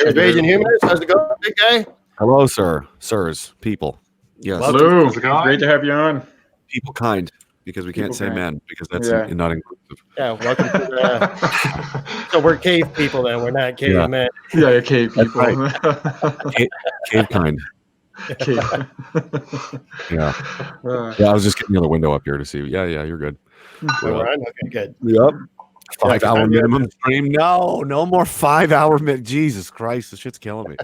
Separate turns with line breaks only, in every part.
Raging Humanist, how's it going, big guy?
Hello, sir. Sirs. People. Yes.
Hello. Great to have you on.
People kind, because we can't
People
say
kind.
men, because that's
Yeah.
not inclusive.
Yeah, welcome to the... So we're cave people then, we're not cavemen.
Yeah, you're cave people.
Cave kind.
Cave.
Yeah. Yeah, I was just getting the other window up here to see. Yeah, you're good.
We're on? Okay, good.
Yep. 5 hour
Yeah,
minimum stream. No more 5 hour Jesus Christ, this shit's killing me.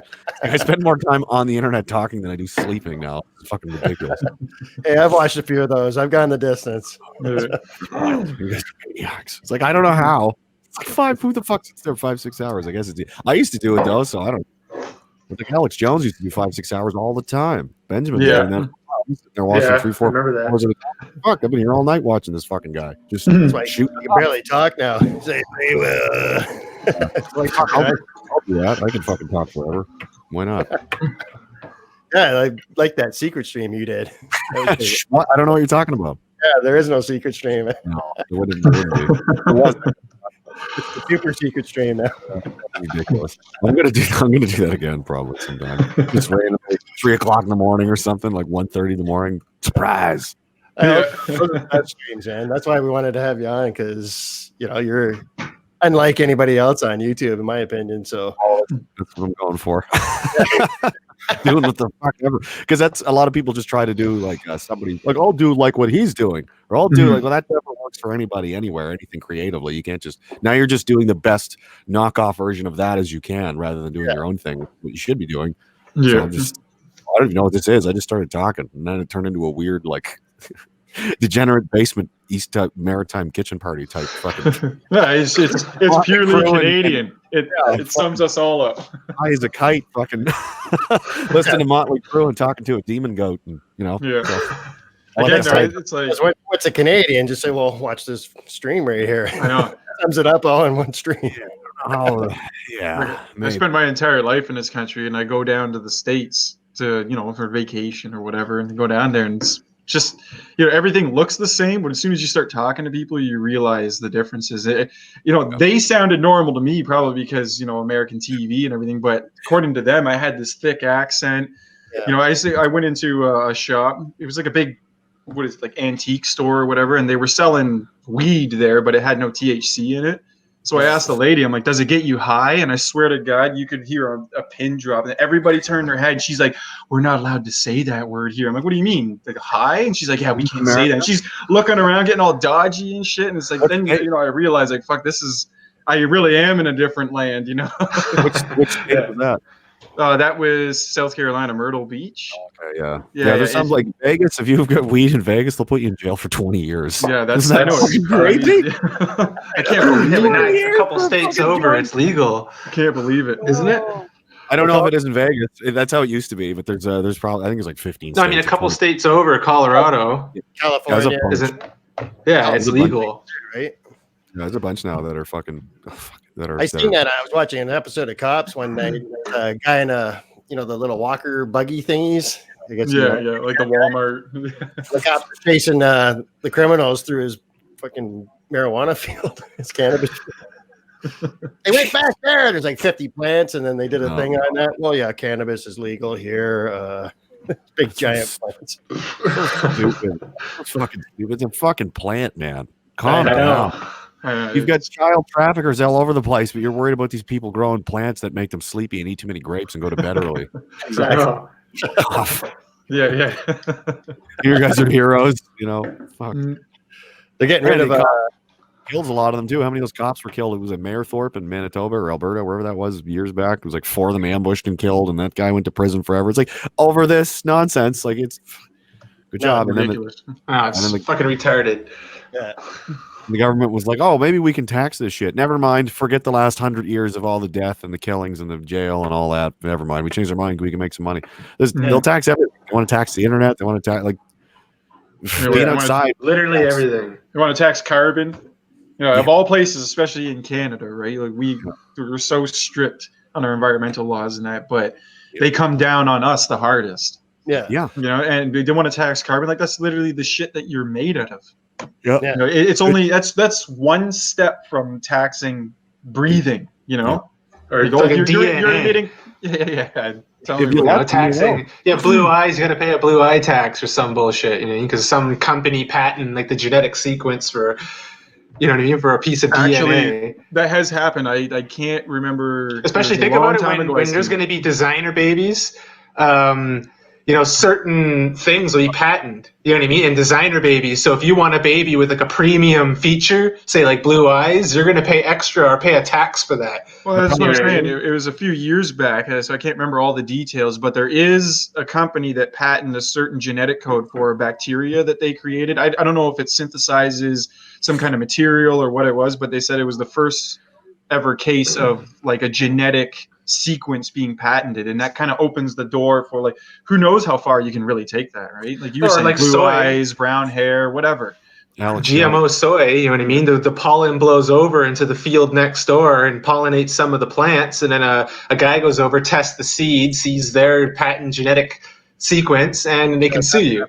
I spend more time on the internet talking than I do sleeping now. It's fucking ridiculous.
Hey, I've watched a few of those. I've gone the distance.
You guys are maniacs. It's like, I don't know how. It's like who the fuck sits there 5-6 hours? I guess I used to do it though, so I don't. But like Alex Jones used to do 5-6 hours all the time. Benjamin doing that. They're watching 3-4 hours at a time. Fuck, I've been here all night watching this fucking guy. Just shoot.
You can barely talk now. Say,
Like, I'll do that. I can fucking talk forever. Why not?
Yeah, like that secret stream you did.
What? I don't know what you're talking about.
Yeah, there is no secret stream.
No, it wouldn't be. It wasn't.
It's the super secret stream now.
Ridiculous. I'm gonna do that again probably sometime. Just randomly 3 o'clock in the morning or something, like 1:30 in the morning. Surprise.
Those are best streams, man. That's why we wanted to have you on, because you're unlike anybody else on YouTube, in my opinion. So
that's what I'm going for. Doing what the fuck ever, because that's a lot of people just try to do like somebody like, I'll do like what he's doing, or I'll do like, well, that never works for anybody anywhere, anything creatively. You can't just, now you're just doing the best knockoff version of that as you can, rather than doing your own thing, what you should be doing. So I don't even know what this is. I just started talking, and then it turned into a weird like degenerate basement East Maritime kitchen party type fucking.
Yeah, it's purely Canadian. It sums us all up.
High as a kite, fucking listening to Motley Crue and talking to a demon goat, and
Yeah.
So,
Again, it's like,
what's a Canadian? Just say, well, watch this stream right here.
I know.
Sums it up all in one stream.
Oh yeah.
I spent my entire life in this country, and I go down to the States to for vacation or whatever, and go down there, and it's just everything looks the same, but as soon as you start talking to people, you realize the differences. They sounded normal to me, probably because American TV and everything, but according to them, I had this thick accent. I went into a shop. It was like a big, antique store or whatever, and they were selling weed there, but it had no THC in it. So I asked the lady, I'm like, does it get you high? And I swear to God, you could hear a pin drop. And everybody turned their head. She's like, we're not allowed to say that word here. I'm like, what do you mean? Like high? And she's like, yeah, we can't say that. And she's looking around, getting all dodgy and shit. And it's like, then, I realized, like, fuck, I really am in a different land,
Which state was that?
That was South Carolina, Myrtle Beach.
Okay, yeah. There's some like Vegas. If you've got weed in Vegas, they'll put you in jail for 20 years.
Yeah, I know.
It's crazy.
I can't believe it.
A couple states over, it's legal.
I can't believe it,
isn't it?
I don't know if it is in Vegas. That's how it used to be, but there's probably, I think it's like 15.
No, I mean a couple states over, Colorado.
California.
Is it? Yeah, it's legal.
Right?
Yeah, there's a bunch now that are fucking that are.
I seen that. I was watching an episode of Cops one day. A guy in a the little walker buggy thingies. I guess,
like the Walmart.
The cops are chasing the criminals through his fucking marijuana field, his cannabis. They went back there. There's like 50 plants, and then they did a thing on that. Well, yeah, cannabis is legal here. Big giant plants.
Stupid. It's fucking stupid. It's a fucking plant, man. Calm down. You've got child traffickers all over the place, but you're worried about these people growing plants that make them sleepy and eat too many grapes and go to bed early.
Exactly.
Shut off.
Yeah.
You guys are heroes, Fuck.
They're getting rid of
kills a lot of them too. How many of those cops were killed? It was at Mayerthorpe in Manitoba or Alberta, wherever that was, years back. It was like 4 of them ambushed and killed, and that guy went to prison forever. It's like over this nonsense. Like, it's good job.
Ridiculous.
It's fucking retarded.
Yeah.
The government was like, oh, maybe we can tax this shit. Never mind. Forget the last 100 years of all the death and the killings and the jail and all that. Never mind. We changed our mind. We can make some money. They'll tax everything. They want to tax the internet. They want to tax, being outside.
Literally everything.
They want to tax carbon. Of all places, especially in Canada, right? Like we're so strict on our environmental laws and that, but they come down on us the hardest.
Yeah.
And they want to tax carbon. Like that's literally the shit that you're made out of.
Yeah.
It's only that's one step from taxing breathing.
Or
Like, oh,
fucking
you're
DNA.
emitting. Yeah. Tell
If
me
you
about
want
it.
Taxing. Yeah, blue eyes, you got to pay a blue eye tax or some bullshit, because some company patent like the genetic sequence for, for a piece of
Actually,
DNA.
that has happened. I can't remember.
Especially
it was a
think
long
about it
time
when,
ago I
when there's
seen
going
it.
to be designer babies. Certain things will be patented. You know what I mean? And designer babies. So if you want a baby with like a premium feature, say like blue eyes, you're going to pay extra or pay a tax for that.
Well, that's what I'm
You know what I
saying.
mean?
It was a few years back, so I can't remember all the details, but there is a company that patented a certain genetic code for a bacteria that they created. I don't know if it synthesizes some kind of material or what it was, but they said it was the first ever case of like a genetic sequence being patented, and that kind of opens the door for like who knows how far you can really take that, right? Like you were
Or
saying,
like
blue
soy.
eyes, brown hair, whatever.
Alex
GMO soy, you know what I mean? The pollen blows over into the field next door and pollinates some of the plants, and then a guy goes over, tests the seed, sees their patent genetic sequence, and they can sue you.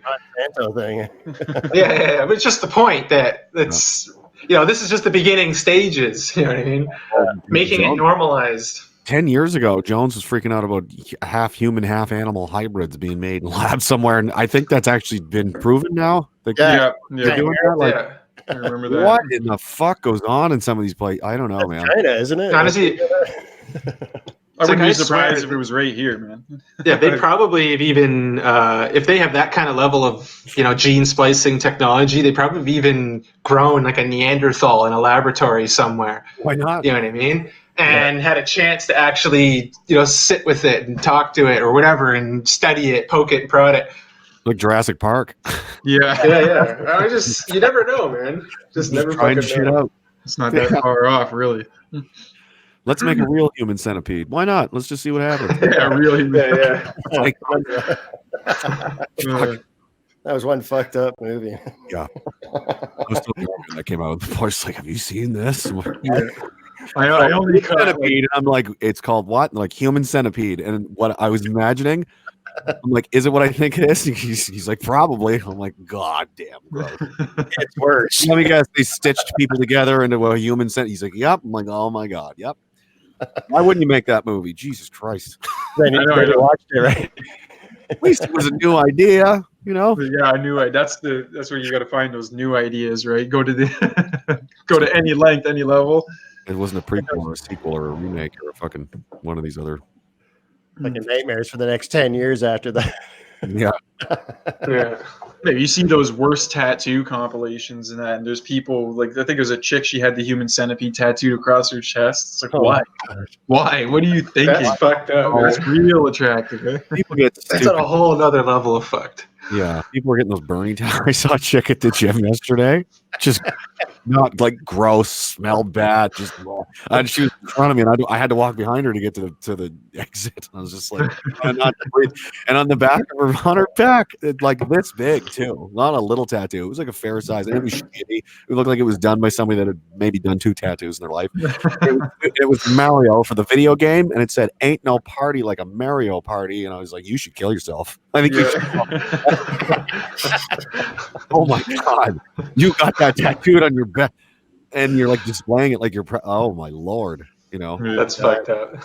Monsanto thing.
Yeah. But it's just the point that it's, this is just the beginning stages, you know what I mean? Making it normalized.
10 years ago, Jones was freaking out about half human, half animal hybrids being made in labs somewhere, and I think that's actually been proven now.
Yeah.
They're doing that. Like,
Yeah.
I remember that.
what in the fuck goes on in some of these places? I don't know, man.
China, isn't it?
Honestly,
I wouldn't be
I
surprised
swear-
if it was right here, man.
yeah, they probably have even, if they have that kind of level of, gene splicing technology, they probably have even grown like a Neanderthal in a laboratory somewhere.
Why not?
You know what I mean? And had a chance to actually, sit with it and talk to it or whatever and study it, poke it, and prod it.
Like Jurassic Park.
Yeah.
Yeah. You never know, man. Just never
trying
fucking
shit
know.
out.
It's not that far off, really.
Let's make a real human centipede. Why not? Let's just see what happens.
Yeah, really.
Yeah.
Like,
That was one fucked up movie.
yeah. I was still young when that came out. The boys like, have you seen this? I'm like,
Yeah. I only caught, like,
centipede. And I'm like, it's called what? Like human centipede. And what I was imagining, I'm like, is it what I think it is? He's like, probably. I'm like, God damn, gross.
It's worse.
Let me guess, they stitched people together into a human centipede. He's like, yep. I'm like, oh my God, yep. Why wouldn't you make that movie? Jesus Christ.
Then you watched it, right?
At least it was a new idea,
Yeah, I knew it. That's where you got to find those new ideas, right? Go to any length, any level.
It wasn't a prequel or a sequel or a remake or a fucking one of these other.
Fucking nightmares for the next 10 years after that.
Yeah.
Yeah.
Yeah, you see those worst tattoo compilations and that, and there's people like I think it was a chick. She had the human centipede tattooed across her chest. It's like, why? Why? What are you thinking?
That's fucked up.
Oh,
Man.
it's real attractive. Eh?
People get
That's
stupid.
on a whole nother level of fucked.
Yeah, people were getting those burning towers. I saw a chick at the gym yesterday. Just not like gross, smelled bad. Just and she was in front of me, and I had to walk behind her to get to the exit. I was just like, trying not to breathe. And on the back of her, on her back, like this big too, not a little tattoo. It was like a fair size, and it was shitty. It looked like it was done by somebody that had maybe done 2 tattoos in their life. It was Mario for the video game, and it said, "Ain't no party like a Mario party." And I was like, "You should kill yourself." I think you should. Oh my God, you got that tattooed on your back, and you're like displaying it like you're. Oh my Lord,
That's fucked up.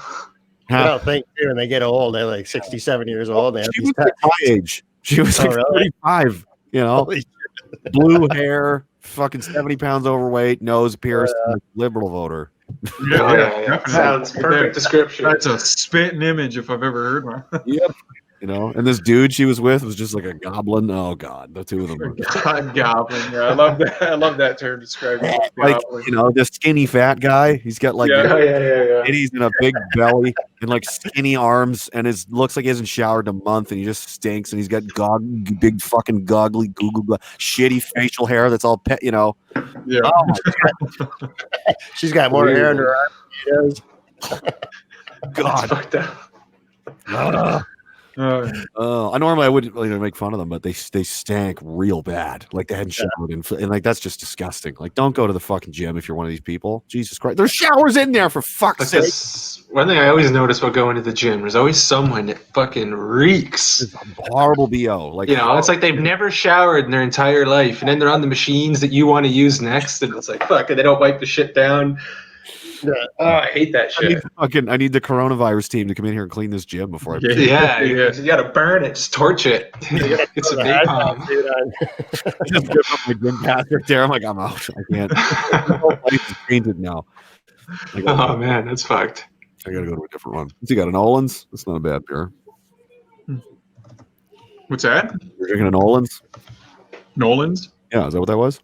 I don't think too, when they get old, they're like 67 years old. They have
She
these
was like my age. She was like
really?
35.
Holy
Blue hair, fucking 70 pounds overweight, nose pierced, liberal voter.
Yeah. Sounds perfect description.
That's a spitting image if I've ever heard one.
Yep. And this dude she was with was just like a goblin. Oh God, the two of them.
Goblin. Yeah, I love that. I love that term describing
Like
goblin.
this skinny fat guy. He's got like
Yeah.
titties and a big belly and like skinny arms, and it looks like he hasn't showered in a month, and he just stinks. And he's got big fucking goggly shitty facial hair that's all pet.
Yeah.
Oh my
She's got more hair in her arm than he does.
God.
Fucked up.
I normally I wouldn't make fun of them, but they stank real bad. Like they hadn't showered and like that's just disgusting. Like don't go to the fucking gym if you're one of these people. Jesus Christ, there's showers in there for fuck's sake.
One thing I always notice about going to the gym, there's always someone that fucking reeks.
It's horrible BO. Like
it's like they've never showered in their entire life, and then they're on the machines that you want to use next, and it's like fuck, and they don't wipe the shit down. Oh, I hate that shit.
I need the coronavirus team to come in here and clean this gym before I.
Yeah, you gotta burn it, just torch it. Get some napalm.
Just give up my gym pass right there. I'm like, I'm out. I can't. The whole place is painted now.
Oh man, that's fucked.
I gotta go to a different one. You got an Olin's? That's not a bad beer.
What's that?
You're drinking an Olin's?
Nolan's?
Yeah, is that what that was?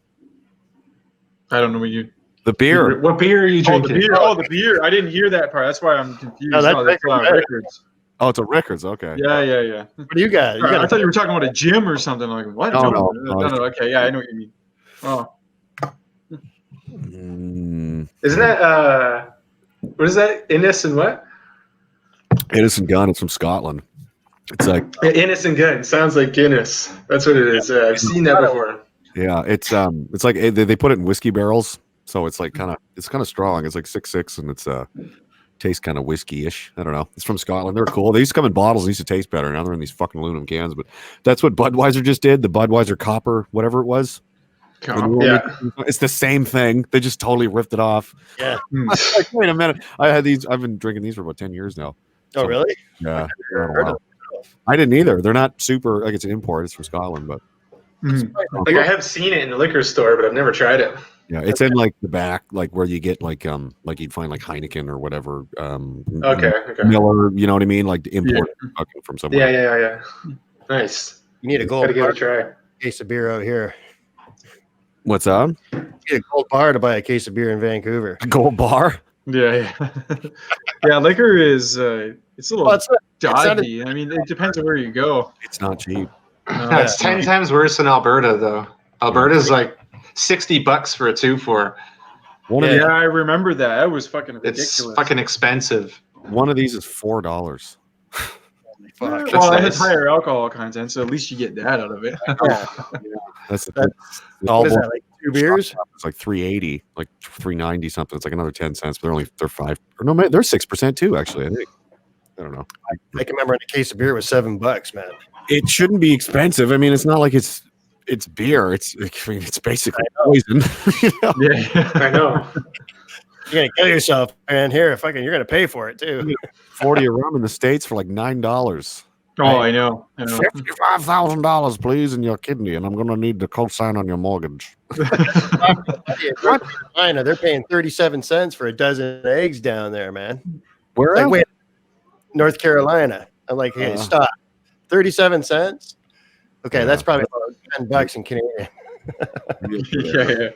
I don't know what you.
The beer.
What beer are you drinking?
The beer. I didn't hear that part. That's why I'm confused.
No, that's
Rickard's.
Oh, it's a Rickard's. Okay.
Yeah.
What do you got?
I thought you were talking about a gym or something. Like what?
No.
Okay, yeah, I know what you mean. Oh.
Isn't that what is that? Innocent what?
Innocent Gun. It's from Scotland. It's like
Innocent Gun. Sounds like Guinness. That's what it is. I've seen that before.
yeah. It's like they put it in whiskey barrels, so it's like kind of strong. It's like 6.6, and it's tastes kind of whiskey-ish. I don't know. It's from Scotland. They're cool. They used to come in bottles. They used to taste better. Now they're in these fucking aluminum cans. But that's what Budweiser just did. The Budweiser Copper, whatever it was.
Yeah.
It's the same thing. They just totally ripped it off.
Yeah.
Like, wait a minute. I've been drinking these for about 10 years now.
Oh, really?
Yeah.
Heard of
I didn't either. They're not super, like it's an import. It's from Scotland, but.
Like I have seen it in the liquor store, but I've never tried it.
Yeah, it's in like the back, like where you get like you'd find like Heineken or whatever.
Okay.
Miller, you know what I mean? Like the import from somewhere.
Yeah. Nice.
You need a gold
Gotta give it
bar
a try.
case of beer out here.
What's that?
You need a gold bar to buy a case of beer in Vancouver.
A gold bar?
Yeah. Yeah, liquor is it's a little
Well,
dodgy. I mean, it depends on where you go.
It's not cheap.
It's 10 times worse in Alberta, though. Alberta's like $60 for a 2-4.
Yeah, I remember that. That was fucking ridiculous.
It's fucking expensive.
One of these is $4.
Well,
That's
it has
nice.
higher alcohol content, so at least you get that out of it.
That's
What is that, like 2 beers?
It's like $3.80, like $3.90 something. It's like another 10 cents, but they're 5. Or no, they're 6% too. Actually, I think. I don't know.
I can remember a case of beer was $7, man.
It shouldn't be expensive. I mean, it's not like it's beer. It's basically poison. You know?
Yeah,
I know.
You're gonna kill yourself, man. Here, you're gonna pay for it too.
40 a rum in the States for like $9.
Oh, I know.
$55,000, please, in your kidney, and I'm gonna need the cosign on your mortgage.
North Carolina, they're paying 37 cents for a dozen eggs down there, man.
Where?
Like, wait, North Carolina. I'm like, hey, stop. 37 cents? Okay, that's probably about $10 in Canadian.
Yeah.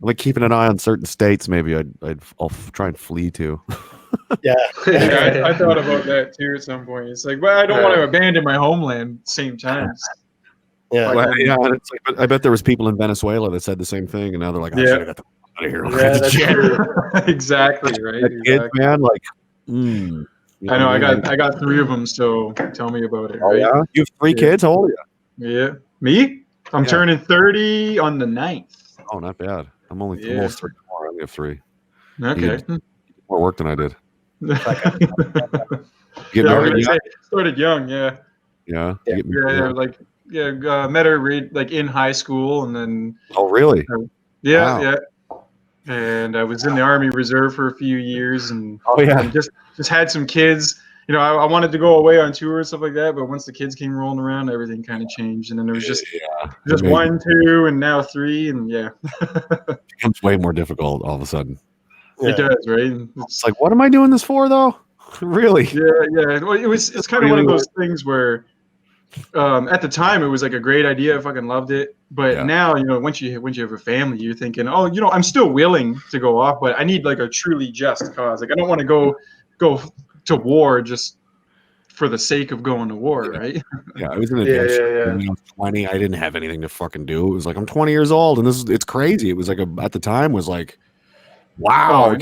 Like keeping an eye on certain states. Maybe I'll try and flee to.
Yeah.
I thought about that too at some point. It's like, well, I don't want to abandon my homeland at the same time.
Yeah.
Well, yeah, and it's like, but I bet there was people in Venezuela that said the same thing, and now they're like, I should have got the fuck out of here.
Yeah, that's true.
Exactly, right?
Kids, man, like,
I know. I got 3 of them, so tell me about it.
Oh,
right?
yeah? You have 3 kids? How old are you?
Yeah. Me? I'm turning 30 on the 9th.
Oh, not bad. I'm almost 34. I only have 3.
Okay.
You did more work than I did.
Started young, yeah.
Yeah.
Met her like in high school, and then.
Oh, really?
Yeah. And I was in the Army Reserve for a few years, and just had some kids. You know, I wanted to go away on tour and stuff like that, but once the kids came rolling around, everything kind of changed, and then there was just 1, 2, and now 3, and
it becomes way more difficult all of a sudden.
It does, right?
It's like, what am I doing this for, though? Really?
Yeah. Well, it's kind of one of those things where, at the time, it was like a great idea. I fucking loved it. But now, you know, once you have a family, you're thinking, oh, you know, I'm still willing to go off, but I need like a truly just cause. Like, I don't want to go to war just for the sake of going to war, right?
Yeah, I was in a when I was 20. I didn't have anything to fucking do. It was like, I'm 20 years old, and it's crazy. It was like at the time was like, wow.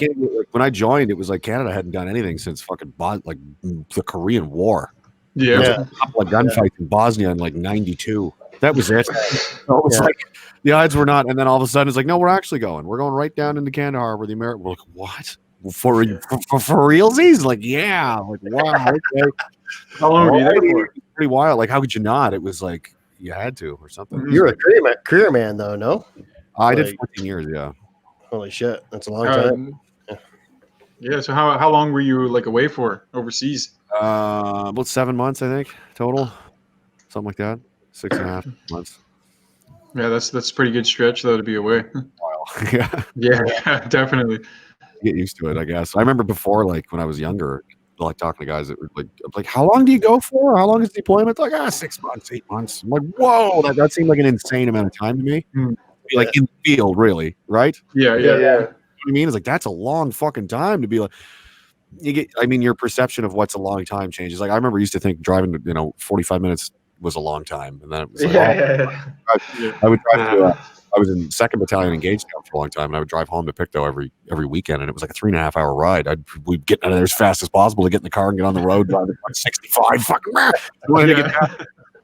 When I joined, it was like Canada hadn't done anything since fucking the Korean War.
Yeah.
There was a couple of gunfights in Bosnia in like 92. That was it. So it was like the odds were not, and then all of a sudden it's like, no, we're actually going. We're going right down into Kandahar where the American. We're like, what? For realsies? Like, yeah. Like, wow. Okay.
How long were you there for?
Pretty wild. Like, how could you not? It was like you had to or something.
You're a career man, though, no?
I did 14 years. Yeah.
Holy shit, that's a long time.
Yeah. So how long were you like away for overseas?
About 7 months, I think, total, something like that. 6.5 months.
Yeah, that's a pretty good stretch though to be away.
Wow. Yeah,
Yeah, definitely.
get used to it, I guess. I remember before, like when I was younger, like talking to guys that were like, how long do you go for? How long is deployment? Like, 6 months, 8 months. I'm like, whoa, that seemed like an insane amount of time to me.
Mm.
Be like in the field, really, right?
Yeah.
You know what I mean? It's like that's a long fucking time to be like. You get, I mean, your perception of what's a long time changes. Like I remember I used to think driving, 45 minutes was a long time, and then it was like, I would drive to. I was in 2nd Battalion in Gagetown for a long time, and I would drive home to Pictou every weekend, and it was like a 3.5 hour ride. We'd get out of there as fast as possible to get in the car and get on the road, driving 65. Fucking, wanted to get back,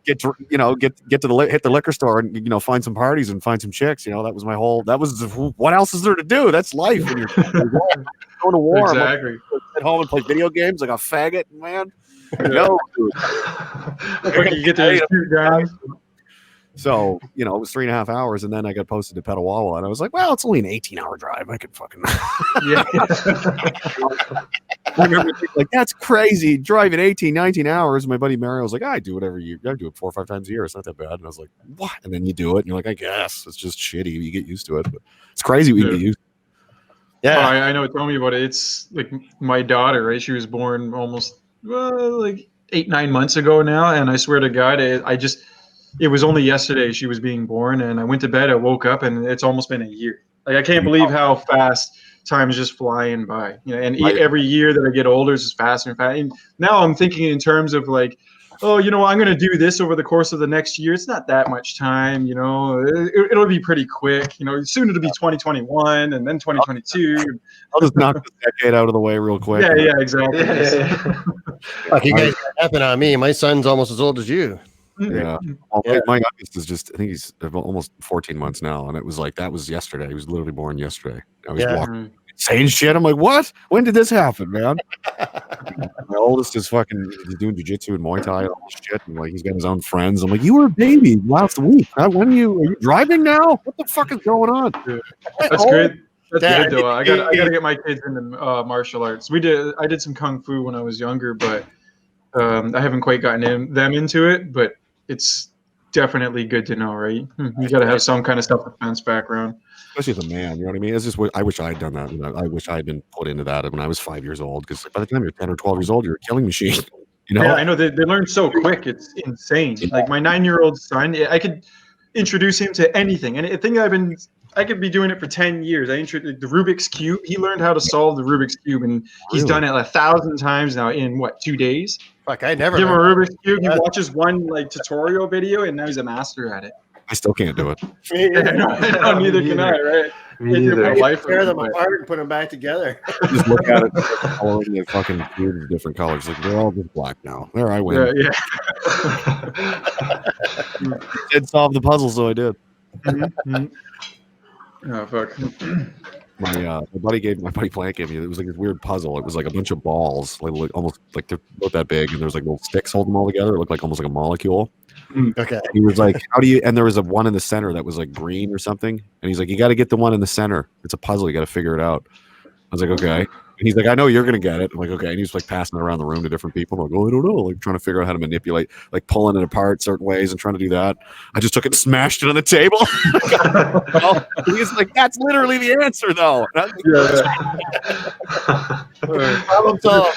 get to hit the liquor store and find some parties and find some chicks. That was my whole. That was what else is there to do? That's life when you're going to war.
Exactly.
At home and play video games like a faggot, man. No, dude.
You get to shoot guys.
So, it was 3.5 hours, and then I got posted to Petawawa, and I was like, well, it's only an 18-hour drive. I could fucking.
Yeah.
I remember thinking, like, that's crazy. Driving 18, 19 hours. My buddy Mario was like, I do whatever you do it 4 or 5 times a year. It's not that bad. And I was like, what? And then you do it, and you're like, I guess it's just shitty. You get used to it, but it's crazy when you get used to it.
Yeah,
I know. Tell me about it. It's like my daughter, right? She was born almost like 8-9 months ago now, and I swear to God, it was only yesterday she was being born, and I went to bed. I woke up, and it's almost been a year. Like I can't believe how fast time is just flying by. And every year that I get older, it's just faster and faster. And now I'm thinking in terms of like, oh, I'm going to do this over the course of the next year. It's not that much time, it'll be pretty quick. Soon it'll be 2021 and then 2022.
I'll just knock this decade out of the way real quick.
Yeah, exactly.
Fuck, you guys got nothing on me. My son's almost as old as you.
Yeah. Well, my youngest is I think he's almost 14 months now. And it was like, that was yesterday. He was literally born yesterday. I was walking, saying shit. I'm like, what? When did this happen, man? My oldest is he's doing jiu-jitsu and Muay Thai and all this shit. And like, he's got his own friends. I'm like, you were a baby last week. When are you driving now? What the fuck is going on?
That's good. That's good though. I gotta get my kids into martial arts. I did some kung fu when I was younger, but I haven't quite gotten them into it. But it's definitely good to know, right? You got to have some kind of self-defense background.
Especially as a man, you know what I mean? It's just I wish I had done that. I wish I had been put into that when I was 5 years old. Because by the time you're 10 or 12 years old, you're a killing machine.
Yeah, I know. They learn so quick. It's insane. Like my 9-year-old son, I could introduce him to anything. And I think I could be doing it for 10 years. I introduced the Rubik's Cube. He learned how to solve the Rubik's Cube, and he's done it 1,000 times now in 2 days?
Fuck, I never.
Give him a Rubik's Cube. He watches one tutorial video, and now he's a master at it.
I still can't do it.
Neither can I, right?
Tear them apart and put them back together.
Just look at it. All of the fucking cubes, different colors. Like they're all just black now. There, I win. Did solve the puzzle, so I did.
Oh fuck.
My buddy Plant gave me. It was like this weird puzzle. It was like a bunch of balls, like almost like they're about that big, and there's like little sticks holding them all together. It looked like almost like a molecule.
Okay.
He was like, "How do you?" And there was a one in the center that was like green or something. And he's like, "You got to get the one in the center. It's a puzzle. You got to figure it out." I was like, "Okay." And he's like, "I know you're gonna get it." I'm like, "Okay." And he's like passing it around the room to different people. I'm like, "Oh, I don't know." Like trying to figure out how to manipulate, like pulling it apart certain ways and trying to do that. I just took it and smashed it on the table. He's like, "That's literally the answer, though."
Problem solved.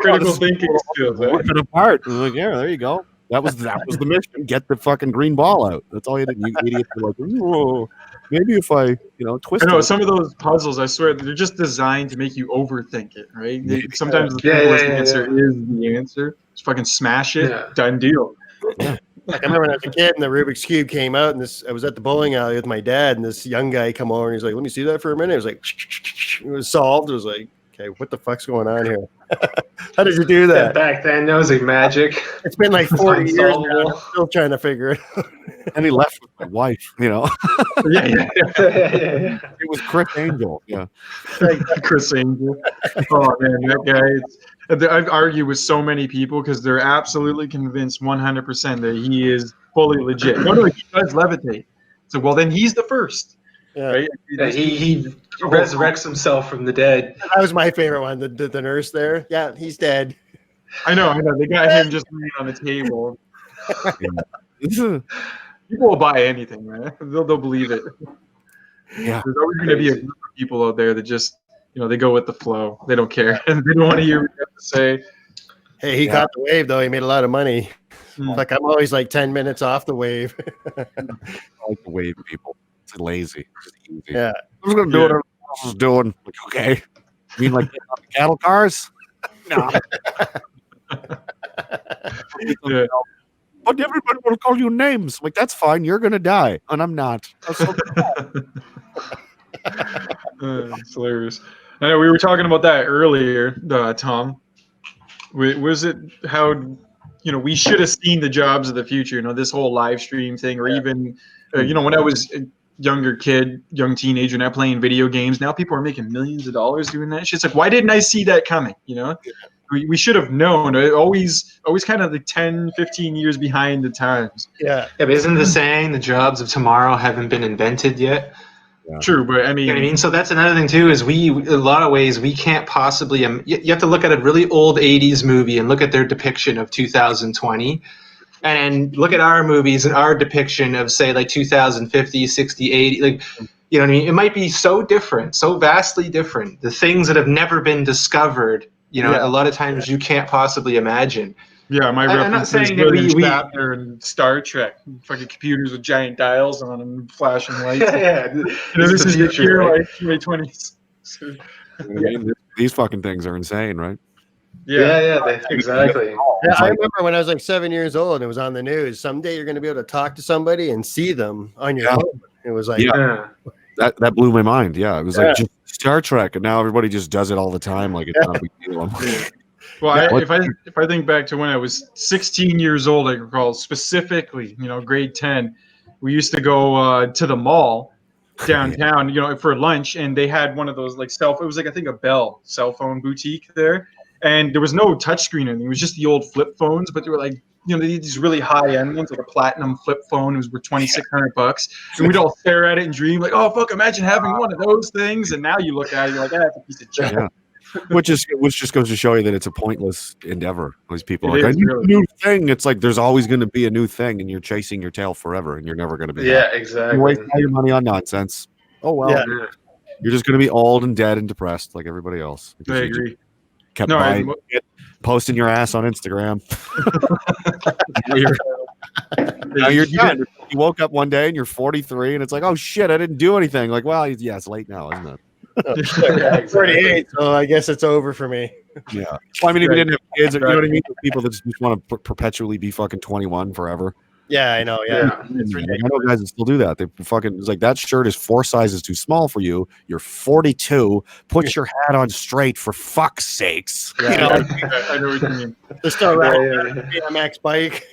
Critical thinking skills.
Rip it apart. I was like, "Yeah, there you go." That was the mission. Get the fucking green ball out. That's all you did. You idiots were like, "Whoa, maybe if I, twist."
I know
it.
some of those puzzles. I swear they're just designed to make you overthink it, right? Sometimes the answer is the answer. Just fucking smash it. Done deal.
Yeah.
Like I remember when I was a kid and the Rubik's Cube came out, and I was at the bowling alley with my dad, and this young guy come over and he's like, "Let me see that for a minute." It was like, it was solved. It was like, okay, what the fuck's going on here? How did you do that?
Back then, that was like magic.
It's been like 40 years now. I'm still trying to figure it out.
And he left with my wife,
Yeah.
It was Chris Angel. Yeah.
Chris Angel. Oh, man, that guy. I've argued with so many people because they're absolutely convinced 100% that he is fully legit. No, he does levitate. So, well, then he's the first.
Yeah.
Right?
He resurrects himself from the dead.
That was my favorite one. The nurse there. Yeah, he's dead.
I know. They got him just laying on the table.
Yeah.
People will buy anything, man. They'll believe it.
Yeah.
There's always going to be a group of people out there that just, they go with the flow. They don't care. They don't want to hear what you have to say.
Hey, he caught the wave though. He made a lot of money.
Mm.
Like I'm always like 10 minutes off the wave.
I like the wave people. It's lazy. It's just easy.
Yeah.
I'm just gonna do what everyone else is doing. Like, okay. You mean like getting on the cattle cars? No.
Yeah.
But everybody will call you names. Like, that's fine. You're gonna die, and I'm not.
It's hilarious. I know we were talking about that earlier, Tom. Was it how we should have seen the jobs of the future? This whole live stream thing, or even when I was a younger kid, young teenager, now playing video games. Now people are making millions of dollars doing that shit. It's like, why didn't I see that coming? We should have known. Always kind of 10, 15 years behind the times.
Yeah.
But isn't the saying the jobs of tomorrow haven't been invented yet?
Yeah.
True, but I mean,
You know what I mean? So that's another thing too, is in a lot of ways, we can't possibly, you have to look at a really old 80s movie and look at their depiction of 2020 and look at our movies and our depiction of, say, like 2050, 60, 80, like, you know what I mean? It might be so different, so vastly different. The things that have never been discovered, a lot of times you can't possibly imagine.
yeah, my
I'm not
reference is
saying that
William
we
Shatner and Star Trek, fucking computers with giant dials on them, flashing lights.
yeah,
This is the year like 2020s.
You know what I mean? These fucking things are insane, right?
exactly.
Yeah, I remember when I was like 7 years old, it was on the news. Someday you're going to be able to talk to somebody and see them on your phone. It was like,
That blew my mind. Yeah, it was like just Star Trek, and now everybody just does it all the time. Like it's not a big deal. I'm like,
Well, if I think back to when I was 16 years old, I recall specifically, grade 10, we used to go to the mall downtown, for lunch, and they had one of those like it was like I think a Bell cell phone boutique there, and there was no touchscreen or anything. It was just the old flip phones, but they were like, these really high end ones, like a platinum flip phone. It was worth $2,600, and we'd all stare at it and dream like, oh fuck, imagine having one of those things. And now you look at it, you're like, that's a piece of junk.
yeah. Which just goes to show you that it's a pointless endeavor. These people are
It
like,
is,
I need
really.
a new thing. It's like there's always going to be a new thing, and you're chasing your tail forever, and you're never going to be. happy.
Exactly.
You waste all your money on nonsense. Oh well, you're just going to be old and dead and depressed like everybody else.
I agree.
Kept posting your ass on Instagram. Now you're done. You woke up one day and you're 43, and it's like, oh shit, I didn't do anything. Like, well, yeah, it's late now, isn't it?
I'm 48, so I guess it's over for me.
Yeah. Well, I mean, if you didn't have kids, you know what I mean? People that just want to perpetually be fucking 21 forever.
Yeah, I know. Yeah.
It's ridiculous. I know guys that still do that. They fucking, it's like, that shirt is 4 sizes too small for you. You're 42. Put your hat on straight, for fuck's sakes.
Yeah,
I know what you mean.
They're still riding a BMX bike.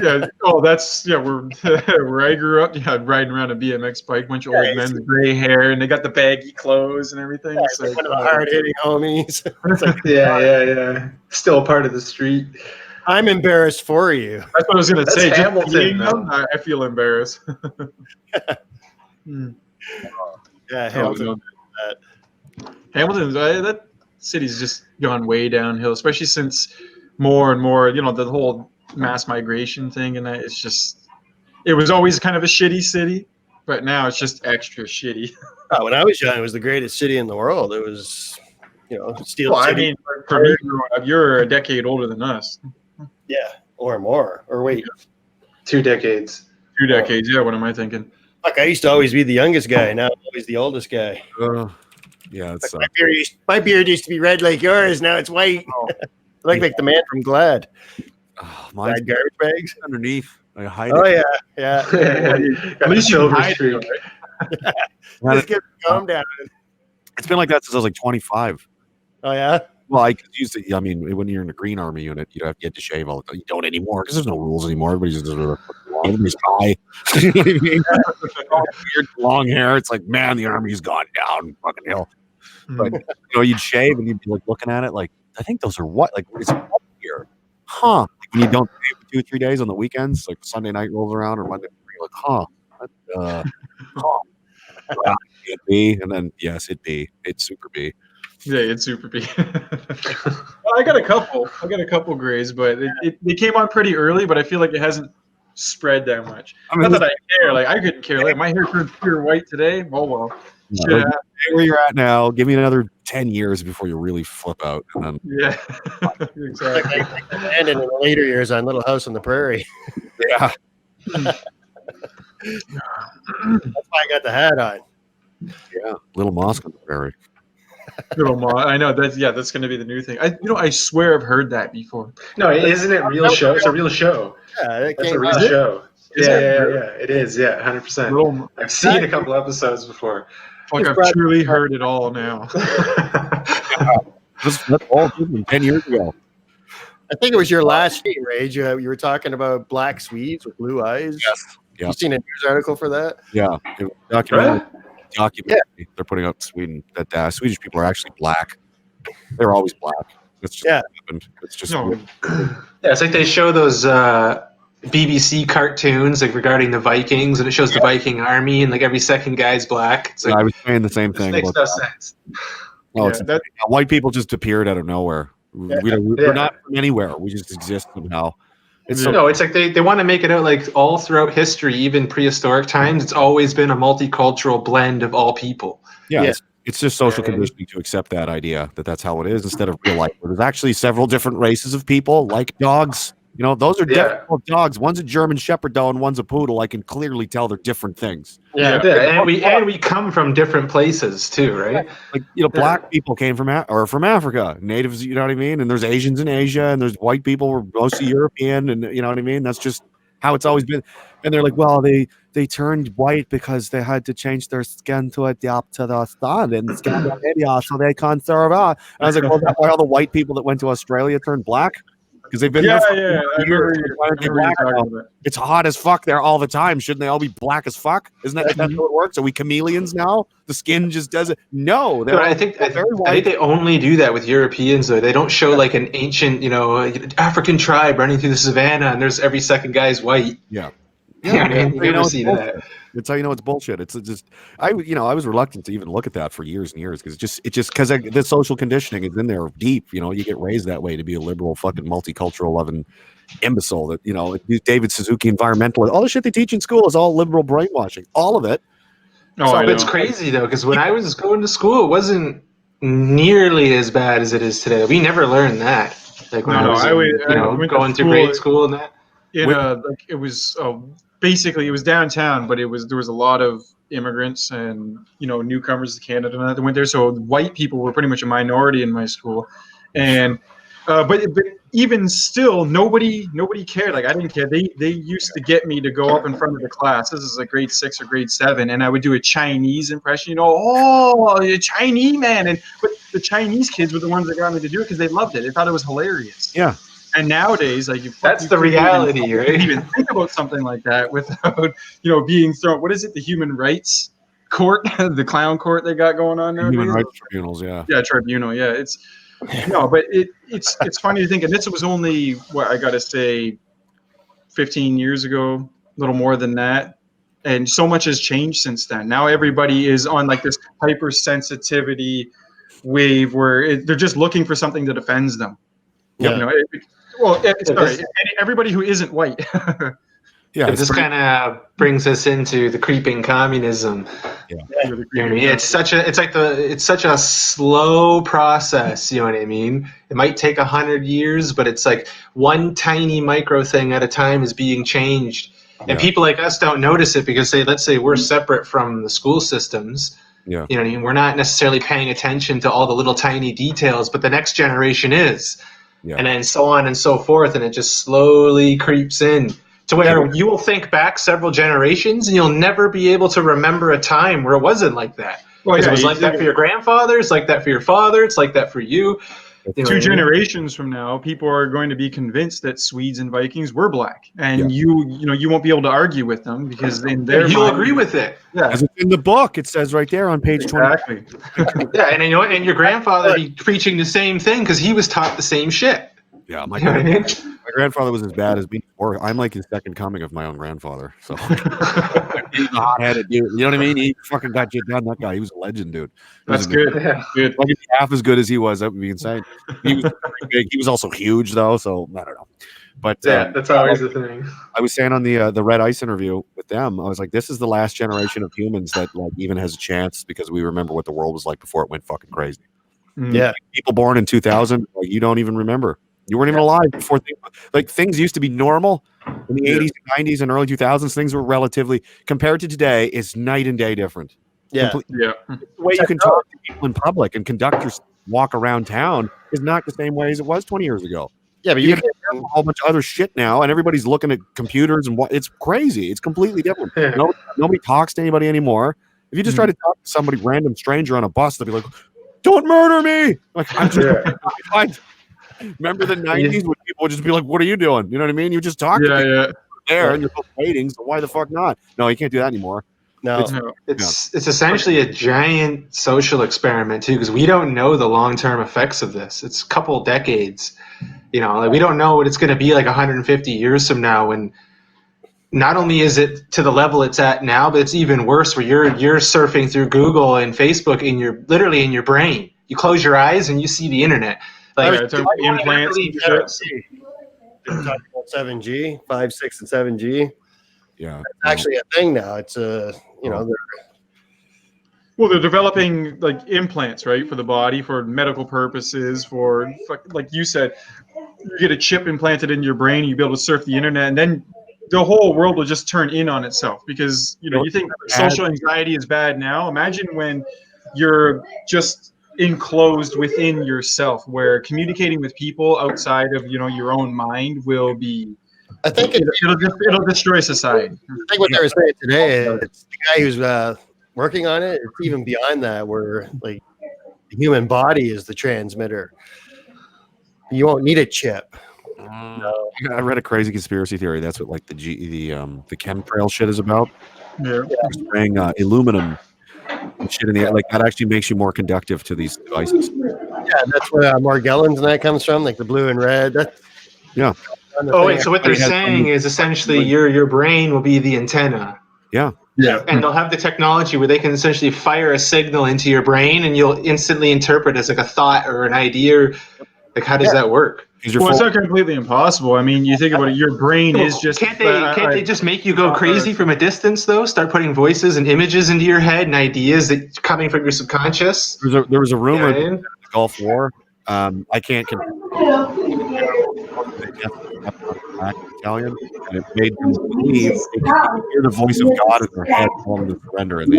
Yeah. Oh, that's where I grew up. Yeah, riding around a BMX bike, bunch of old men with gray hair, and they got the baggy clothes and everything.
Yeah,
It's like,
one of the hard hitting homies. It's like,
yeah. Still part of the street.
I'm embarrassed for you.
That's what I was gonna say. Just
Hamilton,
seeing
though.
them, I feel embarrassed.
Yeah, Hamilton.
Hamilton, that city's just gone way downhill, especially since more and more, the whole mass migration thing, and that it was always kind of a shitty city, but now it's just extra shitty.
When I was young, it was the greatest city in the world. It was, Steel
Well, I
City.
mean, for me, growing up, you're a decade older than us.
Yeah, or more. Or wait.
2 decades.
2 decades, yeah. What am I thinking?
Fuck, I used to always be the youngest guy. Now I'm always the oldest guy.
Yeah, it's
Like my beard used to be red like yours. Now it's white. like the man from Glad.
mine's
Garbage bags.
underneath. I hide
Oh
it.
yeah.
At least you
silver
hide
streak.
it,
Just get calm down.
It's been like that since I was like 25.
Oh yeah.
Well, I used to. I mean, when you're in the Green Army unit, you have to shave all the time. You don't anymore because there's no rules anymore. Everybody's just everybody's high. You know what I mean? Weird long hair. It's like, man, the army's gone down fucking hill. But you'd shave and you'd be like looking at it like, I think those are what? Like, what is it here? Huh? Like when you don't shave for 2 or 3 days on the weekends, like Sunday night rolls around or Monday, you're like, huh? It be, and then yes, it be. It's super B.
Yeah, it's super B. Well, I got a couple grays, but they came on pretty early. But I feel like it hasn't spread that much.
I mean,
Not that I care. Like I couldn't care. Like my hair turned pure white today. Oh well.
Yeah,
Shit
like,
happened.
where you're at now, give me another 10 years before you really flip out. And then,
Yeah. Exactly.
And in the later years on Little House on the Prairie.
yeah.
That's why I got the hat on.
Yeah. Little Mosque on the Prairie.
I know that's going to be the new thing. I swear I've heard that before.
No, isn't it real show? It's a real show.
Yeah, it
That's a
came
real
out.
show.
Is
Yeah,
it?
It is. Yeah, 100%.
Little,
I've seen a couple episodes before.
like I've truly heard it all now.
That's all 10 years ago.
I think it was your last stream, Rage. You were talking about black Swedes with blue eyes.
Yes. Yeah.
You seen a news article for that?
Yeah. It was documentary they're putting up in Sweden that Swedish people are actually black. They're always black. That's just what happened. It's just
No.
Yeah, it's like they show those BBC cartoons like regarding the Vikings, and it shows the Viking army, and like every second guy's black. It's like,
I was saying the same
this
thing.
makes
about
no
that.
sense.
No,
Yeah,
it's
that-
white people just appeared out of nowhere. We're not from anywhere. We just exist somehow. It's
No, it's like they want to make it out like all throughout history, even prehistoric times, it's always been a multicultural blend of all people.
Yeah. It's just social
Yeah.
conditioning to accept that idea that that's how it is instead of real life. There's actually several different races of people, like dogs. You know, those are different dogs. One's a German Shepherd dog and one's a poodle. I can clearly tell they're different things.
Yeah, and we come from different places too, right?
Like, you know, black people came from Africa, natives, you know what I mean? And there's Asians in Asia, and there's white people who are mostly European, and you know what I mean? That's just how it's always been. And they're like, well, they turned white because they had to change their skin to adapt to the sun in Scandinavia, so they can't survive. And I was like, well, that's why all the white people that went to Australia turned black? Because they've been there for years. Why aren't they black now? It's hot as fuck there all the time. Shouldn't they all be black as fuck? Isn't that how it works? Are we chameleons now? The skin just does it. No,
But I think they only do that with Europeans though. They don't show like an ancient, African tribe running through the savannah, and there's every second guy's white.
Yeah.
You never see that.
That's how you know it's bullshit. It's just I was reluctant to even look at that for years and years because it just because the social conditioning is in there deep. You know, you get raised that way to be a liberal, fucking multicultural loving imbecile. That David Suzuki environmentalist. All the shit they teach in school is all liberal brainwashing. All of it.
Oh,
It's crazy though, because when I was going to school, it wasn't nearly as bad as it is today. We never learned that. Like when I was going to grade school and that.
It was basically it was downtown, but there was a lot of immigrants and newcomers to Canada and that went there. So white people were pretty much a minority in my school, and but even still, nobody cared. Like I didn't care. They used to get me to go up in front of the class. This is like grade 6 or grade 7, and I would do a Chinese impression. Oh, a Chinese man, but the Chinese kids were the ones that got me to do it because they loved it. They thought it was hilarious.
Yeah.
And nowadays,
that's the reality, right?
You can't even think about something like that without, being thrown. What is it? The human rights court, the clown court they got going on now.
Human rights tribunals, yeah.
Yeah, tribunal. Yeah, it's but it's funny to think, and this was only what I got to say, 15 years ago, a little more than that, and so much has changed since then. Now everybody is on like this hypersensitivity wave where they're just looking for something that offends them.
Yeah.
Everybody who isn't white.
Yeah,
this kind of brings us into the creeping communism.
Yeah.
It's such a slow process. You know what I mean? It might take 100 years, but it's like one tiny micro thing at a time is being changed, and people like us don't notice it because let's say we're separate from the school systems.
Yeah.
You know what I mean? We're not necessarily paying attention to all the little tiny details, but the next generation is. Yeah. And then so on and so forth, and it just slowly creeps in to where you will think back several generations and you'll never be able to remember a time where it wasn't like that. It was like that for your grandfather, it's like that for your father, it's like that for you.
2 generations from now, people are going to be convinced that Swedes and Vikings were black, and you won't be able to argue with them because in their
you'll agree with it.
Yeah,
as it's in the book, it says right there on page 20.
Exactly.
Yeah, and your grandfather be preaching the same thing because he was taught the same shit.
Yeah, my grandfather was as bad as me. Or I'm like his second coming of my own grandfather. So He's a hot-headed dude. You know what I mean? He fucking got shit done. That guy, he was a legend, dude.
That's good.
Yeah.
Good.
Like half as good as he was. That would be insane. He was pretty big. He was also huge, though. So I don't know. But
Yeah, that's always the thing.
I was saying on the Red Ice interview with them, I was like, this is the last generation of humans that like even has a chance because we remember what the world was like before it went fucking crazy.
Yeah.
People born in 2000, like, you don't even remember. You weren't even alive before. Things used to be normal in the 80s, 90s, and early 2000s. Things were relatively, compared to today, it's night and day different.
Yeah.
Yeah.
The way you can talk to people in public and conduct your walk around town is not the same way as it was 20 years ago.
Yeah, but
You
you
can have a whole bunch of other shit now, and everybody's looking at computers and it's crazy. It's completely different.
Yeah.
Nobody talks to anybody anymore. If you just try to talk to somebody, random stranger on a bus, they'll be like, "Don't murder me!" Like, I'm just. Remember the 90s when people would just be like, "What are you doing?" You know what I mean? You just talk to people there, and you're both waiting. So why the fuck not? No, you can't do that anymore.
no.
It's essentially a giant social experiment too, because we don't know the long-term effects of this. It's a couple decades. You know, like we don't know what it's going to be like 150 years from now. When not only is it to the level it's at now, but it's even worse where you're surfing through Google and Facebook and you're literally in your brain. You close your eyes and you see the internet. Like
Implants.
They're talking about 7G, 5, 6, and 7G.
Yeah,
It's actually a thing now. It's
Well, they're developing like implants, right, for the body, for medical purposes, for like you said, you get a chip implanted in your brain, you'll be able to surf the internet, and then the whole world will just turn in on itself because you think social anxiety is bad now. Imagine when you're just enclosed within yourself, where communicating with people outside of your own mind will be.
I think
it'll destroy society.
I think what they were saying today is the guy who's working on it. It's even beyond that, where like the human body is the transmitter. You won't need a chip.
I read a crazy conspiracy theory. That's what like the chemtrail shit is about.
Yeah.
Spraying aluminum and shit in the air, like that actually makes you more conductive to these devices.
Yeah, that's where Morgellons and that comes from, like the blue and red.
Yeah.
Oh wait, so what they're saying is essentially your brain will be the antenna.
Yeah.
Yeah.
And they'll have the technology where they can essentially fire a signal into your brain and you'll instantly interpret as like a thought or an idea. Like, how does that work?
Well, it's not completely impossible. I mean, you think about it, your brain is just...
Can't they just make you go crazy from a distance, though? Start putting voices and images into your head and ideas that coming from your subconscious?
There was a rumor in the Gulf War. I can't... Italian, and it made them believe they could hear the voice of God in their head telling them to surrender. And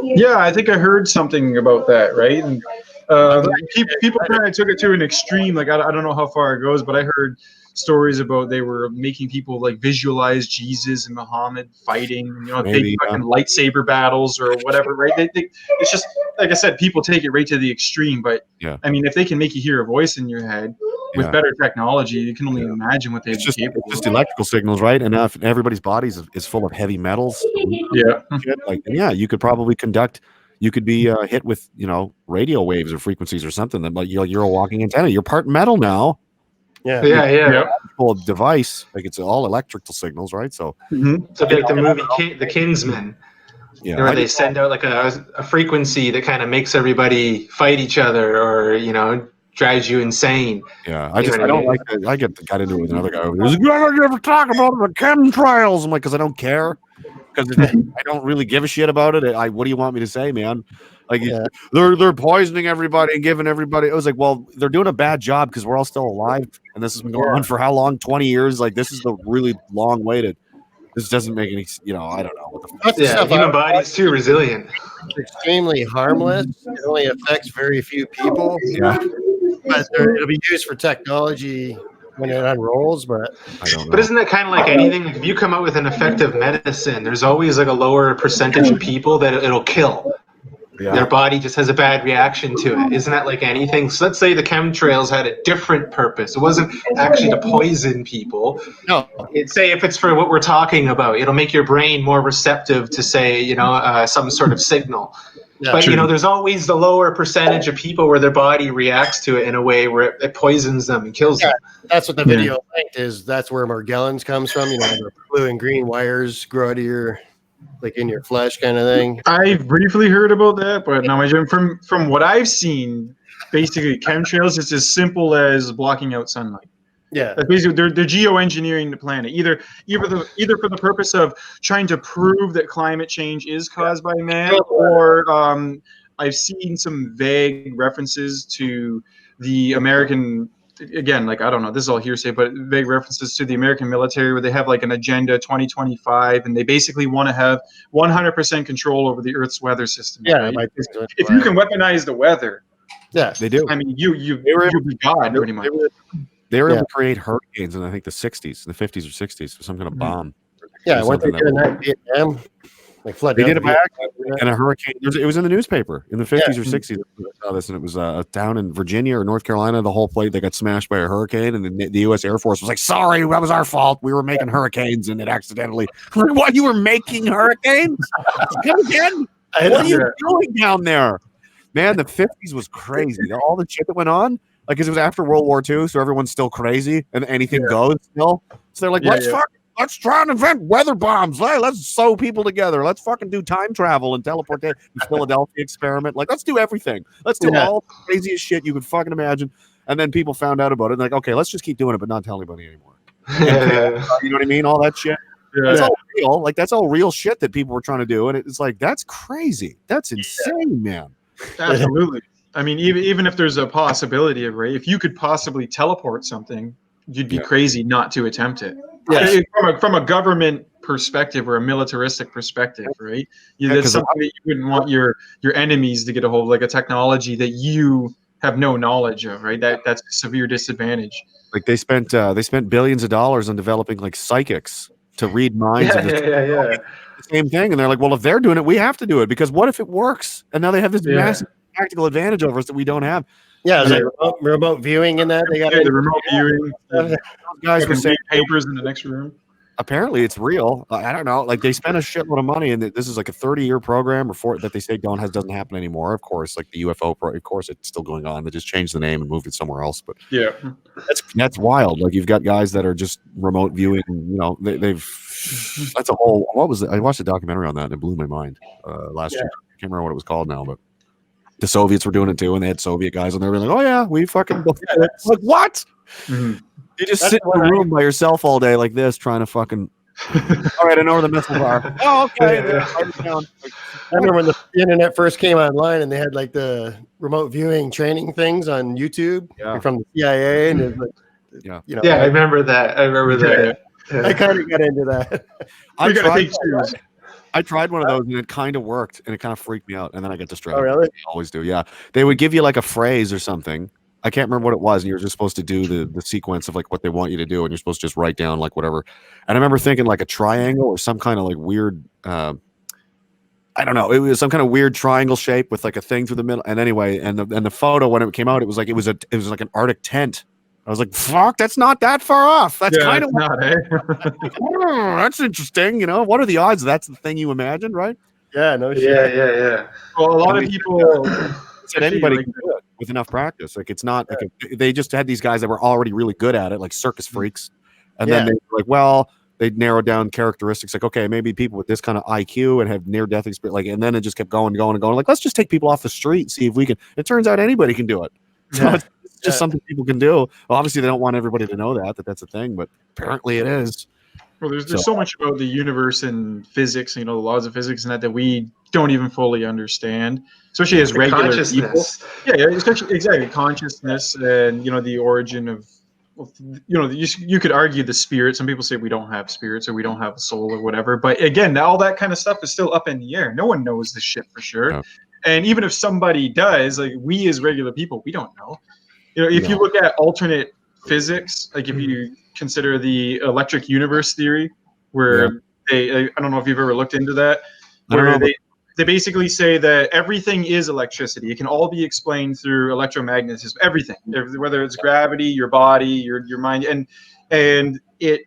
yeah, I think I heard something about that, right? And people kind of took it to an extreme. Like I don't know how far it goes, but I heard stories about they were making people like visualize Jesus and Muhammad fighting, big fucking lightsaber battles or whatever, right? It's just like I said, people take it right to the extreme. But I mean, if they can make you hear a voice in your head with better technology, you can only imagine what they'd be capable of.
It's just electrical signals, right? And if everybody's bodies is full of heavy metals, you could probably conduct. You could be hit with radio waves or frequencies or something that like you're a walking antenna. You're part metal now.
Yeah.
Full device, like it's all electrical signals, right? So,
so like the movie The Kinsman, where they send out like a frequency that kind of makes everybody fight each other, or drives you insane.
Yeah, I don't like that. I got into it with another guy over there. He's like, "You ever talk about the chemtrails?" I'm like, because I don't care. Because I don't really give a shit about it. What do you want me to say, man? Like they're poisoning everybody and giving everybody. It was like, well, they're doing a bad job because we're all still alive, and this has been going on for how long? 20 years. Like this is the really long waited. This doesn't make any. I don't know what the fuck.
The human body is too resilient.
It's extremely harmless. It only affects very few people.
Yeah,
but it'll be used for technology when it unrolls, but
I don't know.
But isn't that kind of like anything? Like if you come out with an effective medicine, there's always like a lower percentage of people that it'll kill. Their body just has a bad reaction to it. Isn't that like anything? So let's say the chemtrails had a different purpose. It wasn't actually to poison people.
No.
Say if it's for what we're talking about, it'll make your brain more receptive to say, some sort of signal. Yeah, but there's always the lower percentage of people where their body reacts to it in a way where it poisons them and kills them.
That's what the video linked is. That's where Morgellons comes from. The blue and green wires grow out of your like in your flesh kind of thing.
I've briefly heard about that, but now from what I've seen, basically chemtrails is as simple as blocking out sunlight.
Yeah.
That's basically they're geoengineering the planet, either for the purpose of trying to prove that climate change is caused by man, or I've seen some vague references to the American. Again, like I don't know, this is all hearsay, but vague references to the American military where they have like an agenda 2025, and they basically want to have 100% control over the Earth's weather system.
Yeah.
Right? If you can weaponize the weather,
yeah,
they do.
I mean, you be God pretty much.
They were able to create hurricanes in I think the 60s, the 50s or 60s, with some kind of bomb.
Yeah, weren't they doing that in Vietnam? Like flood.
They did it back in a hurricane. It was in the newspaper in the 50s or 60s. I saw this, and it was down in Virginia or North Carolina. The whole plate, they got smashed by a hurricane, and the U.S. Air Force was like, "Sorry, that was our fault. We were making hurricanes, and it accidentally." What, you were making hurricanes? Come again? What are you doing down there, man? The 50s was crazy. All the shit that went on, like, because it was after World War II, so everyone's still crazy, and anything goes still. So they're like, let's try and invent weather bombs. Hey, let's sew people together. Let's fucking do time travel and teleportation. The Philadelphia experiment. Like, let's do everything. Let's do all the craziest shit you could fucking imagine. And then people found out about it. And like, okay, let's just keep doing it, but not tell anybody anymore. You know what I mean? All that shit. That's all real. Like, that's all real shit that people were trying to do. And it's like, that's crazy. That's insane, man.
Absolutely. I mean, even if there's a possibility of, right, if you could possibly teleport something, you'd be crazy not to attempt it. Yes. From a government perspective or a militaristic perspective, right? That's something that you wouldn't want your enemies to get a hold of, like a technology that you have no knowledge of, right? That's a severe disadvantage.
Like they spent billions of dollars on developing like psychics to read minds. The same thing, and they're like, well, if they're doing it, we have to do it, because what if it works? And now they have this massive practical advantage over us that we don't have.
Yeah, like remote viewing in that. They got
the remote viewing.
Guys were saying
papers in the next room.
Apparently, it's real. I don't know. Like, they spent a shitload of money, and this is like a 30-year program that they say doesn't happen anymore. Of course, like the UFO of course, it's still going on. They just changed the name and moved it somewhere else. But that's wild. Like, you've got guys that are just remote viewing. You know, they've that's a whole. What was it? I watched a documentary on that, and it blew my mind last year. I can't remember what it was called now, but the Soviets were doing it too, and they had Soviet guys, and they were like, "Oh yeah, we fucking like what?" Mm-hmm. You just sit in a room by yourself all day like this, trying to fucking. All right, I know where the missiles are. Oh, okay.
I remember when the internet first came online, and they had like the remote viewing training things on YouTube from the CIA, and it was like,
I remember that.
I kind of got into that.
I tried one of those, and it kind of worked, and it kind of freaked me out, and then I got distracted.
Oh, really?
I always do, yeah. They would give you like a phrase or something. I can't remember what it was, and you're just supposed to do the sequence of like what they want you to do, and you're supposed to just write down like whatever. And I remember thinking like a triangle or some kind of like weird, I don't know, it was some kind of weird triangle shape with like a thing through the middle. And anyway, and the photo when it came out, it was like an Arctic tent. I was like, fuck, that's not that far off. That's kind of
not,
that's interesting. You know, what are the odds that's the thing you imagined, right?
Yeah, no shit.
Yeah.
Well, a lot of people
said anybody can do it with enough practice. Like, it's not like they just had these guys that were already really good at it, like circus freaks. And then they were like, well, they narrowed down characteristics. Like, okay, maybe people with this kind of IQ and have near-death experience. Like, and then it just kept going. Like, let's just take people off the street and see if we can. It turns out anybody can do it. So it's just something people can do. Well, obviously, they don't want everybody to know that's a thing, but apparently it is.
Well, there's so much about the universe and physics, the laws of physics, and that we don't even fully understand, especially as regular people. Yeah, exactly consciousness, and the origin of, you could argue the spirit. Some people say we don't have spirits or we don't have a soul or whatever. But again, all that kind of stuff is still up in the air. No one knows this shit for sure. No. And even if somebody does, like, we as regular people, we don't know. If you look at alternate physics, like if you consider the electric universe theory, where I don't know if you've ever looked into that, where they basically say that everything is electricity. It can all be explained through electromagnetism. Everything, whether it's gravity, your body, your mind, and it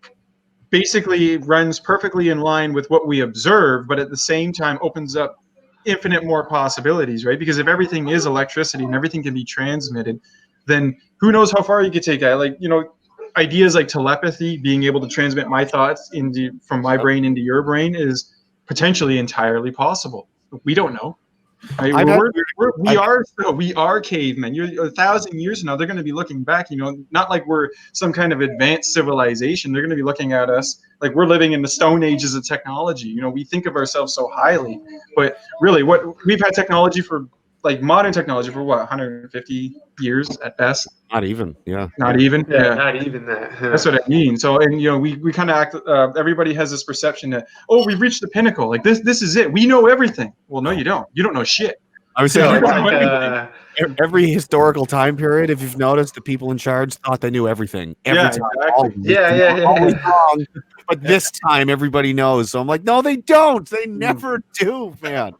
basically runs perfectly in line with what we observe, but at the same time opens up infinite more possibilities, right? Because if everything is electricity and everything can be transmitted, then who knows how far you could take that? Like, ideas like telepathy, being able to transmit my thoughts from my brain into your brain, is potentially entirely possible. We don't know. Right? We are cavemen. You're 1,000 years from now, they're going to be looking back, not like we're some kind of advanced civilization. They're going to be looking at us like we're living in the stone ages of technology. We think of ourselves so highly, but really what we've had technology for, like modern technology, for what, 150 years at best?
Not even. Yeah.
Not even.
Yeah, not even that. Yeah.
That's what I mean. So, and we kind of act. Everybody has this perception that, we've reached the pinnacle. Like this is it. We know everything. Well, no, you don't. You don't know shit.
I would say every historical time period, if you've noticed, the people in charge thought they knew everything. Every time.
Exactly.
Always wrong. But this time, everybody knows. So I'm like, no, they don't. They never do, man.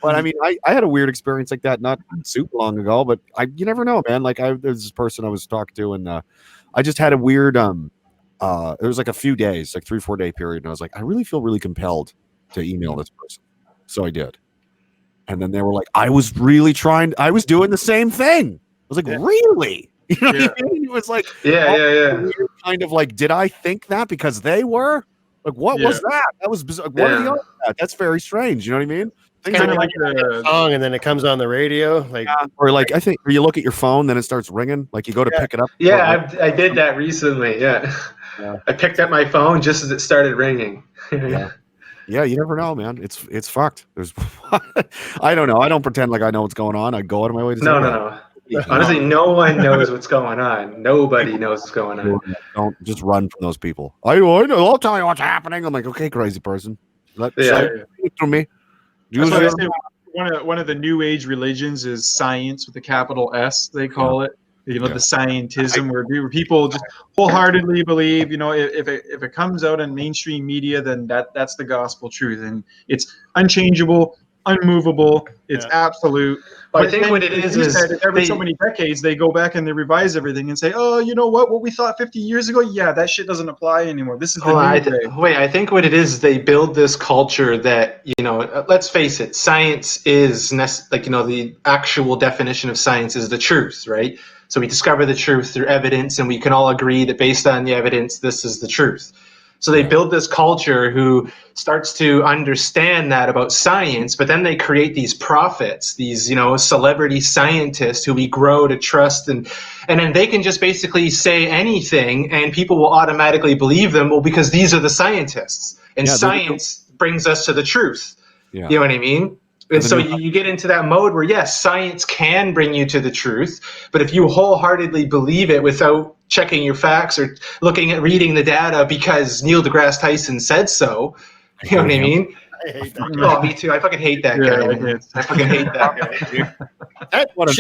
But I mean, I had a weird experience like that not super long ago. But you never know, man. Like there's this person I was talking to, and I just had a weird. It was like a few days, like 3-4 day period, and I was like, I really feel really compelled to email this person, so I did. And then they were like, I was doing the same thing. I was like, really? You know what I mean? It was like, kind of like, did I think that because they were? Like, what was that? That was bizarre. What are the odds of that? That's very strange. You know what I mean? Things
kind of like a song, and then it comes on the radio, like,
or like I think, or you look at your phone, then it starts ringing. Like you go to pick it up.
Yeah, I did that recently. Yeah, I picked up my phone just as it started ringing.
Yeah, you never know, man. It's fucked. There's, I don't know. I don't pretend like I know what's going on. I go out of my way to say
no. Honestly, no one knows what's going on. Nobody knows what's going on.
Don't just run from those people. I know. I'll tell you what's happening. I'm like, okay, crazy person. Say it to me.
That's why I say one of the new age religions is science with a capital S. They call it. The scientism, where people just wholeheartedly believe, if it comes out in mainstream media, then that's the gospel truth, and it's unchangeable, unmovable, it's absolute.
But I think what it is
every so many decades they go back and they revise everything and say, oh, you know what we thought 50 years ago, that shit doesn't apply anymore. This is the new way.
I think what it is, they build this culture that, let's face it, science is the actual definition of science is the truth, right? So we discover the truth through evidence, and we can all agree that based on the evidence, this is the truth. So they build this culture who starts to understand that about science, but then they create these prophets, these, celebrity scientists who we grow to trust, and then they can just basically say anything and people will automatically believe them. Well, because these are the scientists, and science brings us to the truth. Yeah. You know what I mean? And so you get into that mode where, yes, science can bring you to the truth, but if you wholeheartedly believe it without checking your facts or reading the data because Neil deGrasse Tyson said so, you know what I mean?
I hate that guy.
Oh, me too. I fucking hate that guy. I fucking hate that guy.
What a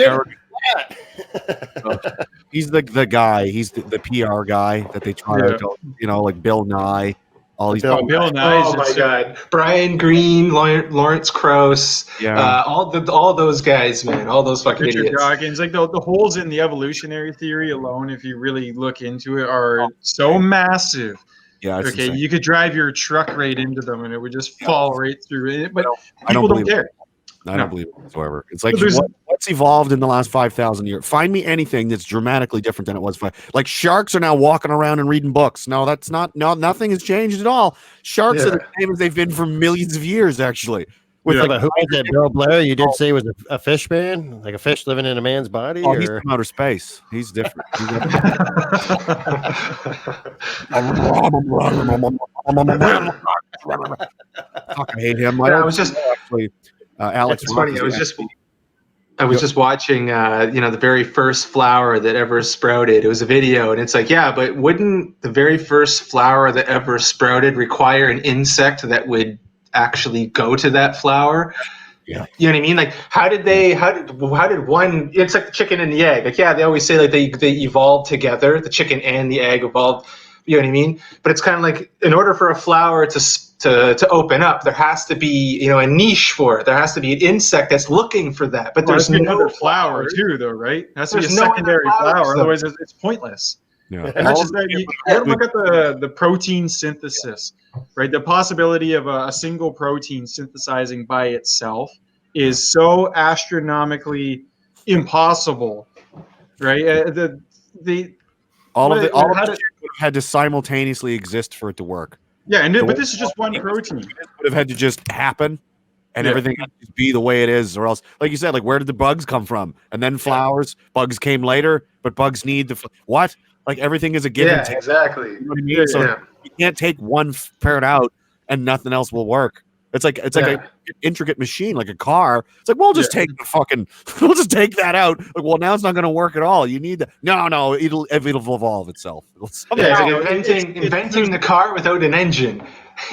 he's the guy. He's the PR guy that they try to, like Bill Nye. All these
Bill Nye.
Oh my God, Brian Greene, Lawrence Krauss, all those guys, man, all those fucking
Richard
idiots.
Dawkins, like the holes in the evolutionary theory alone, if you really look into it, are so massive.
Yeah.
Okay, you could drive your truck right into them and it would just fall right through it. But people don't care.
I don't believe it whatsoever. It's like what's evolved in the last 5,000 years. Find me anything that's dramatically different than it was. Like sharks are now walking around and reading books. No, that's not. No, nothing has changed at all. Sharks are the same as they've been for millions of years, actually.
Who was that? Bill Blair? You did say was a fish man, like a fish living in a man's body.
Oh, he's from outer space. He's different. Fucking hate him.
I was just
actually. Alex,
it's funny. I was just watching, the very first flower that ever sprouted. It was a video, and it's like, but wouldn't the very first flower that ever sprouted require an insect that would actually go to that flower?
Yeah.
You know what I mean? Like, how did one? It's like the chicken and the egg. Like, they always say like they evolved together. The chicken and the egg evolved. You know what I mean? But it's kind of like, in order for a flower to open up, there has to be, a niche for it. There has to be an insect that's looking for that. But there's no
flower too, though, right? It has to be a secondary flower, otherwise it's pointless.
Yeah.
And that's just that. You look at the protein synthesis, right? The possibility of a single protein synthesizing by itself is so astronomically impossible, right?
All of it had to simultaneously exist for it to work.
Yeah,
The
but
way
this is just one protein.
would have had to just happen, and everything had to just be the way it is, or else, like you said, like where did the bugs come from? And then flowers, bugs came later, but bugs need the what? Like everything is a give and take.
exactly.
You know what I mean? So you can't take one parent out and nothing else will work. It's like an intricate machine, like a car. It's like we'll just take the fucking, we'll just take that out. Like, well, now it's not going to work at all. You need no, it'll evolve itself.
It's like inventing the car without an engine.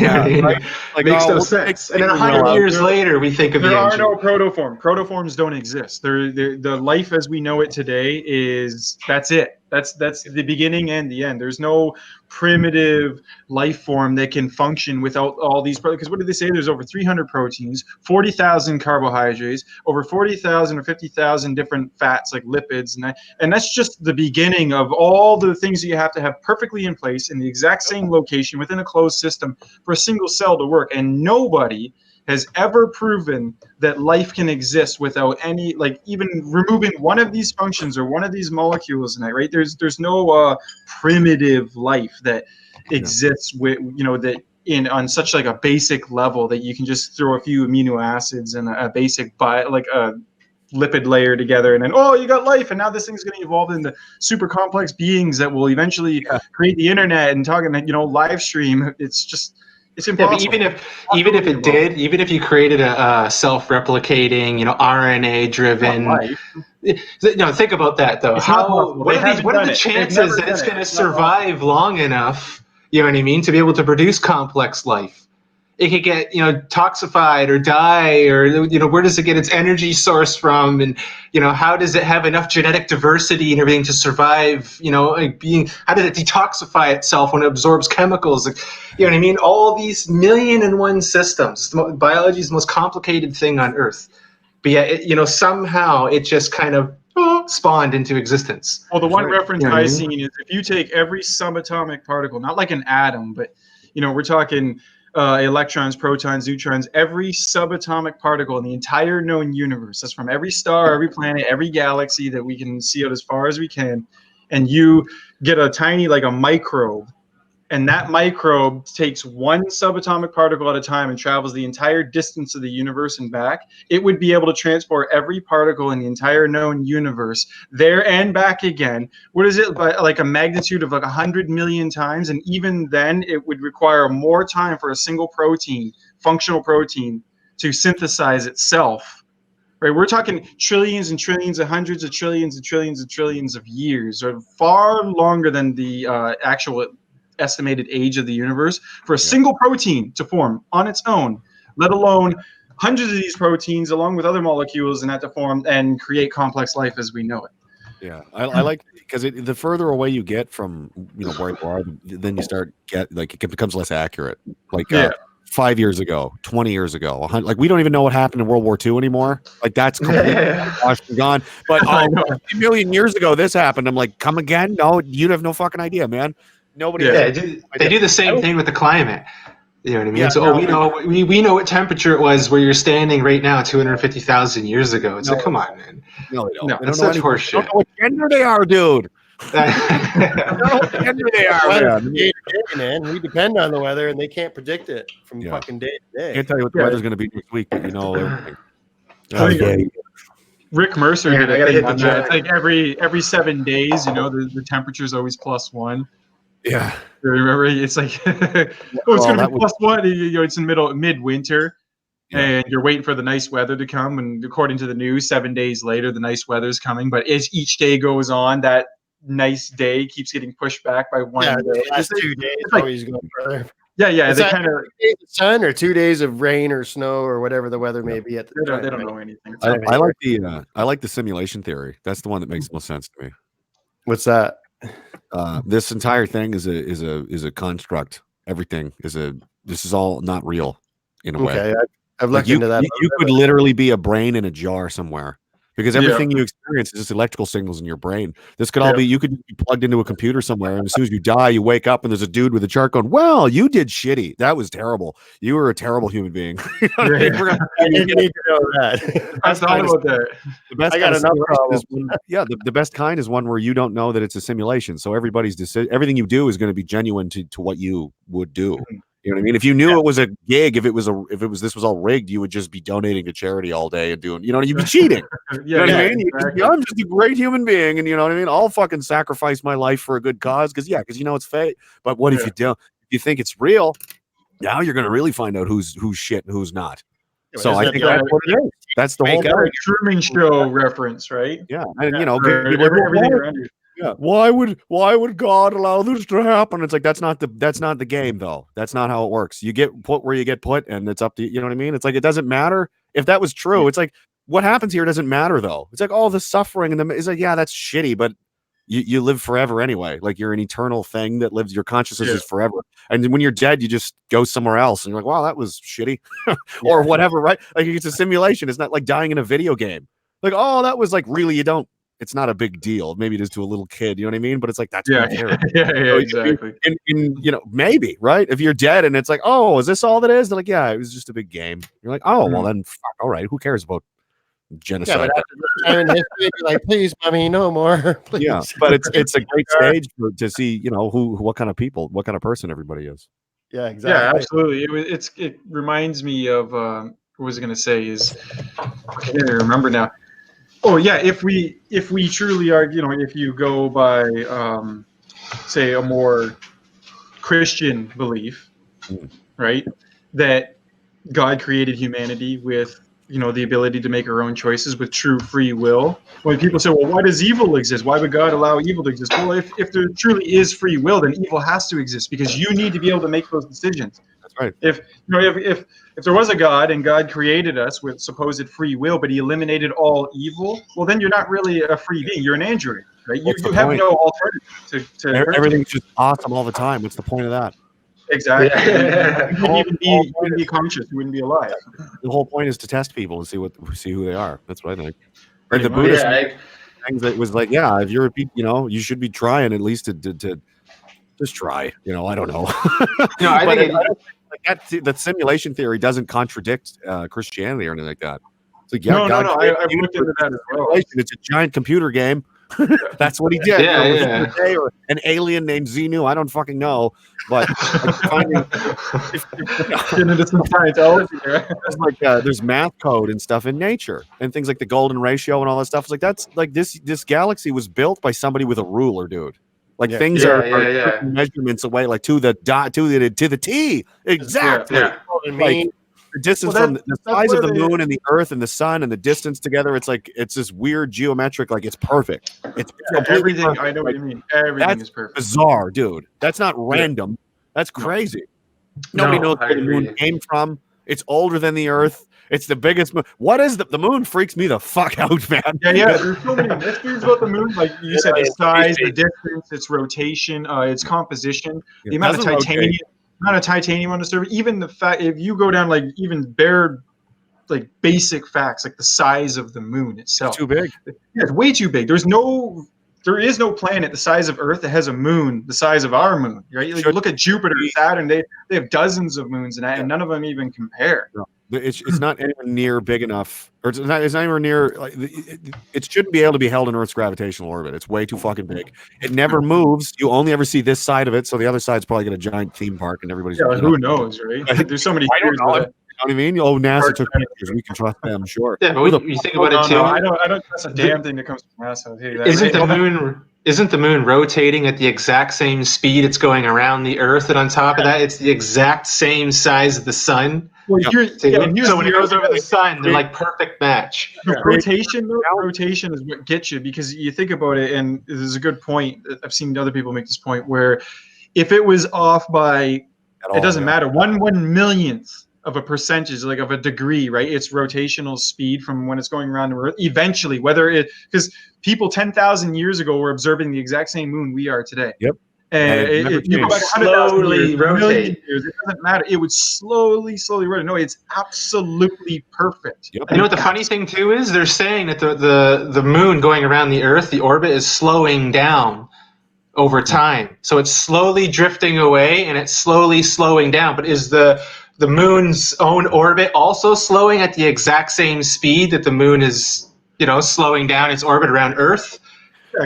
Right? Like,
makes no sense. And then 100 years later, we think of the engine.
There are no protoforms. Protoforms don't exist. The life as we know it today that's it. That's the beginning and the end. There's no primitive life form that can function without all these. Because what did they say? There's over 300 proteins, 40,000 carbohydrates, over 40,000 or 50,000 different fats like lipids, and that's just the beginning of all the things that you have to have perfectly in place in the exact same location within a closed system for a single cell to work. And nobody has ever proven that life can exist without any, like, even removing one of these functions or one of these molecules in it, right? There's no primitive life that exists with, that on such like a basic level that you can just throw a few amino acids and a basic like a lipid layer together and then, you got life, and now this thing's going to evolve into super complex beings that will eventually create the internet and live stream. It's impossible.
Yeah, but even if you created a self-replicating, RNA driven, think about that though. What are the chances that it's going to survive long enough? You know what I mean? To be able to produce complex life. It could get, toxified or die, or, where does it get its energy source from? And, how does it have enough genetic diversity and everything to survive, how does it detoxify itself when it absorbs chemicals? You know what I mean? All these 1,000,001 systems. Biology is the most complicated thing on Earth. But yet, somehow it just kind of spawned into existence.
Well, the one reference I've seen is if you take every subatomic particle, not like an atom, but, we're talking electrons, protons, neutrons, every subatomic particle in the entire known universe. That's from every star, every planet, every galaxy that we can see out as far as we can. And you get a tiny, like a microbe, and that microbe takes one subatomic particle at a time and travels the entire distance of the universe and back. It would be able to transport every particle in the entire known universe there and back again. What is it, like a magnitude of like 100 million times? And even then, it would require more time for a single protein, functional protein, to synthesize itself. Right? We're talking trillions and trillions of hundreds of trillions and trillions and trillions of years, or far longer than the actual estimated age of the universe for a single protein to form on its own, let alone hundreds of these proteins along with other molecules and that to form and create complex life as we know it.
Yeah, I like, because the further away you get from where you are, then you start it becomes less accurate. Like 5 years ago, 20 years ago, like we don't even know what happened in World War II anymore. Like that's completely washed and gone. But 50 million years ago, this happened. I'm like, come again? No, you'd have no fucking idea, man. Nobody.
Yeah, they do the same thing with the climate. You know what I mean?
Yeah,
So we know what temperature it was where you're standing right now 250,000 years ago. It's like, come on, man.
No, they don't.
No, that's such horseshit.
They don't know what gender they are, dude. They don't know what gender they are,
man. We depend on the weather, and they can't predict it from fucking day to day.
Can't tell you what the weather's going to be next week, but everything.
Rick Mercer did a thing on that. It's like every 7 days, the temperature's always +1.
Yeah.
Remember, it's like, it's going to be +1. It's in midwinter, and you're waiting for the nice weather to come. And according to the news, 7 days later, the nice weather's coming. But as each day goes on, that nice day keeps getting pushed back by 1 day.
The last 2 days always go further.
Yeah. They kind of
sun or 2 days of rain or snow or whatever the weather may be at the time.
They don't know anything.
I like the simulation theory. That's the one that makes the most sense to me.
What's that?
This entire thing is a construct. Everything this is all not real in a way.
Okay, I've looked into that.
You could literally be a brain in a jar somewhere, because everything you experience is just electrical signals in your brain. This could all be, you could be plugged into a computer somewhere, and as soon as you die, you wake up and there's a dude with a chart going, well, you did shitty. That was terrible. You were a terrible human being.
I didn't need to know that.
I thought about that.
The best
I got enough problems.
The best kind is one where you don't know that it's a simulation. So everything you do is going to be genuine to what you would do. You know what I mean? If you knew it was a gig, if it was this was all rigged, you would just be donating to charity all day and doing, you'd be cheating. You know what I mean?
Exactly.
I'm just a great human being, and you know what I mean? I'll fucking sacrifice my life for a good cause because it's fake. But what if you don't? If you think it's real, now you're going to really find out who's shit and who's not. So I think that's what it is. That's the whole
thing. Truman Show reference, right?
Yeah, and everything around you. Yeah. Why would God allow this to happen? It's like that's not the game though. That's not how it works. You get put where you get put, and it's up to you know what I mean? It's like it doesn't matter. If that was true, it's like what happens here doesn't matter though. It's like all the suffering and it's like, yeah, that's shitty, but you live forever anyway. Like you're an eternal thing that lives, your consciousness is forever. And when you're dead, you just go somewhere else and you're like, wow, that was shitty. Or whatever, right? Like it's a simulation. It's not like dying in a video game. Like, oh, that was like really, it's not a big deal. Maybe it is to a little kid, you know what I mean? But it's like that's
exactly.
And maybe, right? If you're dead and it's like, oh, is this all that is? They're like, yeah, it was just a big game. You're like, oh, well then, fuck, all right. Who cares about genocide?
Yeah, but after the time in history, you'd be like, please, mommy, no more. Please.
Yeah, but it's a great stage to see, what kind of person everybody is.
Yeah, exactly.
Yeah, absolutely. It reminds me of what was I going to say is I can't even remember now. Oh yeah, if we truly are, if you go by say a more Christian belief, right, that God created humanity with the ability to make our own choices with true free will. When people say, well, why does evil exist? Why would God allow evil to exist? Well, if there truly is free will, then evil has to exist because you need to be able to make those decisions.
That's right.
If there was a God and God created us with supposed free will, but he eliminated all evil, well, then you're not really a free being. You're an android, right? You have no alternative to
everything's just awesome all the time. What's the point of that?
Exactly. You wouldn't be conscious. You wouldn't be alive.
The whole point is to test people and see who they are. That's what I think. Like the Buddhist things that was like, yeah, if you're you should be trying at least to just try. I don't know.
I think
that simulation theory doesn't contradict Christianity or anything like that. It's like,
no. I've looked into that as well.
It's a giant computer game. That's what he did.
Yeah.
Or an alien named Xenu. I don't fucking know, but finding
getting into some Scientology.
There's math code and stuff in nature and things like the golden ratio and all that stuff. It's like that's like this galaxy was built by somebody with a ruler, dude. Like things are measurements away, like to the T. Exactly.
Yeah.
Like, the distance from the size of the moon and the earth and the sun and the distance together, it's like it's this weird geometric, like it's perfect. It's
everything.
Perfect.
I know what you mean. Everything is perfect.
Bizarre, dude. That's not random. That's crazy. Nobody knows where the moon came from. It's older than the earth. It's the biggest moon. What is the moon? Freaks me the fuck out, man.
Yeah. There's so many mysteries about the moon. Like you said, the size, the distance, its rotation, its composition, the amount of titanium. Amount of titanium on the surface, even the fact if you go down like even bare like basic facts like the size of the moon itself.
It's too big.
Yeah, it's way too big. There is no planet the size of Earth that has a moon the size of our moon, right? Like, look at Jupiter and Saturn, they have dozens of moons and none of them even compare.
No. It's not anywhere near big enough, or it's not anywhere near. Like, it shouldn't be able to be held in Earth's gravitational orbit. It's way too fucking big. It never moves. You only ever see this side of it, so the other side's probably got a giant theme park, and everybody's.
Yeah, who knows, right? There's so many.
I don't know. You know what I mean? Oh, NASA took pictures. We can trust them, sure.
Yeah, but you think about it too.
No, I don't trust a damn thing that comes from NASA.
Isn't the moon rotating at the exact same speed it's going around the Earth, and on top of that, it's the exact same size as the sun?
Well,
so when it goes over the sun, they're like perfect match.
Rotation is what gets you because you think about it, and this is a good point. I've seen other people make this point where if it was off by, it doesn't matter, 1/1,000,000th of a percentage, like of a degree, right? Its rotational speed from when it's going around the Earth. Eventually, because people 10,000 years ago were observing the exact same moon we are today.
Yep.
And if you go back
slowly rotate.
Years, it doesn't matter. It would slowly rotate. No, it's absolutely perfect.
Yep.
You know what the funny thing too is? They're saying that the moon going around the Earth, the orbit is slowing down over time. So it's slowly drifting away and it's slowly slowing down. But is the moon's own orbit also slowing at the exact same speed that the moon is, slowing down its orbit around Earth?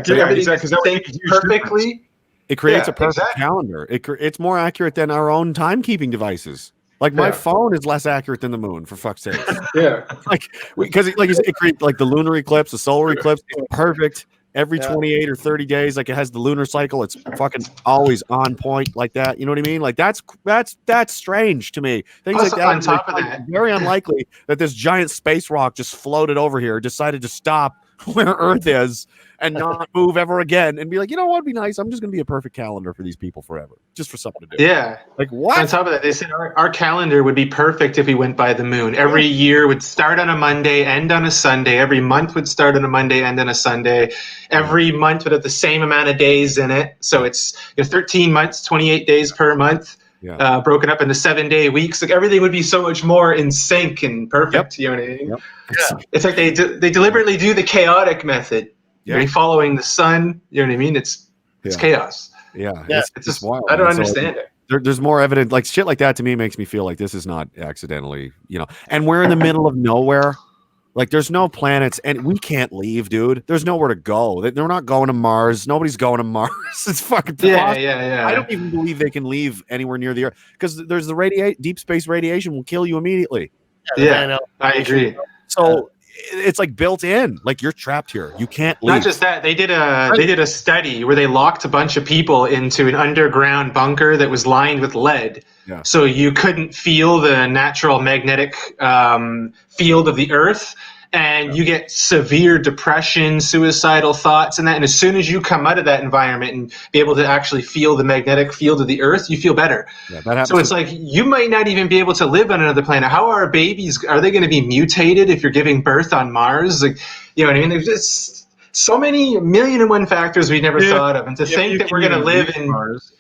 Yeah, exactly.
Perfectly.
It creates a perfect
exactly.
calendar. It's more accurate than our own timekeeping devices. Like my phone is less accurate than the moon, for fuck's sake.
Yeah.
Because like you said, it creates like the lunar eclipse, the solar eclipse. It's perfect every 28 or 30 days. Like it has the lunar cycle. It's fucking always on point like that. You know what I mean? Like that's strange to me. Things
Also,
like that.
on top of that,
very unlikely that this giant space rock just floated over here, decided to stop where Earth is and not move ever again, and be like, you know what would be nice? I'm just going to be a perfect calendar for these people forever, just for something to do.
Yeah.
Like what?
On top of that, they said our calendar would be perfect if we went by the moon. Every year would start on a Monday, end on a Sunday. Every month would start on a Monday, end on a Sunday. Every month would have the same amount of days in it. So it's 13 months, 28 days per month, broken up into 7-day weeks. Like everything would be so much more in sync and perfect. You know what I mean?
Yep.
It's like they deliberately do the chaotic method.
Yeah.
Following the sun. You know what I mean? It's chaos.
Yeah.
It's just wild. I don't understand it.
There's more evidence, like shit like that to me makes me feel like this is not accidentally, and we're in the middle of nowhere. Like there's no planets and we can't leave, dude. There's nowhere to go. They're not going to Mars. Nobody's going to Mars. It's fucking
yeah.
I don't even believe they can leave anywhere near the Earth because there's the deep space radiation will kill you immediately.
Yeah, I agree.
So it's like built in, like you're trapped here. You can't leave.
Not just that, they did a study where they locked a bunch of people into an underground bunker that was lined with lead.
Yeah.
So you couldn't feel the natural magnetic field of the Earth, and you get severe depression, suicidal thoughts, and that. And as soon as you come out of that environment and be able to actually feel the magnetic field of the Earth, you feel better.
Yeah, that happens.
So it's like you might not even be able to live on another planet. How are babies? Are they going to be mutated if you're giving birth on Mars? Like, you know what I mean? There's just so many million and one factors we never thought of, and to think that we're going to live in
Mars.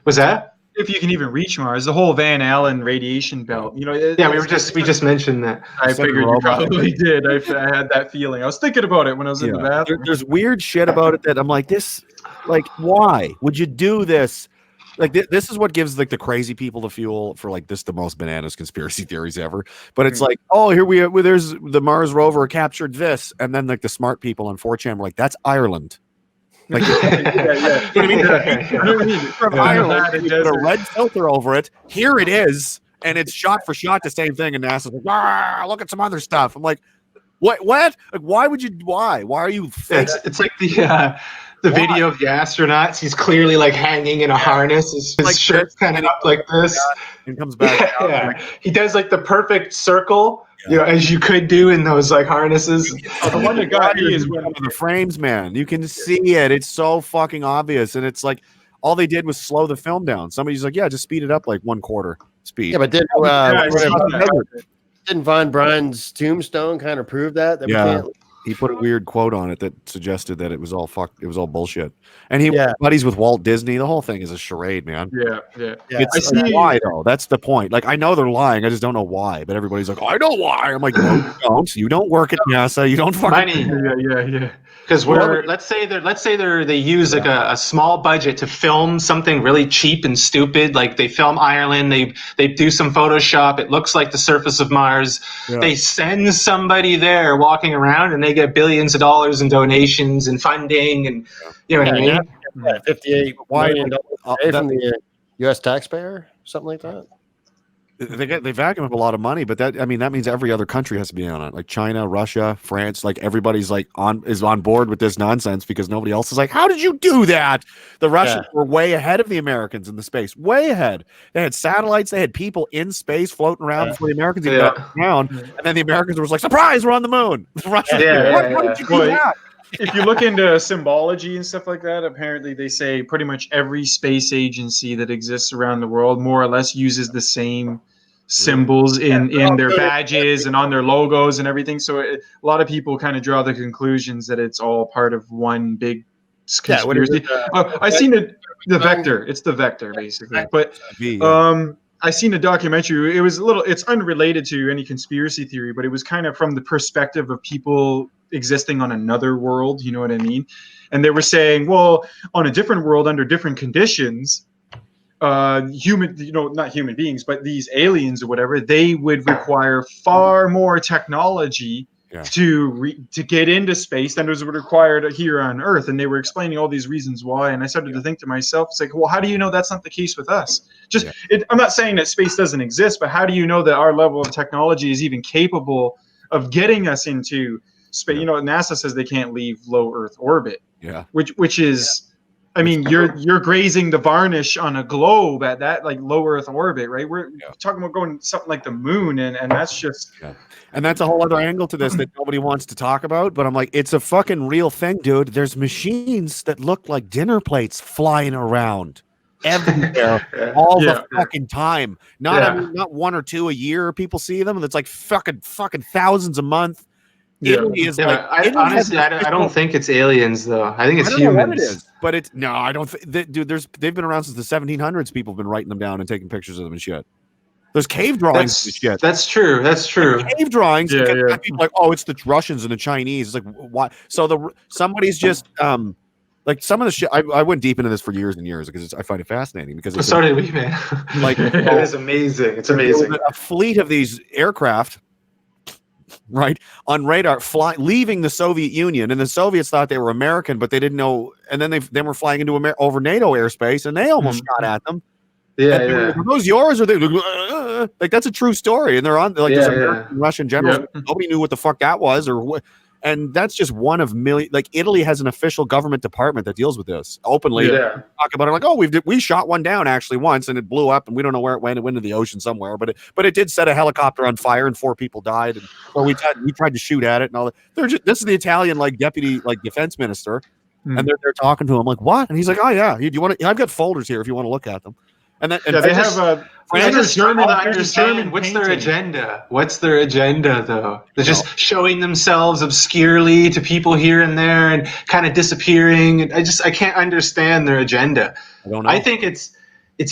Was that?
If you can even reach Mars, the whole Van Allen radiation belt,
we just mentioned that.
I figured you probably did. I had that feeling. I was thinking about it when I was in the bathroom.
There's weird shit about it that I'm like, why would you do this? Like this is what gives like the crazy people the fuel for like the most bananas conspiracy theories ever. But it's like, oh, here there's the Mars rover captured this, and then like the smart people on 4chan were like, that's Ireland. Like, you know what I mean? From Ireland, you put a red filter over it. Here it is, and it's shot for shot the same thing. And NASA's like, look at some other stuff. I'm like, what? Like, why would you? Why are you?
It's like the video of the astronauts. He's clearly like hanging in a harness. His like shirt's kind of up like this,
and comes back.
He does like the perfect circle. As you could do in those like harnesses.
The one that got me is
one of the frames, man. You can see it. It's so fucking obvious, and it's like all they did was slow the film down. Somebody's like, "Yeah, just speed it up like 1/4 speed."
Yeah, but didn't Von Braun's tombstone kind of prove that? We can't.
He put a weird quote on it that suggested that it was all it was all bullshit. And he buddies with Walt Disney. The whole thing is a charade, man.
Yeah.
It's why though. That's the point. Like I know they're lying. I just don't know why. But everybody's like, I know why. I'm like, no, you don't. You don't work at NASA. You don't fucking
money. Yeah. Because let's say they use like a small budget to film something really cheap and stupid. Like they film Ireland. They do some Photoshop. It looks like the surface of Mars. Yeah. They send somebody there walking around, and they get billions of dollars in donations and funding, and you know what I mean.
$58 million from the U.S. taxpayer, something like that.
They vacuum up a lot of money, but that means every other country has to be on it, like China, Russia, France. Like everybody's like on board with this nonsense because nobody else is like, how did you do that? The Russians were way ahead of the Americans in the space, way ahead. They had satellites, they had people in space floating around before the Americans even got around, and then the Americans were like, surprise, we're on the moon. The Russians, what did you do that?
If you look into symbology and stuff like that, apparently they say pretty much every space agency that exists around the world more or less uses the same symbols in their badges and on their logos and everything. So a lot of people kind of draw the conclusions that it's all part of one big conspiracy. I seen the vector. It's the vector basically. But I seen a documentary. It's unrelated to any conspiracy theory, but it was kind of from the perspective of people existing on another world, you know what I mean? And they were saying, well, on a different world under different conditions, not human beings, but these aliens or whatever, they would require far more technology to get into space than was required here on Earth. And they were explaining all these reasons why. And I started to think to myself, it's like, well, how do you know that's not the case with us? I'm not saying that space doesn't exist, but how do you know that our level of technology is even capable of getting us into space? You know, NASA says they can't leave low Earth orbit.
Yeah.
Which is, I mean, you're grazing the varnish on a globe at that like low Earth orbit, right? We're talking about going something like the moon, and that's just.
Yeah. And that's a whole other angle to this that nobody wants to talk about. But I'm like, it's a fucking real thing, dude. There's machines that look like dinner plates flying around everywhere all the fucking time. I mean, not one or two a year. People see them, and it's like fucking thousands a month. Italy is like.
Honestly, I don't think it's aliens though. I think it's humans.
Know what it is, but it's no. I don't. Dude, they've been around since the 1700s. People have been writing them down and taking pictures of them and shit. There's cave drawings and shit.
That's true. Like
cave drawings. People like, oh, it's the Russians and the Chinese. It's like, why? So somebody's just like some of the shit. I went deep into this for years and years because I find it fascinating. Because it's
so did we, man.
Like
it is amazing. It's amazing.
A fleet of these aircraft, right, on radar, leaving the Soviet Union, and the Soviets thought they were American, but they didn't know. And then they were flying into over NATO airspace, and they almost shot at them.
Yeah.
Were those yours or they like that's a true story, and they're on like Russian generals. Nobody knew what the fuck that was or what, and that's just one of million. Like Italy has an official government department that deals with this openly. Talk about it like, oh, we shot one down actually once, and it blew up, and we don't know where it went. It went into the ocean somewhere, but it did set a helicopter on fire, and 4 people died. And so we tried to shoot at it and all that. This is the Italian like deputy like defense minister, and they're talking to him like what? And he's like, oh yeah, do you want to? I've got folders here if you want to look at them. And they have a.
I just struggle to understand what's their agenda. What's their agenda, though? They're just showing themselves obscurely to people here and there, and kind of disappearing. I can't understand their agenda.
I don't know.
I think it's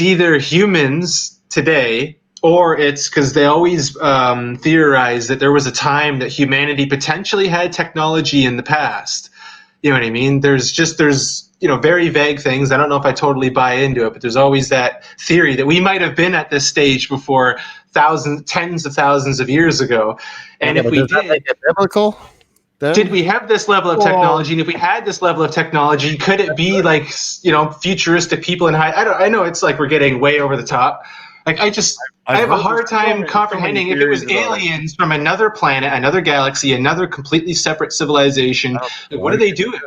either humans today, or it's because they always theorize that there was a time that humanity potentially had technology in the past. You know what I mean? There's very vague things. I don't know if I totally buy into it, but there's always that theory that we might have been at this stage before tens of thousands of years ago. And if we did,
biblical?
Did we have this level of technology? And if we had this level of technology, could it be like, futuristic people in I know it's like we're getting way over the top. Like I have a hard time comprehending if it was aliens from another planet, another galaxy, another completely separate civilization. Like, what are they doing?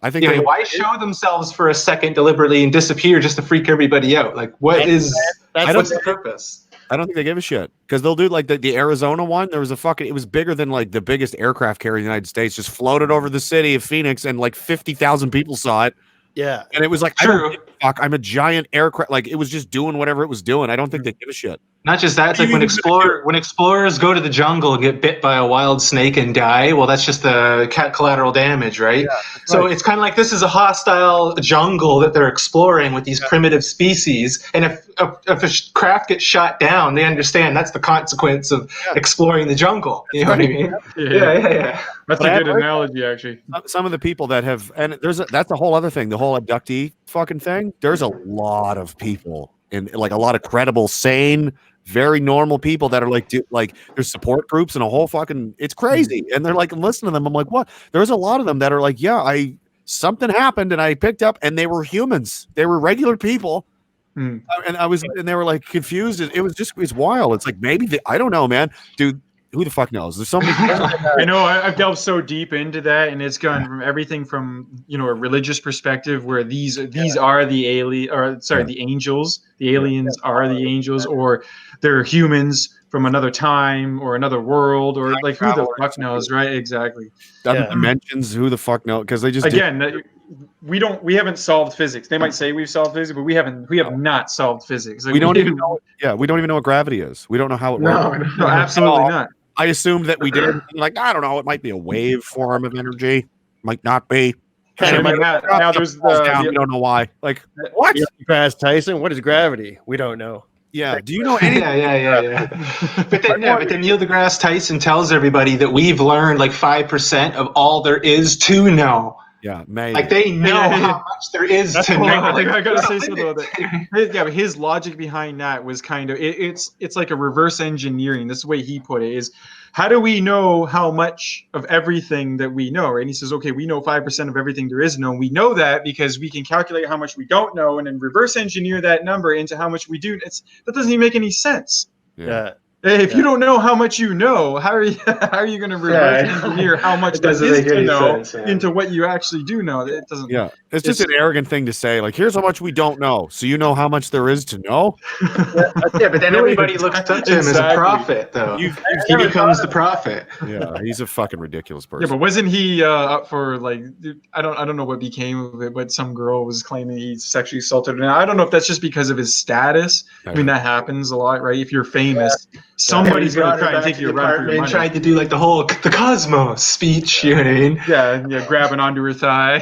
I think
why show themselves for a second deliberately and disappear just to freak everybody out? Like, what's the purpose?
I don't think they give a shit because they'll do like the Arizona one. There was it was bigger than like the biggest aircraft carrier in the United States. Just floated over the city of Phoenix, and like 50,000 people saw it.
Yeah,
and it was like,
true.
I'm a giant aircraft. Like it was just doing whatever it was doing. I don't think they give a shit.
Not just that, it's like when explorers go to the jungle and get bit by a wild snake and die. Well, that's just the collateral damage, right? Yeah, so it's kind of like this is a hostile jungle that they're exploring with these primitive species. And if a craft gets shot down, they understand that's the consequence of exploring the jungle. You know what I mean? Yeah.
That's a good analogy, actually.
Some of the people that have, and that's a whole other thing. The whole abductee fucking thing. There's a lot of people and like a lot of credible, sane, very normal people that are like there's support groups and a whole fucking, it's crazy. And they're like, listen to them. I'm like, what? There's a lot of them that are like, yeah, something happened and I picked up, and they were humans. They were regular people. And they were like confused. It's wild. It's like, maybe I don't know, man, dude. Who the fuck knows? There's so many.
I know. I've delved so deep into that, and it's gone from everything from a religious perspective, where these are the the angels. The aliens are the angels, or they're humans from another time or another world, or like who the fuck knows, right? Exactly.
Other dimensions. Who the fuck knows? Because they just
we haven't solved physics. They might say we've solved physics, but we have not solved physics. Like,
we don't even know. Yeah, we don't even know what gravity is. We don't know how it works.
No, absolutely not.
I assumed that we did. Like, I don't know. It might be a wave form of energy. Might not be.
Now there's
we don't know why. Like, what?
Pass Tyson. What is gravity? We don't know.
Yeah. Do you know anything?
Yeah. But then Neil deGrasse Tyson tells everybody that we've learned like 5% of all there is to know.
Yeah, maybe.
Like they know how much there is to know.
I gotta say something about that. Yeah, but his logic behind that was kind of it's like a reverse engineering. This is the way he put it is how do we know how much of everything that we know, right? And he says, okay, we know 5% of everything there is known. We know that because we can calculate how much we don't know and then reverse engineer that number into how much we do. That doesn't even make any sense.
Yeah.
If you don't know how much you know, how are you going to reverse engineer how much there is to know into what you actually do know? It doesn't.
Yeah, it's just an arrogant thing to say. Like, here's how much we don't know, so you know how much there is to know.
Yeah, but then everybody looks up to him as a prophet, though. He becomes the prophet.
Yeah, he's a fucking ridiculous person.
Yeah, but wasn't he up for like? I don't know what became of it, but some girl was claiming he sexually assaulted her. Now, I don't know if that's just because of his status. I mean, that happens a lot, right? If you're famous. Yeah. Somebody's going to try and take you around for your money.
Tried to do like the Cosmos speech, you know what I mean?
Yeah, grabbing onto her thigh.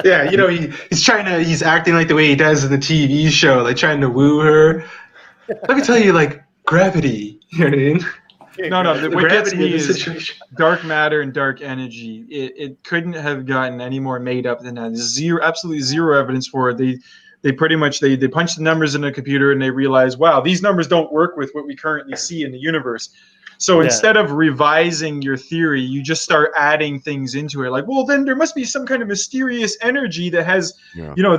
Yeah, he's acting like the way he does in the TV show, like trying to woo her. Let me tell you, like, gravity, you know what I mean?
No, what gets me is dark matter and dark energy. It couldn't have gotten any more made up than that. There's absolutely zero evidence for it. They pretty much they punch the numbers in a computer and they realize, wow, these numbers don't work with what we currently see in the universe. So instead of revising your theory, you just start adding things into it. Like, well, then there must be some kind of mysterious energy that has,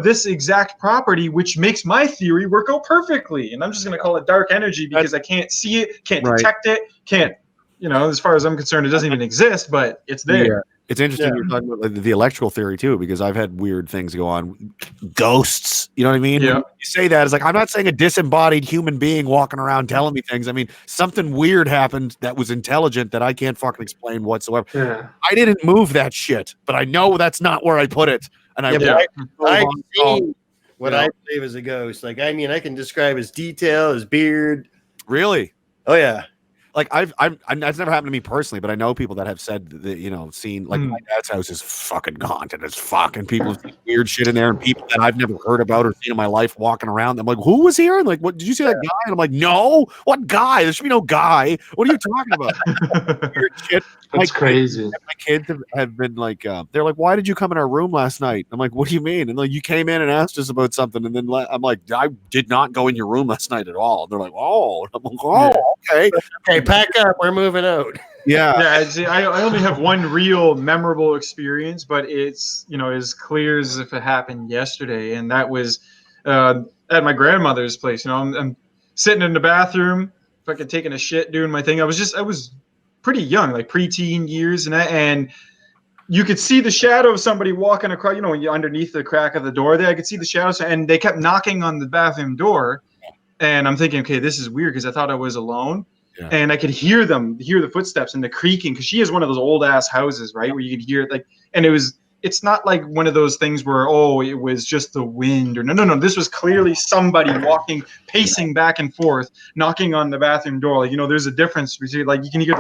this exact property, which makes my theory work out perfectly. And I'm just going to call it dark energy because I can't see it, can't detect it, can't, as far as I'm concerned, it doesn't even exist, but it's there.
Yeah. It's interesting you're talking about the electrical theory too, because I've had weird things go on. Ghosts, you know what I mean?
Yeah.
When you say that, it's like, I'm not saying a disembodied human being walking around telling me things. I mean, something weird happened that was intelligent that I can't fucking explain whatsoever.
Yeah.
I didn't move that shit, but I know that's not where I put it. And
I've seen what I believe is a ghost. Like, I mean, I can describe his detail, his beard.
Really?
Oh yeah.
Like that's never happened to me personally, but I know people that have said that, seen like my dad's house is fucking haunted as fuck, and people see weird shit in there, and people that I've never heard about or seen in my life walking around. I'm like, who was here? And like, what did you see that guy? And I'm like, no, what guy? There should be no guy. What are you talking about? Weird shit.
That's crazy.
My kids have been like, they're like, why did you come in our room last night? I'm like, what do you mean? And like, you came in and asked us about something, and then I'm like, I did not go in your room last night at all. They're like, oh, I'm like, okay.
Okay, pack up. We're moving out.
Yeah.
Yeah. I only have one real memorable experience, but it's as clear as if it happened yesterday, and that was at my grandmother's place. I'm sitting in the bathroom, fucking taking a shit, doing my thing. I was pretty young, like preteen years, and you could see the shadow of somebody walking across. Underneath the crack of the door there, I could see the shadows, and they kept knocking on the bathroom door, and I'm thinking, okay, this is weird because I thought I was alone. Yeah. And I could hear the footsteps and the creaking, because she has one of those old ass houses, right, where you could hear it, like, and it's not like one of those things where, it was just the wind or no, this was clearly somebody walking, pacing back and forth, knocking on the bathroom door. Like, there's a difference between, like, you can hear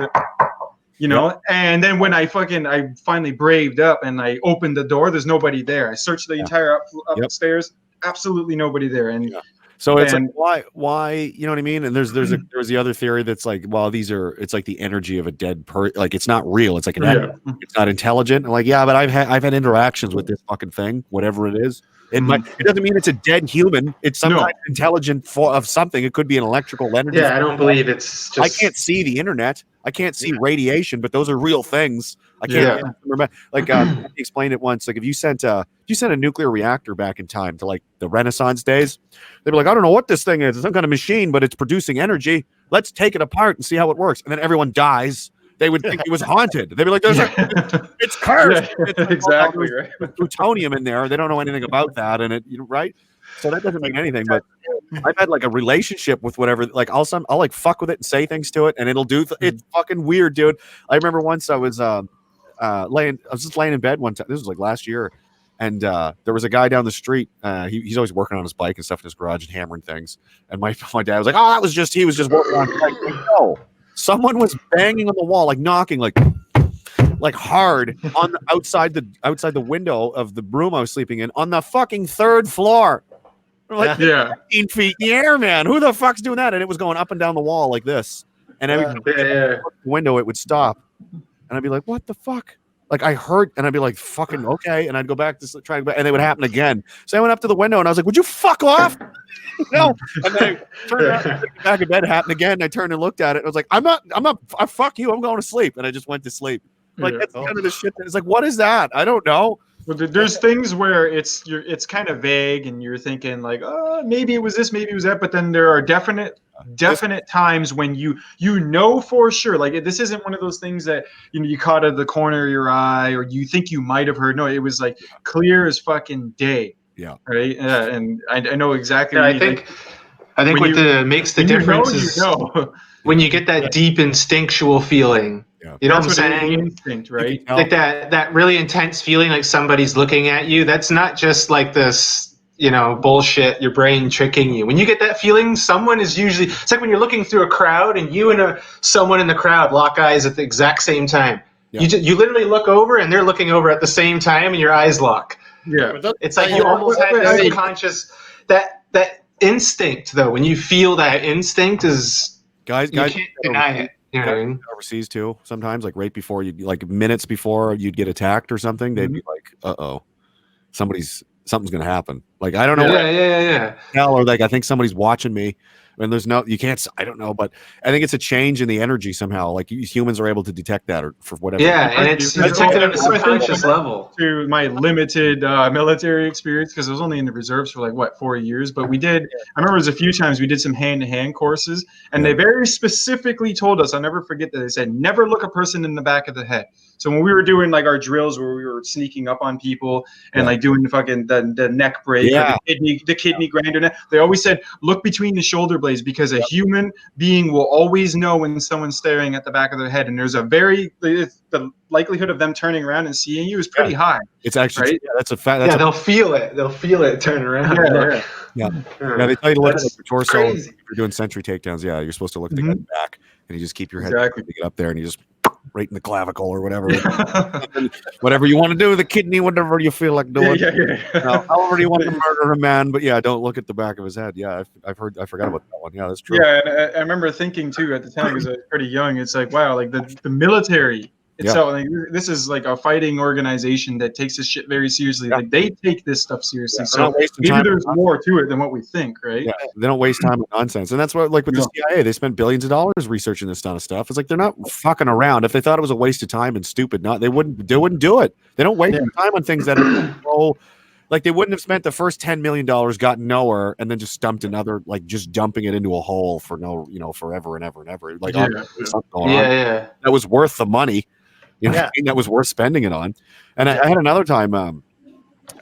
the, and then when I finally braved up and I opened the door, there's nobody there. I searched the entire upstairs, absolutely nobody there. And
so it's like, why, you know what I mean? And there was the other theory that's like, well, it's like the energy of a dead person. Like, it's not real. It's like it's not intelligent. And like, yeah, but I've had interactions with this fucking thing, whatever it is. It doesn't mean it's a dead human. It's some kind of intelligent of something. It could be an electrical energy.
Yeah, I don't believe it's just...
I can't see the internet. I can't see radiation, but those are real things. I can't remember. Like, he explained it once. Like, if you sent a nuclear reactor back in time to like the Renaissance days, they'd be like, I don't know what this thing is. It's some kind of machine, but it's producing energy. Let's take it apart and see how it works. And then everyone dies. They would think it was haunted. They'd be like, it's cursed.
Yeah,
it's
exactly right.
Plutonium in there. They don't know anything about that. And right? So that doesn't mean anything. But I've had like a relationship with whatever. Like I'll like fuck with it and say things to it, and it'll do. It's fucking weird, dude. I remember once I was just laying in bed one time. This was like last year, and there was a guy down the street. He's always working on his bike and stuff in his garage and hammering things. And my dad was like, "Oh, he was just working on his bike." Like, no, someone was banging on the wall, like knocking, like hard on the outside the window of the room I was sleeping in on the fucking third floor. Like 15 feet in the air, man. Who the fuck's doing that? And it was going up and down the wall like this. And every the window, it would stop. And I'd be like, what the fuck? Like, I heard, and I'd be like, fucking okay. And I'd go back to try, and it would happen again. So I went up to the window and I was like, would you fuck off? No, and then I turned around, the back of bed happened again. I turned and looked at it. And I was like, I'm not, fuck you. I'm going to sleep. And I just went to sleep. Like,
Yeah.
that's kind of the shit. It's like, what is that? I don't know.
Well, there's things where it's kind of vague, and you're thinking like, oh, maybe it was this, maybe it was that. But then there are definite times when you know for sure, like this isn't one of those things that you caught out of the corner of your eye, or you think you might have heard. No, it was like clear as fucking day.
Yeah.
Right. And I know exactly.
Yeah,
what
I think what makes the difference is when you get that deep instinctual feeling.
Yeah.
You know
That's
what I'm saying?
Instinct, right?
Like that really intense feeling, like somebody's looking at you. That's not just like this, bullshit, your brain tricking you. When you get that feeling, someone is usually, it's like when you're looking through a crowd and you and someone in the crowd lock eyes at the exact same time. Yeah. You literally look over and they're looking over at the same time and your eyes lock.
Yeah.
It's like you almost had this subconscious, that instinct though. When you feel that instinct is,
guys,
you can't deny it. You know what I mean?
Overseas too. Sometimes, like right before like minutes before you'd get attacked or something, they'd be like, "Uh-oh, something's gonna happen." Like I don't know.
Yeah.
Or like I think somebody's watching me, and you can't. I don't know, but I think it's a change in the energy somehow. Like humans are able to detect that, or for whatever.
Yeah, and it's detected at a subconscious level.
To my limited military experience, because I was only in the reserves for 4 years, but we did. I remember it was a few times we did some hand-to-hand courses, and they very specifically told us. I'll never forget that they said never look a person in the back of the head. So when we were doing like our drills where we were sneaking up on people and like doing the neck break, or the kidney grinder, they always said look between the shoulder blades, because a human being will always know when someone's staring at the back of their head, and there's the likelihood of them turning around and seeing you is pretty high.
It's actually
right?
that's a fact.
They'll feel it. They'll feel it turn around.
Yeah. They tell you to look at your torso
crazy.
if you're doing sentry takedowns. Yeah, you're supposed to look at the guy's back, and you just keep your head to get up there, and you just right in the clavicle or whatever. Whatever you want to do with the kidney, whatever you feel like doing. However you want to murder a man, but don't look at the back of his head. Yeah, I forgot about that one. Yeah, that's true.
Yeah, and I remember thinking too at the time, because I was pretty young. It's like, wow, like the military itself, like, this is like a fighting organization that takes this shit very seriously. Like they take this stuff seriously. So maybe there's more to it than what we think, right?
Yeah, they don't waste time on nonsense, and that's what, like with the CIA, they spend billions of dollars researching this kind of stuff. It's like they're not fucking around. If they thought it was a waste of time and stupid, they wouldn't do it. They don't waste time on things that are like they wouldn't have spent the first $10 million, gotten nowhere, and then just dumped another, like just dumping it into a hole for forever and ever and ever. Like something going on that was worth the money. That was worth spending it on. And I had another time,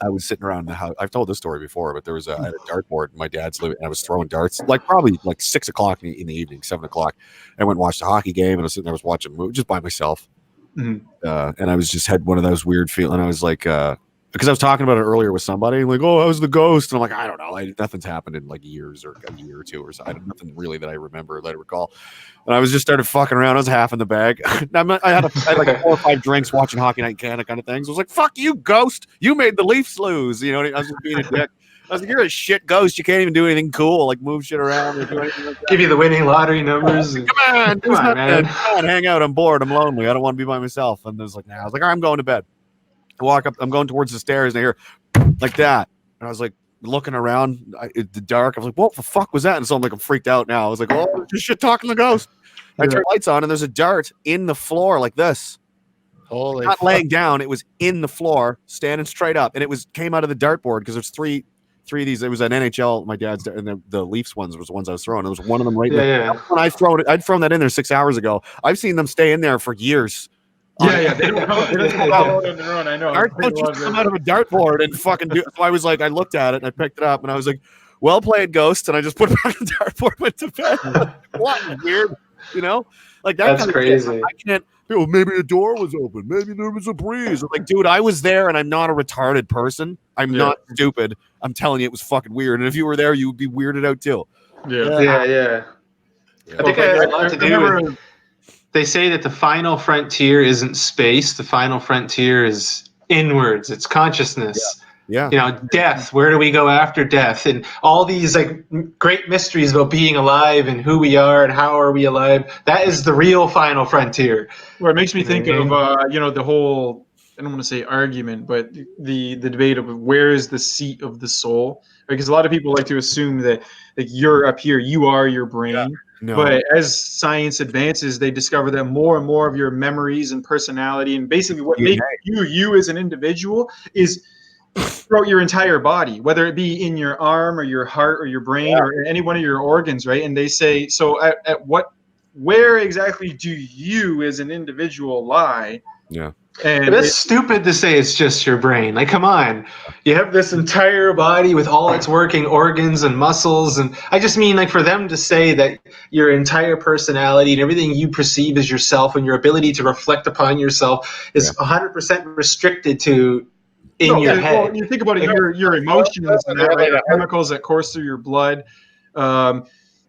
I was sitting around the house. I've told this story before, but I had a dartboard in my dad's living, and I was throwing darts, probably 6 o'clock in the evening, 7 o'clock. I went and watched a hockey game, and I was sitting there, I was watching a movie just by myself. And I was just had one of those weird feelings. I was like, because I was talking about it earlier with somebody, like, oh, how's the ghost? And I'm like, I don't know. Nothing's happened in years, or a year or two, or so. I had nothing really that I remember, that I recall. And I was just started fucking around. I was half in the bag. I had 4 or 5 drinks watching Hockey Night in Canada kind of things. I was like, fuck you, ghost. You made the Leafs lose. I was just being a dick. I was like, you're a shit ghost. You can't even do anything cool, like move shit around or do anything like that.
Give you the winning lottery numbers.
Come on, man. Come on, hang out. I'm bored. I'm lonely. I don't want to be by myself. And I was like, all right, I'm going to bed. I walk up. I'm going towards the stairs, and I hear like that. And I was like looking around in the dark. I was like, what the fuck was that? And so I'm freaked out now. I was like, oh, just shit talking the ghost. I turn lights on, and there's a dart in the floor like this.
Holy
not
fuck.
laying down. It was in the floor, standing straight up, and it came out of the dartboard, because there's three of these. It was an NHL. My dad's, and the Leafs ones was the ones I was throwing. There was one of them right there. When I'd thrown that in there 6 hours ago. I've seen them stay in there for years.
They don't come out on their own. I know.
Don't just come out of a dartboard and fucking do. So I was like, I looked at it and I picked it up, and I was like, well played, ghost. And I just put it back on the dartboard, went to bed. What weird, like that.
That's crazy.
I can't. Maybe a door was open. Maybe there was a breeze. I'm like, dude, I was there, and I'm not a retarded person. I'm not stupid. I'm telling you, it was fucking weird. And if you were there, you would be weirded out too.
Yeah. I think it has a lot to do with. They say that the final frontier isn't space. The final frontier is inwards. It's consciousness.
Yeah.
Death. Where do we go after death? And all these great mysteries about being alive and who we are and how are we alive. That is the real final frontier.
Well, it makes me think of the whole I don't want to say argument, but the debate of where is the seat of the soul? Because a lot of people like to assume that like you're up here, you are your brain.
Yeah. No.
But as science advances, they discover that more and more of your memories and personality, and basically what makes you as an individual, is throughout your entire body, whether it be in your arm or your heart or your brain or any one of your organs, right? And they say, so where exactly do you as an individual lie?
Yeah.
And that's stupid to say it's just your brain. Like, come on. You have this entire body with all its working organs and muscles. And I just mean, like, for them to say that your entire personality and everything you perceive as yourself and your ability to reflect upon yourself is 100% restricted to your head.
Well, you think about it, your emotions and that, right? The chemicals that course through your blood.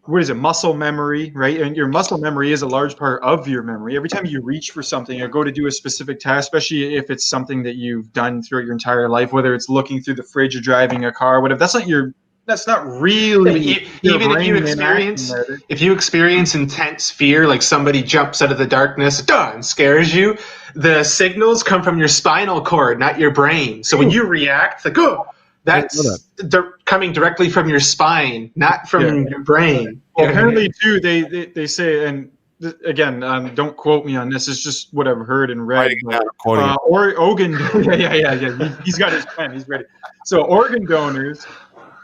What is it? Muscle memory, right? And your muscle memory is a large part of your memory. Every time you reach for something or go to do a specific task, especially if it's something that you've done throughout your entire life, whether it's looking through the fridge or driving a car, whatever, that's not really
even if you experience intense fear, like somebody jumps out of the darkness and scares you, the signals come from your spinal cord, not your brain. So when you react, like, that's coming directly from your spine, not from your brain.
Well, apparently, too, they say, and again, don't quote me on this. It's just what I've heard and read. Organ, he's got his pen. He's ready. So organ donors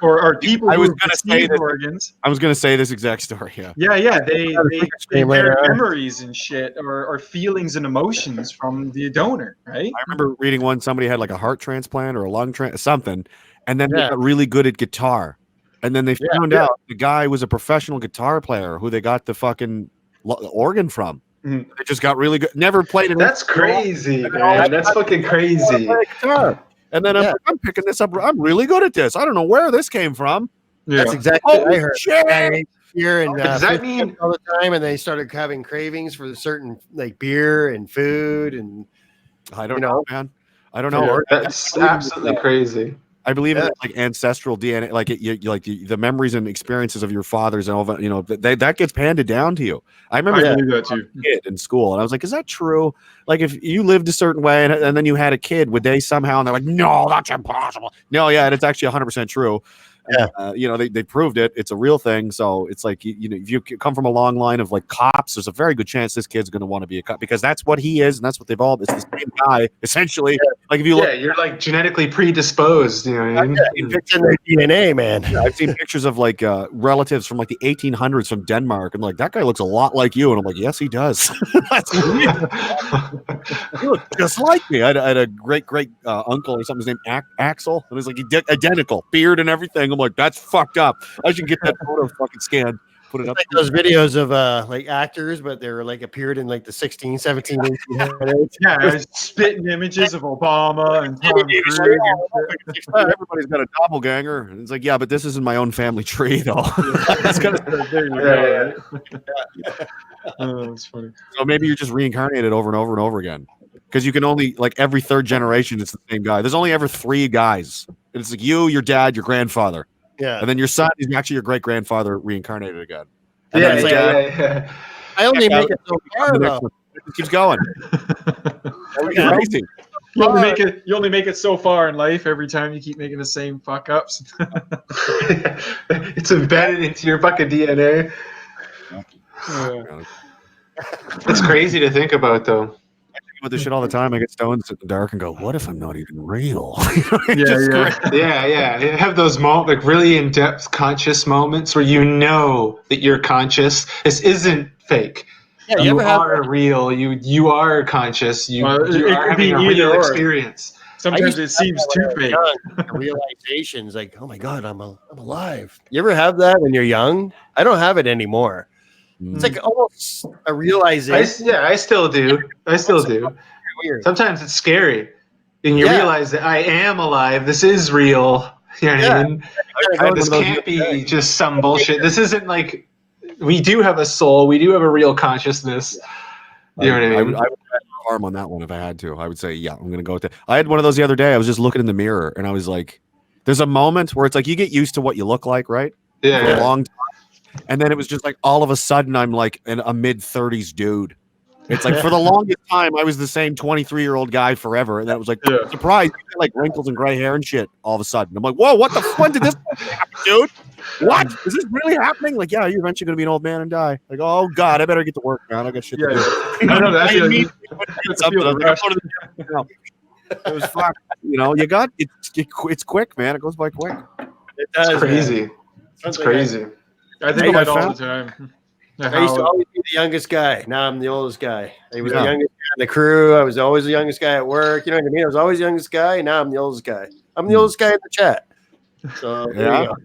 or people who receive organs.
I was going to say this exact story.
They bear memories and shit or feelings and emotions from the donor, right?
I remember reading somebody had like a heart transplant or a lung something, and then they got really good at guitar, and then they found out the guy was a professional guitar player who they got the fucking organ from. They just got really good. Never played it.
That's crazy, man. That's fucking crazy.
And then I'm picking this up. I'm really good at this. I don't know where this came from.
That's exactly what I heard.
Shit.
Here and
does that mean
all the time, and they started having cravings for certain like beer and food, and
I don't know, man. I don't know.
That's absolutely crazy.
I believe in like ancestral DNA, like the memories and experiences of your fathers and all that. That gets handed down to you. I remember
that too.
Kid in school, and I was like, "Is that true? Like, if you lived a certain way and then you had a kid, would they somehow?" And they're like, "No, that's impossible." No, and it's actually 100% true. Yeah, they proved it. It's a real thing. So it's like if you come from a long line of like cops, there's a very good chance this kid's going to want to be a cop because that's what he is, and that's what they've all. It's the same guy essentially. Like if you look,
you're like genetically predisposed. You know what I mean?
It's in their DNA, man.
I've seen pictures of like relatives from like the 1800s from Denmark, and like that guy looks a lot like you, and I'm like, yes, he does. That's weird. He looked just like me. I had a great uncle or something. His name Axel, and it was like identical, beard and everything. I'm like, that's fucked up. I should get that photo fucking scanned, put it up.
Like those videos of like actors, but they were like appeared in like the 16, 17, 1800s.
Yeah, spitting images of Obama and Tom Cruise.
Everybody's got a doppelganger. And it's like, yeah, but this isn't my own family tree, though. That's kind of
there you go. Right? Oh, that's funny.
So maybe you're just reincarnated over and over and over again. Because you can only, like, every third generation, it's the same guy. There's only ever 3 guys. And it's like you, your dad, your grandfather.
Yeah.
And then your son is actually your great-grandfather reincarnated again. And
Yeah.
I only make it so far, though.
It keeps going. Crazy.
You only make it so far in life every time you keep making the same fuck ups.
It's embedded into your fucking DNA. It's crazy to think about, though.
About this shit all the time. I get stoned, sit in the dark, and go, "What if I'm not even real?"
Yeah. You have those like really in-depth conscious moments where you know that you're conscious. This isn't fake. Yeah, you are real. You are conscious. You are having a real experience.
Sometimes it seems too fake.
Realizations like, oh my god, I'm alive. You ever have that when you're young? I don't have it anymore. It's like almost a realization.
I still do. Weird. Sometimes it's scary. And you realize that I am alive. This is real. You know what I mean? This can't be just some bullshit. This isn't like we do have a soul. We do have a real consciousness. You know what I mean?
I would bet harm on that one if I had to. I would say, I'm going to go with that. I had one of those the other day. I was just looking in the mirror and I was like, there's a moment where it's like you get used to what you look like, right?
Yeah.
For a long time. And then it was just like all of a sudden I'm like a mid-30s dude. It's like for the longest time, I was the same 23-year-old guy forever, and then it was like, surprise, you get like wrinkles and gray hair and shit all of a sudden. I'm like, whoa, what the? When did this happen, dude? What is this really happening? Like, yeah, you're eventually gonna be an old man and die. Like, oh god, I better get to work, man. I got shit to do.
I know that.
It was fuck. You know, you got it's quick, man. It goes by quick.
It does,
It's crazy.
man.
It's crazy.
I think about it all the time.
I used to always be the youngest guy. Now I'm the oldest guy. I was the youngest guy in the crew. I was always the youngest guy at work. You know what I mean? I was always the youngest guy. Now I'm the oldest guy. I'm the oldest guy in the chat. So there you go.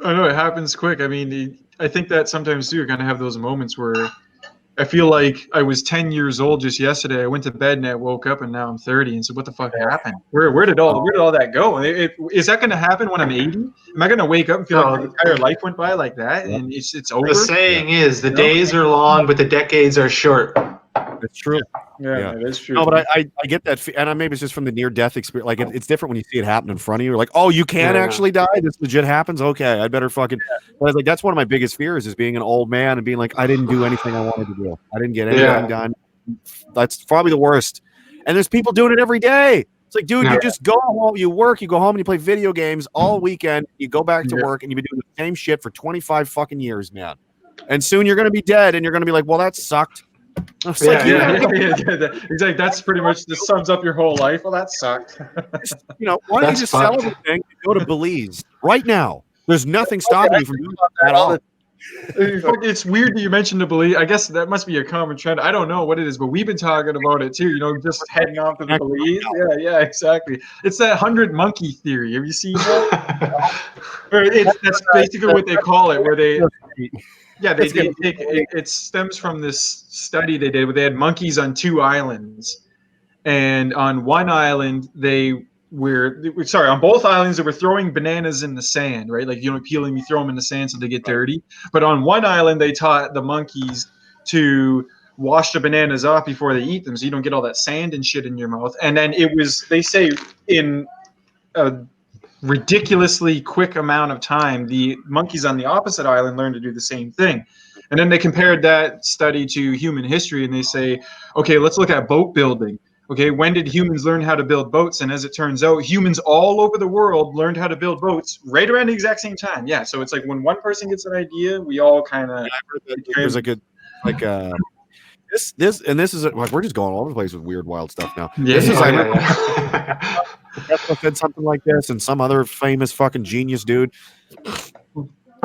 I know it happens quick. I mean, I think that sometimes too, you kind of have those moments where I feel like I was 10 years old just yesterday. I went to bed and I woke up and now I'm 30 and said, what the fuck happened? Where did all that go? Is that going to happen when I'm 80? Am I going to wake up and feel like my entire life went by like that and it's over?
The saying is the days are long, but the decades are short.
It's true.
Yeah, it is true.
No, but I get that, and maybe it's just from the near-death experience. Like it's different when you see it happen in front of you. You're like, oh, you can actually die. This legit happens. Okay, I better fucking. But I was like, that's one of my biggest fears is being an old man and being like, I didn't do anything I wanted to do. I didn't get anything done. That's probably the worst. And there's people doing it every day. It's like, dude, you just go home, you work, you go home and you play video games all weekend. You go back to work and you've been doing the same shit for 25 fucking years, man. And soon you're gonna be dead, and you're gonna be like, well, that sucked.
Exactly. That's pretty much this sums up your whole life. Well, that sucked.
You know, why don't you just sell everything and go to Belize right now? There's nothing stopping you from doing that at all.
It's weird that you mentioned the Belize. I guess that must be a common trend. I don't know what it is, but we've been talking about it too. You know, just heading off to the Belize. Yeah, exactly. It's that 100 monkey theory. Have you seen that? That's basically what they call it, where they. Yeah, it stems from this study they did where they had monkeys on 2 islands, and on one island on both islands they were throwing bananas in the sand, right? Like, you know, peeling, you throw them in the sand so they get dirty. But on one island they taught the monkeys to wash the bananas off before they eat them, so you don't get all that sand and shit in your mouth. And then they say in a ridiculously quick amount of time, the monkeys on the opposite island learned to do the same thing. And then they compared that study to human history, and they say, okay, let's look at boat building. Okay, when did humans learn how to build boats? And as it turns out, humans all over the world learned how to build boats right around the exact same time. Yeah, so it's like when one person gets an idea, we all kind of.
There's a good, like, this is like, we're just going all over the place with weird, wild stuff now. Tesla said something like this, and some other famous fucking genius dude. It's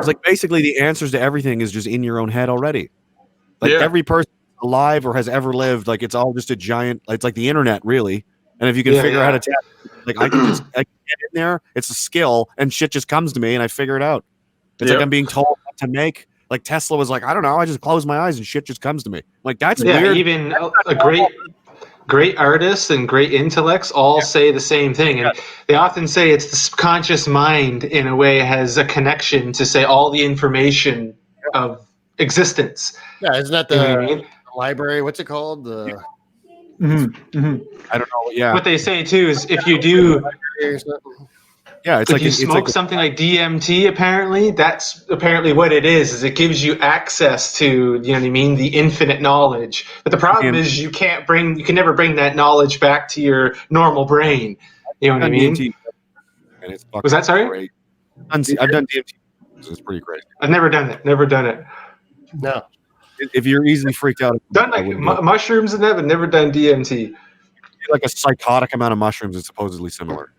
like basically the answers to everything is just in your own head already. Like every person alive or has ever lived, like it's all just a giant. It's like the internet, really. And if you can figure out how to tap, like I can get in there. It's a skill, and shit just comes to me, and I figure it out. It's like I'm being told what to make. Like Tesla was like, I don't know. I just close my eyes and shit just comes to me. Like that's weird.
Even a great artists and great intellects all say the same thing, and they often say it's the subconscious mind in a way has a connection to say all the information of existence.
Yeah, isn't that the library? What's it called?
I don't know. Yeah,
what they say too is if you do.
Yeah, it's
if
like
you smoke something like DMT, apparently, that's apparently what it is it gives you access to, you know what I mean, the infinite knowledge. But the problem is you can never bring that knowledge back to your normal brain. You know what I mean?
DMT, and it's
was that sorry?
Great. I've done DMT. It's pretty great.
I've never done it.
No.
If you're easily freaked out,
done like mushrooms and that, but never done DMT.
Like a psychotic amount of mushrooms is supposedly similar.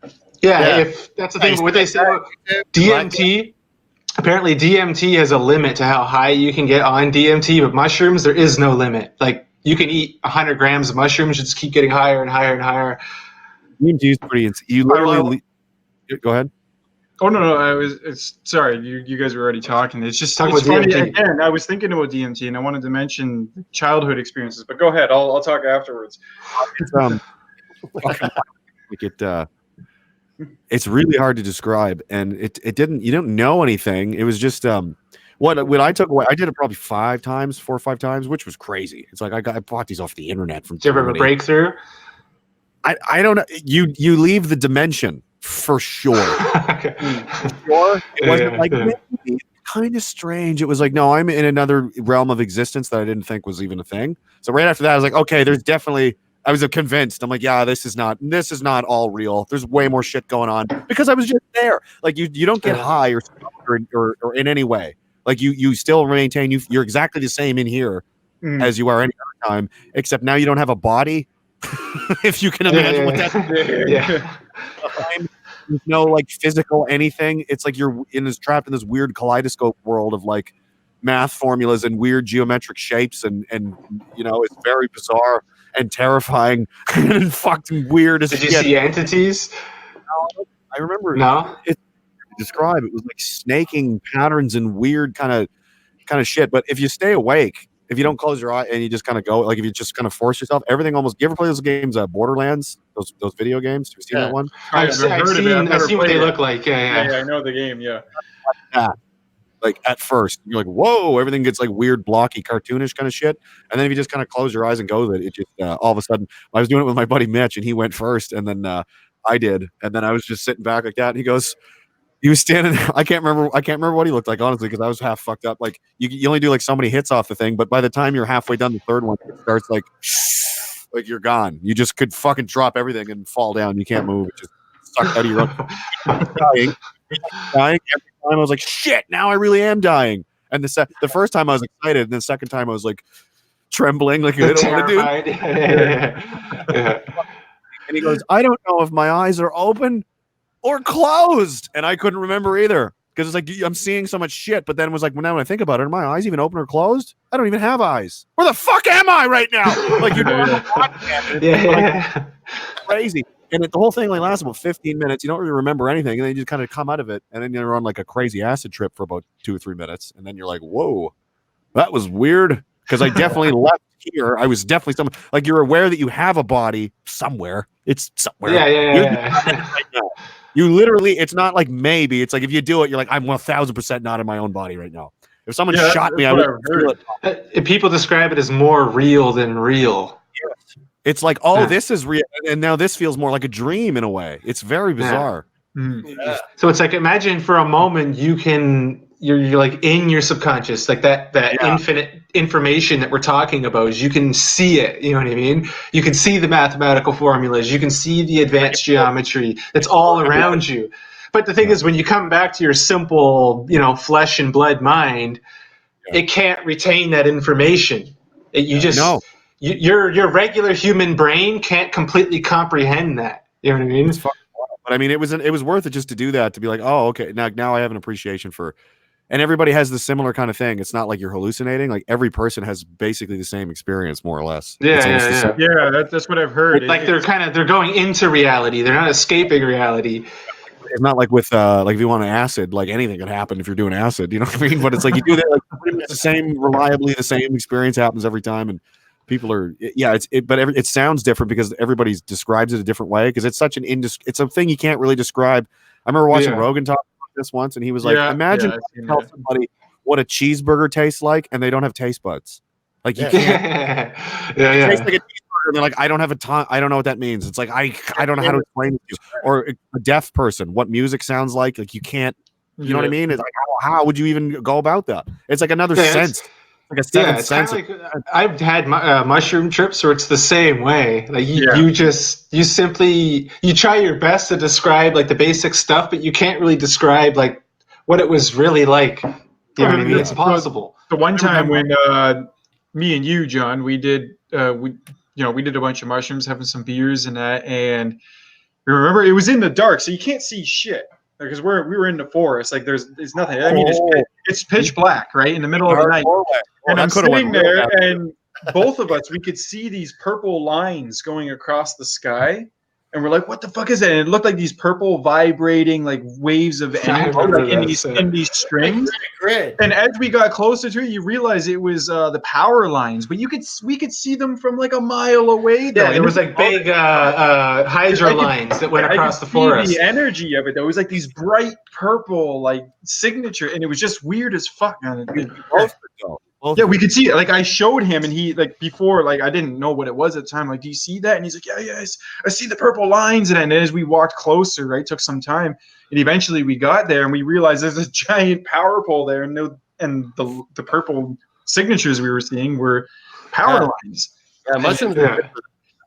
Yeah, if that's the thing. What they say about DMT, apparently DMT has a limit to how high you can get on DMT, but mushrooms, there is no limit. Like, you can eat 100 grams of mushrooms, you just keep getting higher and higher and higher.
DMT is pretty insane. You literally... Go ahead.
Oh, no, sorry, you guys were already talking. It's just it's funny. DMT. Again, I was thinking about DMT, and I wanted to mention childhood experiences, but go ahead. I'll talk afterwards.
It's really hard to describe, and it didn't. You don't know anything. It was just when I took away. I did it probably 4 or 5 times, which was crazy. It's like I bought these off the internet from.
Did you ever have a breakthrough?
I don't know. You leave the dimension for sure.
Okay.
Sure, it wasn't like maybe kind of strange. It was like, no, I'm in another realm of existence that I didn't think was even a thing. So right after that, I was like, okay, there's definitely. I was convinced. I'm like, yeah, this is not all real. There's way more shit going on because I was just there. Like you don't get high or in any way. Like you still maintain you're exactly the same in here as you are any other time, except now you don't have a body. If you can imagine what that's there's no like physical anything. It's like you're trapped in this weird kaleidoscope world of like math formulas and weird geometric shapes and it's very bizarre and terrifying and fucking weird as
Did you see entities?
I remember
it
describe it was like snaking patterns and weird kind of shit. But if you stay awake, if you don't close your eye and you just kind of go, like if you just kind of force yourself, everything almost. You ever play those games, Borderlands, those video games? Have you seen that one?
I've seen what they look like. Yeah,
I know the game. Yeah.
Like at first, you're like, whoa, everything gets like weird, blocky, cartoonish kind of shit. And then if you just kind of close your eyes and go with it, it just all of a sudden, I was doing it with my buddy Mitch, and he went first, and then I did, and then I was just sitting back like that, and he was standing there. I can't remember what he looked like, honestly, because I was half fucked up. Like you only do like so many hits off the thing, but by the time you're halfway done the third one, it starts like you're gone. You just could fucking drop everything and fall down. You can't move. It just sucked out of your own. dying every time. I was like, shit, now I really am dying. And the first time I was excited, and the second time I was like trembling, like I don't want to do it. And he goes, I don't know if my eyes are open or closed. And I couldn't remember either. Because it's like I'm seeing so much shit, but then it was like, well, now when I think about it, are my eyes even open or closed? I don't even have eyes. Where the fuck am I right now? Like crazy. And the whole thing like lasts about 15 minutes. You don't really remember anything, and then you just kind of come out of it, and then you're on like a crazy acid trip for about 2 or 3 minutes, and then you're like, whoa, that was weird. Because I definitely left here. I was definitely like you're aware that you have a body somewhere. It's somewhere.
Yeah.
Right now. You literally, it's not like maybe. It's like if you do it, you're like, I'm 1,000% not in my own body right now. If someone shot me, I would feel
it. People describe it as more real than real.
Yes. It's like, oh, this is real, and now this feels more like a dream in a way. It's very bizarre.
Yeah. So it's like, imagine for a moment you're like in your subconscious, like that infinite information that we're talking about. You can see it. You know what I mean? You can see the mathematical formulas. You can see the advanced geometry that's all around you. But the thing is, when you come back to your simple, flesh and blood mind, it can't retain that information. Your regular human brain can't completely comprehend that. You know what I mean?
But I mean, it was worth it just to do that, to be like, oh, okay, now I have an appreciation for. And everybody has the similar kind of thing. It's not like you're hallucinating. Like every person has basically the same experience, more or less.
Yeah, that's what I've heard.
Like they're going into reality. They're not escaping reality.
It's not like with like if you want an acid, like anything could happen if you're doing acid. You know what I mean? But it's like you do that, like pretty much the same experience happens every time, and people are it sounds different because everybody describes it a different way because it's such it's a thing you can't really describe. I remember watching Rogan talk about this once, and he was like, imagine tell somebody what a cheeseburger tastes like, and they don't have taste buds. Like you can't. It tastes like a cheeseburger, and they're like, I don't have a tongue. I don't know what that means. It's like I don't know how to explain it to you. Or a deaf person, what music sounds like you can't. You know what I mean? It's like how would you even go about that? It's like another sense. Like a seventh sense.
Like, I've had mushroom trips where it's the same way. Like you simply try your best to describe like the basic stuff, but you can't really describe like what it was really like. You know what I mean? It's impossible.
The one time when me and you, John, we did we did a bunch of mushrooms, having some beers and that, and remember it was in the dark, so you can't see shit. Because we were in the forest, like there's nothing. I mean, it's pitch black, right, in the middle of the night. And I'm sitting there, and both of us, we could see these purple lines going across the sky, and we're like, "What the fuck is that?" And it looked like these purple vibrating like waves of energy, like in these strings. And as we got closer to it, you realize it was the power lines, but we could see them from like a mile away.
Yeah, there was like big hydro lines that went across the forest.
The energy of it, though, it was like these bright purple like signature, and it was just weird as fuck.
Both
Yeah,
of
we
them.
could see it. Like I showed him, and he like before, like I didn't know what it was at the time. Like, do you see that? And he's like, yeah, I see the purple lines. And then as we walked closer, right, took some time, and eventually we got there, and we realized there's a giant power pole there, and the purple signatures we were seeing were power lines.
Yeah, mushrooms.
Yeah.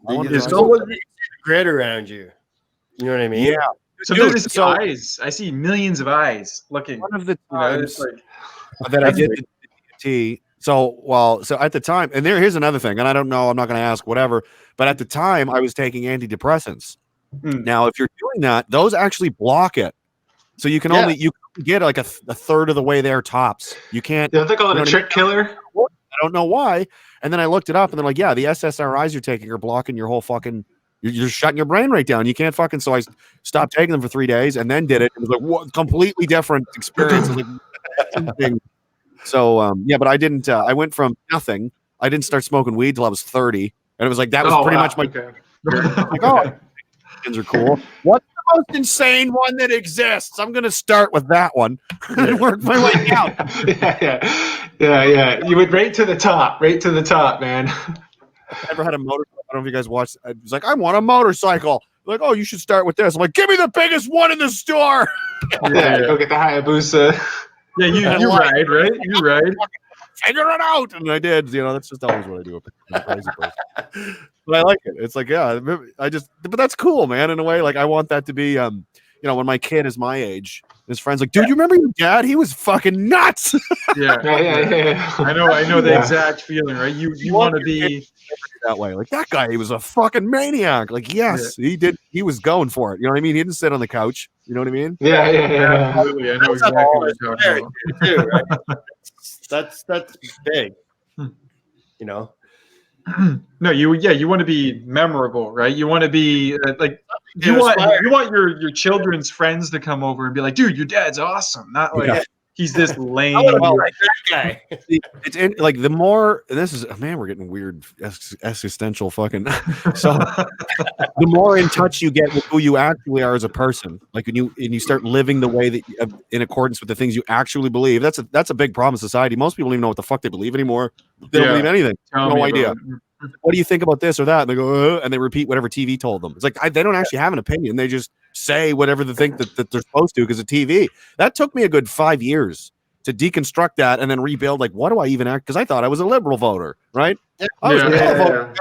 I wonder
There's
if
so
I-
much grid around you. You know what I mean?
Yeah.
So
Dude,
there's
so
eyes. I see millions of eyes looking.
one of the
You know, it's
times
like
that I did the DMT. So at the time, and here's another thing, and I don't know, I'm not going to ask whatever, but at the time I was taking antidepressants. Now, if you're doing that, those actually block it. So you can only get like a third of the way there tops. You can't.
Don't they call it a trick killer?
I don't know why. And then I looked it up, and they're like, yeah, the SSRIs you're taking are blocking your whole fucking. You're shutting your brain right down. You can't fucking. So I stopped taking them for 3 days, and then did it. It was like what, completely different experience. Like, so yeah, but I didn't. I went from nothing. I didn't start smoking weed till I was 30, and it was like that was pretty much my.
Okay.
Like, oh, things are cool. What's the most insane one that exists? I'm gonna start with that one and work my way down.
Yeah. You went right to the top, man.
I never had a motorcycle. I don't know if you guys watched. I was like, I want a motorcycle. Like, oh, you should start with this. I'm like, give me the biggest one in the store.
Go get the Hayabusa.
yeah, you ride, right? You ride.
Figure it out, and I did. You know, that's just always what I do. I'm a crazy person. But I like it. It's like, yeah, but that's cool, man. In a way, like I want that to be, you know, when my kid is my age, his friends like, dude, you remember your dad? He was fucking nuts.
Yeah. I know the exact feeling, right? You want to be
that way. Like that guy, he was a fucking maniac. Like, yes, he did. He was going for it. You know what I mean? He didn't sit on the couch. You know what I mean?
Yeah.
absolutely. I know exactly what you're talking about.
Too, right? That's big. You know.
No, you want to be memorable, right? You want to be like you want your children's friends to come over and be like, dude, your dad's awesome. Not like he's this lame.
Well, like that guy.
It's in, like the more, and this is, man, we're getting weird existential fucking. So the more in touch you get with who you actually are as a person, like when you start living the way that in accordance with the things you actually believe. That's a big problem in society. Most people don't even know what the fuck they believe anymore. They don't believe anything. No idea. What do you think about this or that? And they go, and they repeat whatever TV told them. It's like they don't actually have an opinion. They just say whatever they think that they're supposed to because of TV. That took me a good 5 years to deconstruct that and then rebuild. Like, what do I even act? Because I thought I was a liberal voter, right? I was a liberal voter.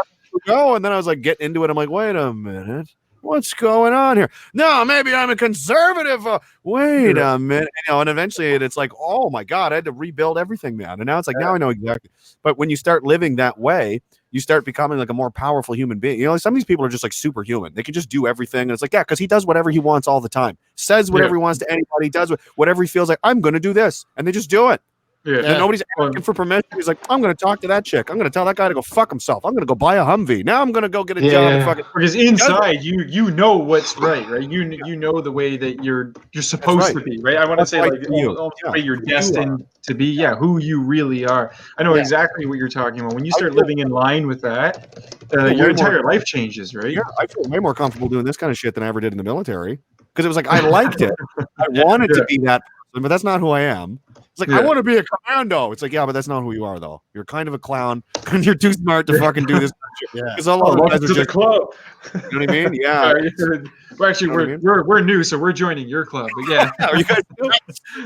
Go, and then I was like getting into it. I'm like, wait a minute. What's going on here? No, maybe I'm a conservative. Wait a minute. You know, and eventually it's like, oh my God, I had to rebuild everything, man. And now it's like, now I know exactly. But when you start living that way, you start becoming like a more powerful human being. You know, like some of these people are just like superhuman. They can just do everything. And it's like, yeah, because he does whatever he wants all the time. Says whatever he wants to anybody. Does whatever he feels like. I'm going to do this. And they just do it.
Yeah.
And nobody's asking for permission. He's like, I'm going to talk to that chick. I'm going to tell that guy to go fuck himself. I'm going to go buy a Humvee. Now I'm going to go get a job. And fucking
because inside you know what's right? You know the way that you're supposed to be, right? I want to say like the way you're destined to be. Yeah, who you really are. I know exactly what you're talking about. When you start living in line with that, your entire life changes, right?
Yeah, I feel way more comfortable doing this kind of shit than I ever did in the military because it was like I liked it. I wanted to be that person, but that's not who I am. It's like I want to be a commando. It's like, yeah, but that's not who you are, though. You're kind of a clown, and you're too smart to fucking do this. Because a lot of guys are just
club.
You know what I mean? Yeah.
Well, actually, we're new, so we're joining your club. But yeah,
are you guys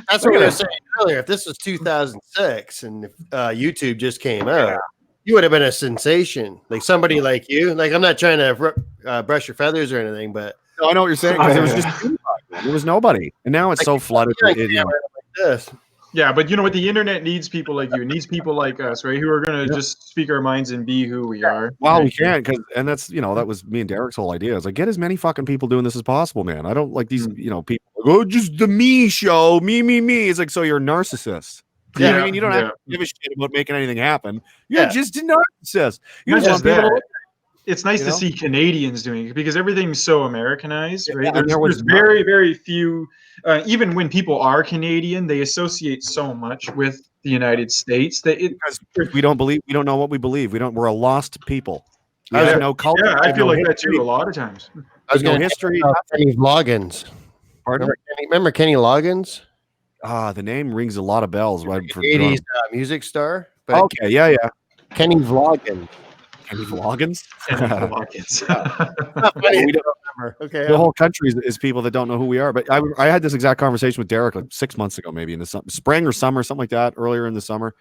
that's what I was saying earlier. If this was 2006 and if YouTube just came out, you would have been a sensation. Like somebody like you. Like I'm not trying to brush your feathers or anything, but
no, I know what you're saying. Because there was just there was nobody, and now it's so flooded.
Like this.
Yeah, but you know what? The internet needs people like you. It needs people like us, right? Who are going to just speak our minds and be who we are.
Well, we can, and that's, you know, that was me and Derek's whole idea. It's like, get as many fucking people doing this as possible, man. I don't like these, you know, people like, oh, just the me show, me. It's like, so you're a narcissist. You know what I mean? You don't have to give a shit about making anything happen. You're just a narcissist. You just want people.
It's nice to see Canadians doing it because everything's so Americanized, right?
And
There's very, very few. Even when people are Canadian, they associate so much with the United States that
we don't know what we believe. We're a lost people. We have no culture.
Yeah, I feel like that too a lot of times.
There's no history.
Kenny Loggins.
Pardon?
Remember Kenny Loggins?
The name rings a lot of bells. Right?
80s music star. But
Okay, yeah.
Kenny Vloggin.
Kenny Vloggins?
Kenny Vloggins.
Not funny.
We don't-
Okay.
The whole country is people that don't know who we are. But I had this exact conversation with Derek like 6 months ago, maybe in the spring or summer, something like that, earlier in the summer,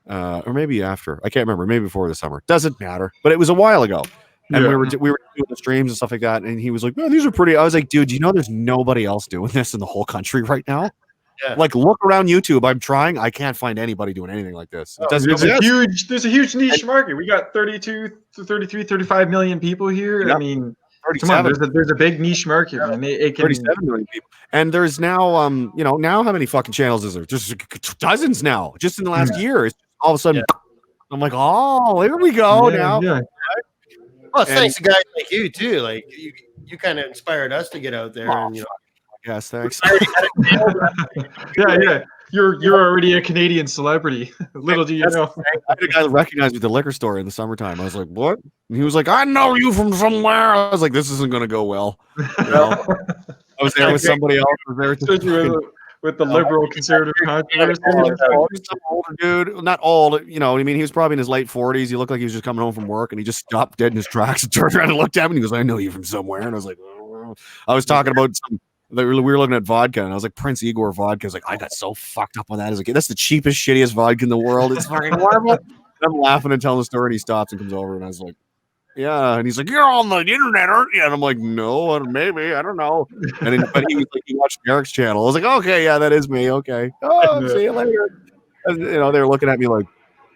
or maybe after. I can't remember. Maybe before the summer. Doesn't matter. But it was a while ago, and
Yeah.
we were doing the streams and stuff like that. And he was like, "Man, these are pretty." I was like, "Dude, you know, there's nobody else doing this in the whole country right now."
Yeah.
Like, look around YouTube. I'm trying. I can't find anybody doing anything like this. It doesn't
There's
exist.
a huge niche market. We got 32 to 33, 35 million people here.
Yeah.
I mean, come on,
37.
there's a big niche market, man. It can
37 million people. And there's now, now how many fucking channels is there? Just dozens now, just in the last year. It's all of a sudden, I'm like, oh, here we go now.
Yeah.
Well, it's thanks to guys like you too. Like you kind of inspired us to get out there.
Oh,
And,
yes, thanks.
Yeah. You're already a Canadian celebrity. Little do you know.
I had a guy recognize me at the liquor store in the summertime. I was like, what? And he was like, I know you from somewhere. I was like, this isn't going to go well. You know? I was there with somebody else. I was there
with the liberal conservative controversy.
Some older dude, not old, you know what I mean? He was probably in his late 40s. He looked like he was just coming home from work, and he just stopped dead in his tracks and turned around and looked at me, and he goes, I know you from somewhere. And I was like, oh. I was talking about we were looking at vodka, and I was like, Prince Igor vodka. I was like, I got so fucked up on that as a kid. That's the cheapest, shittiest vodka in the world. It's fucking horrible. And I'm laughing and telling the story, and he stops and comes over, and I was like, yeah. And he's like, you're on the internet, aren't you? And I'm like, no, maybe, I don't know. And then, but he was like, he watched Derek's channel. I was like, okay, yeah, that is me. Okay. Oh, see you later. And, you know, they were looking at me like,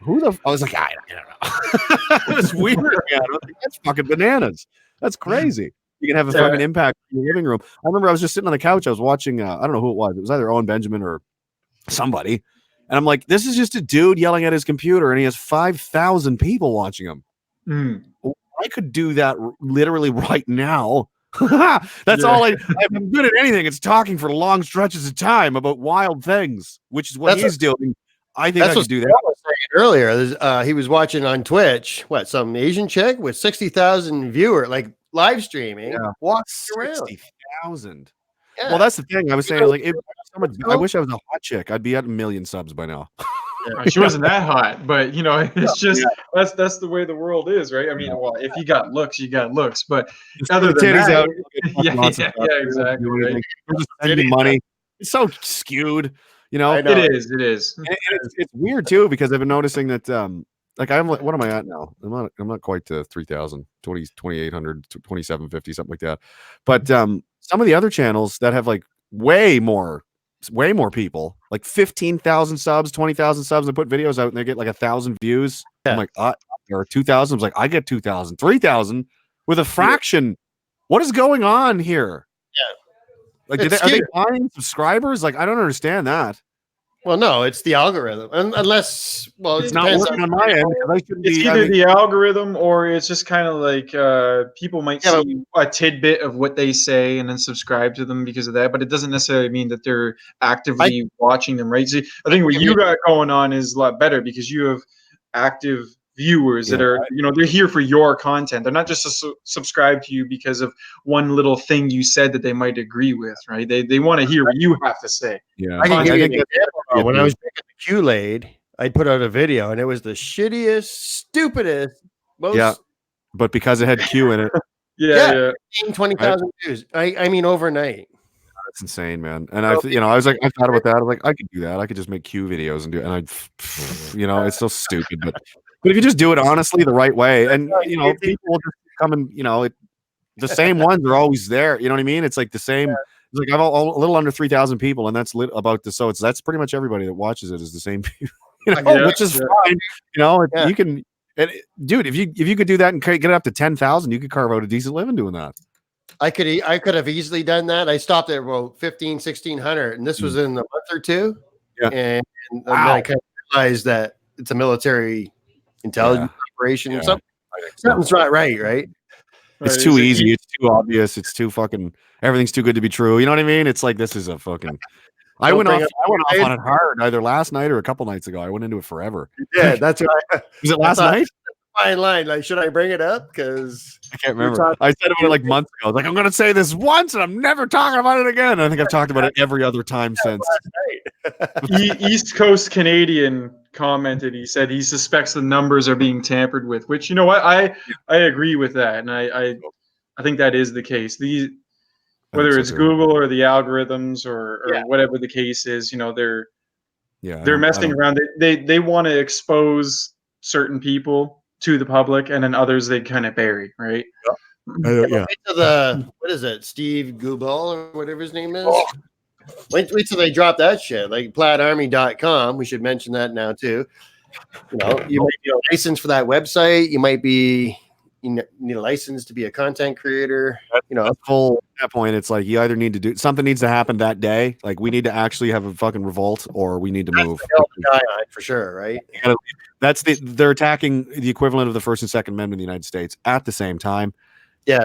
who the? I was like, I don't know. It was weird, man. I was like, that's fucking bananas. That's crazy. You can have a fucking impact in your living room. I remember I was just sitting on the couch. I was watching, I don't know who it was. It was either Owen Benjamin or somebody. And I'm like, this is just a dude yelling at his computer, and he has 5,000 people watching him. I could do that literally right now. That's all I'm good at anything. It's talking for long stretches of time about wild things, which is what he's doing. I think I could do that.
I was saying earlier, he was watching on Twitch, some Asian chick with 60,000 viewers, like live streaming, walking around.
60,000.
Yeah.
Well, that's the thing. I was saying, like, I wish I was a hot chick. I'd be at 1 million subs by now.
She wasn't that hot, but you know, it's just that's the way the world is, right? I mean, well, if you got looks, you got looks, but other than that,
out,
exactly. Right?
Just sending money. It's so skewed, you know.
It is.
And it's weird too, because I've been noticing that like what am I at now? I'm not quite to 3,000, 2,800, 2,750, something like that. But some of the other channels that have like way more people, like 15,000 subs, 20,000 subs, and put videos out and they get like 1,000 views. I'm like, or 2,000. I was like, I get 2,000, 3,000 with a fraction. What is going on here? Yeah. Like, are they buying subscribers? Like, I don't understand that.
Well, no, it's the algorithm. Unless,
it's not working on my end.
It's either the algorithm or it's just kind of like people might see a tidbit of what they say and then subscribe to them because of that. But it doesn't necessarily mean that they're actively watching them, right? See, I think what you got going on is a lot better because you have active viewers that are, you know, they're here for your content. They're not just subscribe to you because of one little thing you said that they might agree with, right? They want to hear what you have to say.
Yeah.
I can give you an example. When I was drinking the Kool-Aid, I'd put out a video and it was the shittiest, stupidest, most
but because it had Q in it.
20,000 views. I mean overnight.
That's insane, man. And I was like, I thought about that. I was like, I could do that. I could just make Q videos and do it. And it's so stupid, but if you just do it honestly the right way, and people will just come and the same ones are always there. You know what I mean? It's like the same. It's like I'm a little under 3,000 people, and that's about the that's pretty much everybody that watches it is the same people, which is fine. You can, dude, if you could do that and get it up to 10,000, you could carve out a decent living doing that.
I could have easily done that. I stopped at about 1,600, and this was in a month or two. Yeah, and then I kind of realized that it's a military intelligence operation and something's not right.
It's too easy. It's too obvious. It's too fucking. Everything's too good to be true. You know what I mean? It's like this is a fucking. I went off on it hard either last night or a couple nights ago. I went into it forever.
Yeah, that's right.
Was it last night?
fine line. Like, should I bring it up? Because
I can't remember. I said about it like months ago. I was like, I'm going to say this once, and I'm never talking about it again. And I think I've talked about it every other time since.
East Coast Canadian commented. He said he suspects the numbers are being tampered with. Which, you know what, I agree with that, and I think that is the case. Whether it's Google or the algorithms or whatever the case is, you know, they're messing around. They want to expose certain people to the public, and then others they kind of bury, right?
Wait till what is it, Steve Gubel or whatever his name is? Wait till they drop that shit, like platarmy.com. We should mention that now too. You know, you might be a license for that website. You might be, you need a license to be a content creator. You know,
at that point, it's like you either need to do something needs to happen that day. Like we need to actually have a fucking revolt, or we need to move.
For sure, right?
They're attacking the equivalent of the First and Second Amendment in the United States at the same time.
Yeah,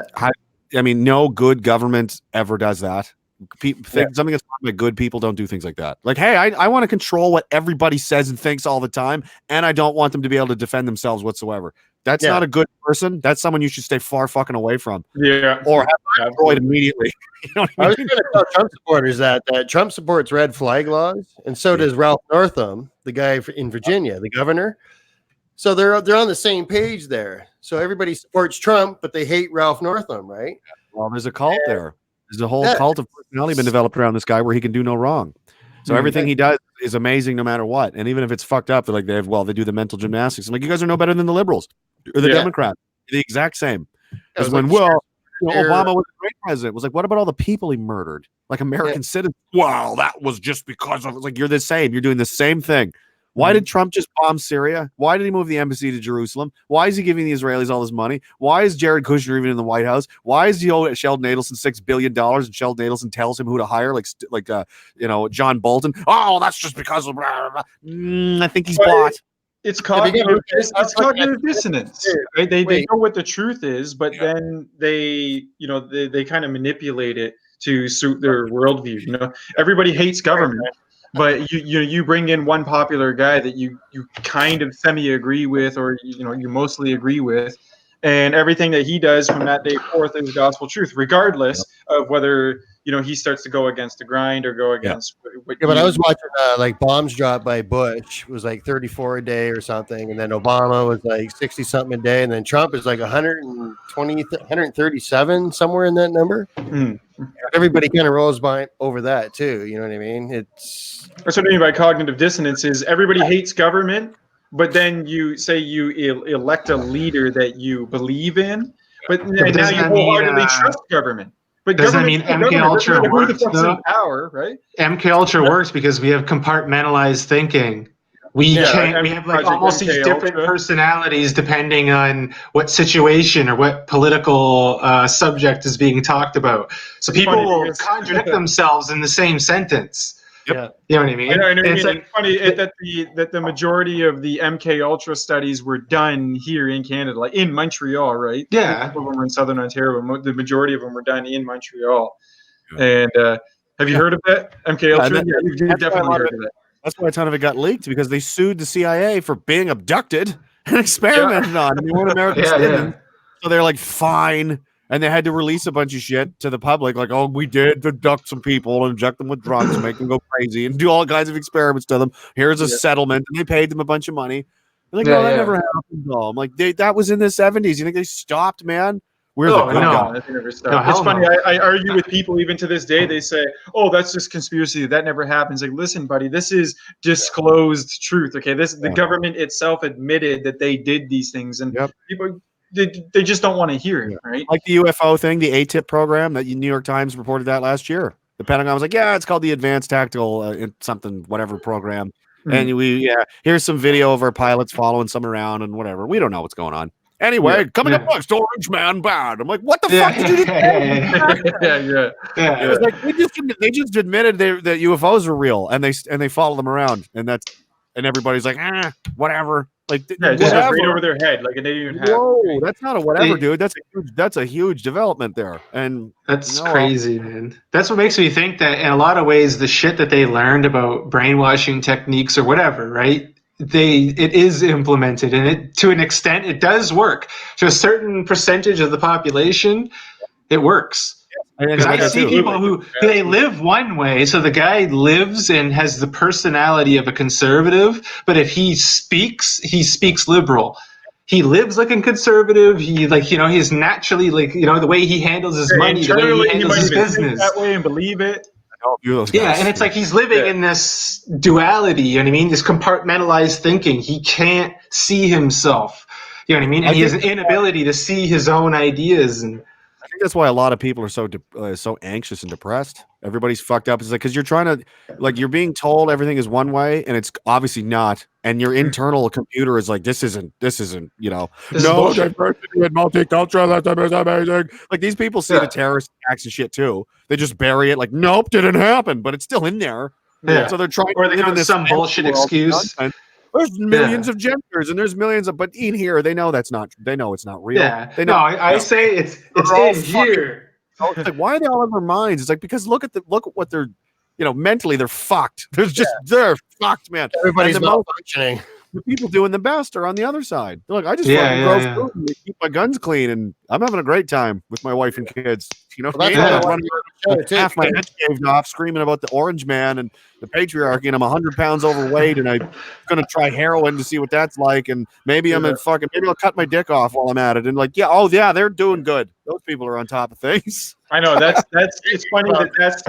I mean, no good government ever does that. Something that's wrong with good people don't do things like that. Like, hey, I want to control what everybody says and thinks all the time, and I don't want them to be able to defend themselves whatsoever. That's not a good person. That's someone you should stay far fucking away from.
Yeah.
Or have destroyed immediately. You know what I mean?
I was going to tell Trump supporters that Trump supports red flag laws, and so does Ralph Northam, the guy in Virginia, the governor. So they're on the same page there. So everybody supports Trump, but they hate Ralph Northam, right?
Well, there's a cult there. There's a whole cult of personality been developed around this guy where he can do no wrong. So everything he does is amazing no matter what. And even if it's fucked up, they're like, they do the mental gymnastics. I'm like, you guys are no better than the liberals or the Democrats. The exact same. Because Obama was a great president. It was like, what about all the people he murdered? Like American citizens. Well, that was just because of, like, you're the same. You're doing the same thing. Why did Trump just bomb Syria? Why did he move the embassy to Jerusalem? Why is he giving the Israelis all this money? Why is Jared Kushner even in the White House? Why is he owed Sheldon Adelson $6 billion and Sheldon Adelson tells him who to hire, like John Bolton? Oh, that's just because of blah, blah, blah. I think he's bought.
It's cognitive dissonance, right? They know what the truth is, but then they kind of manipulate it to suit their worldview. You know, everybody hates government. But you bring in one popular guy that you kind of semi-agree with, or you mostly agree with, and everything that he does from that day forth is gospel truth, regardless of whether he starts to go against the grind or go against.
But I was watching like bombs dropped by Bush. It was like 34 a day or something, and then Obama was like 60 something a day, and then Trump is like 120, 137 somewhere in that number. Everybody kind of rolls by over that too. You know what I mean?
That's what I mean by cognitive dissonance. Is everybody hates government, but then you say you elect a leader that you believe in, but now you wholeheartedly trust government. But
does that mean MKUltra works though?
Power, right?
MKUltra works because we have compartmentalized thinking. We have like almost these different personalities depending on what situation or what political subject is being talked about. So people will contradict themselves in the same sentence.
Yep.
You know what I mean?
I know what you mean. It's funny that the majority of the MKUltra studies were done here in Canada, like in Montreal, right?
Yeah.
Some of them were in Southern Ontario, but the majority of them were done in Montreal. And have you heard of that? MKUltra? Yeah, you've definitely heard of it.
That's why a ton of it got leaked, because they sued the CIA for being abducted and experimented on. And they weren't American citizens. So they're like, fine. And they had to release a bunch of shit to the public, like, oh, we did abduct some people and inject them with drugs, make them go crazy, and do all kinds of experiments to them. Here's a settlement, and they paid them a bunch of money. They're like, no, that never happened. No. I'm like, that was in the 70s. You think they stopped, man? We're the good guys.
It's funny. I argue with people even to this day. They say, oh, that's just conspiracy. That never happens. Like, listen, buddy, this is disclosed truth. Okay, the government itself admitted that they did these things, and people. They just don't want to hear it, right?
Like the UFO thing, the ATIP program that New York Times reported that last year. The Pentagon was like, yeah, it's called the Advanced Tactical whatever program. And here's some video of our pilots following some around and whatever. We don't know what's going on. Anyway, coming up next, Orange Man Bad. I'm like, what the fuck did you do? It was like they just admitted that UFOs were real, and they follow them around, and everybody's like, whatever. Like,
just right over their head, like, and they didn't even have.
Whoa, that's not a whatever, dude. That's a huge development there, and
that's crazy, man. That's what makes me think that in a lot of ways, the shit that they learned about brainwashing techniques or whatever, right? it is implemented, and it, to an extent, it does work. To a certain percentage of the population, it works. Because I see people who they live one way. So the guy lives and has the personality of a conservative, but if he speaks liberal. He lives like a conservative. He he's naturally the way he handles his money, the way he handles his business.
That way and believe it.
Yeah, and it's like he's living in this duality, you know what I mean? This compartmentalized thinking. He can't see himself, you know what I mean? And he has an inability to see his own ideas. And
I think that's why a lot of people are so anxious and depressed. Everybody's fucked up. It's like because you're trying to, like, you're being told everything is one way, and it's obviously not. And your internal computer is like, this isn't. No diversity and multicultural. That's amazing. Like these people see the terrorist attacks and shit too. They just bury it. Like, nope, didn't happen, but it's still in there.
Yeah.
So they're trying.
Or they come with some bullshit excuse.
There's millions of genders, and there's millions of, but in here, they know that's not. They know it's not real.
Yeah.
They know,
I say it's in here.
It's like, why are they all in their minds? It's like, because look at what they're, mentally they're fucked. They're fucked, man.
Everybody's malfunctioning.
The people doing the best are on the other side. They're like, I just fucking grow food and keep my guns clean, and I'm having a great time with my wife and kids. I'm running with half my head shaved off, screaming about the orange man and the patriarchy, and I'm 100 pounds overweight, and I'm gonna try heroin to see what that's like, and maybe maybe I'll cut my dick off while I'm at it, and they're doing good. Those people are on top of things.
I know that's it's funny that's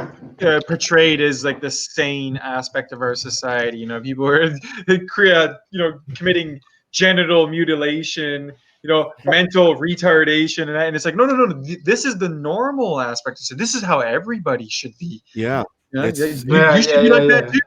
portrayed as like the sane aspect of our society. People are committing genital mutilation, mental retardation, and it's like no. This is the normal aspect. So this is how everybody should be.
Yeah,
you should be like that too.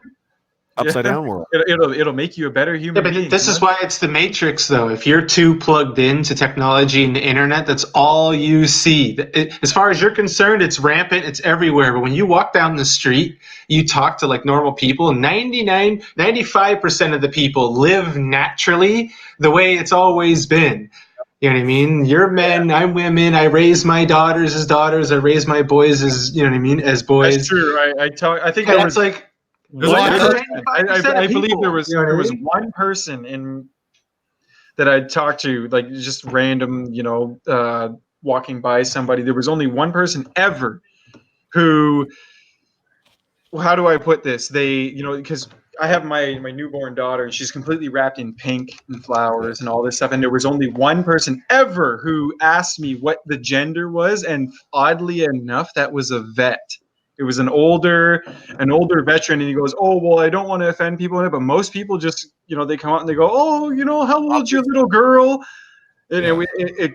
Upside down world.
It'll make you a better human being.
This is why it's the Matrix, though. If you're too plugged into technology and the internet, that's all you see. As far as you're concerned, it's rampant, it's everywhere. But when you walk down the street, you talk to like normal people, 95% of the people live naturally the way it's always been. You know what I mean? You're men, I'm women. I raise my daughters as daughters. I raise my boys as, as boys.
That's true. I think
that's like.
I believe there was one person that I talked to, like just random, walking by somebody. There was only one person ever who, how do I put this? They, because I have my newborn daughter, and she's completely wrapped in pink and flowers and all this stuff. And there was only one person ever who asked me what the gender was, and oddly enough, that was a vet. It was an older veteran, and he goes, "Oh, well, I don't want to offend people in it, but most people just, they come out and they go, oh, how old's your little girl?" And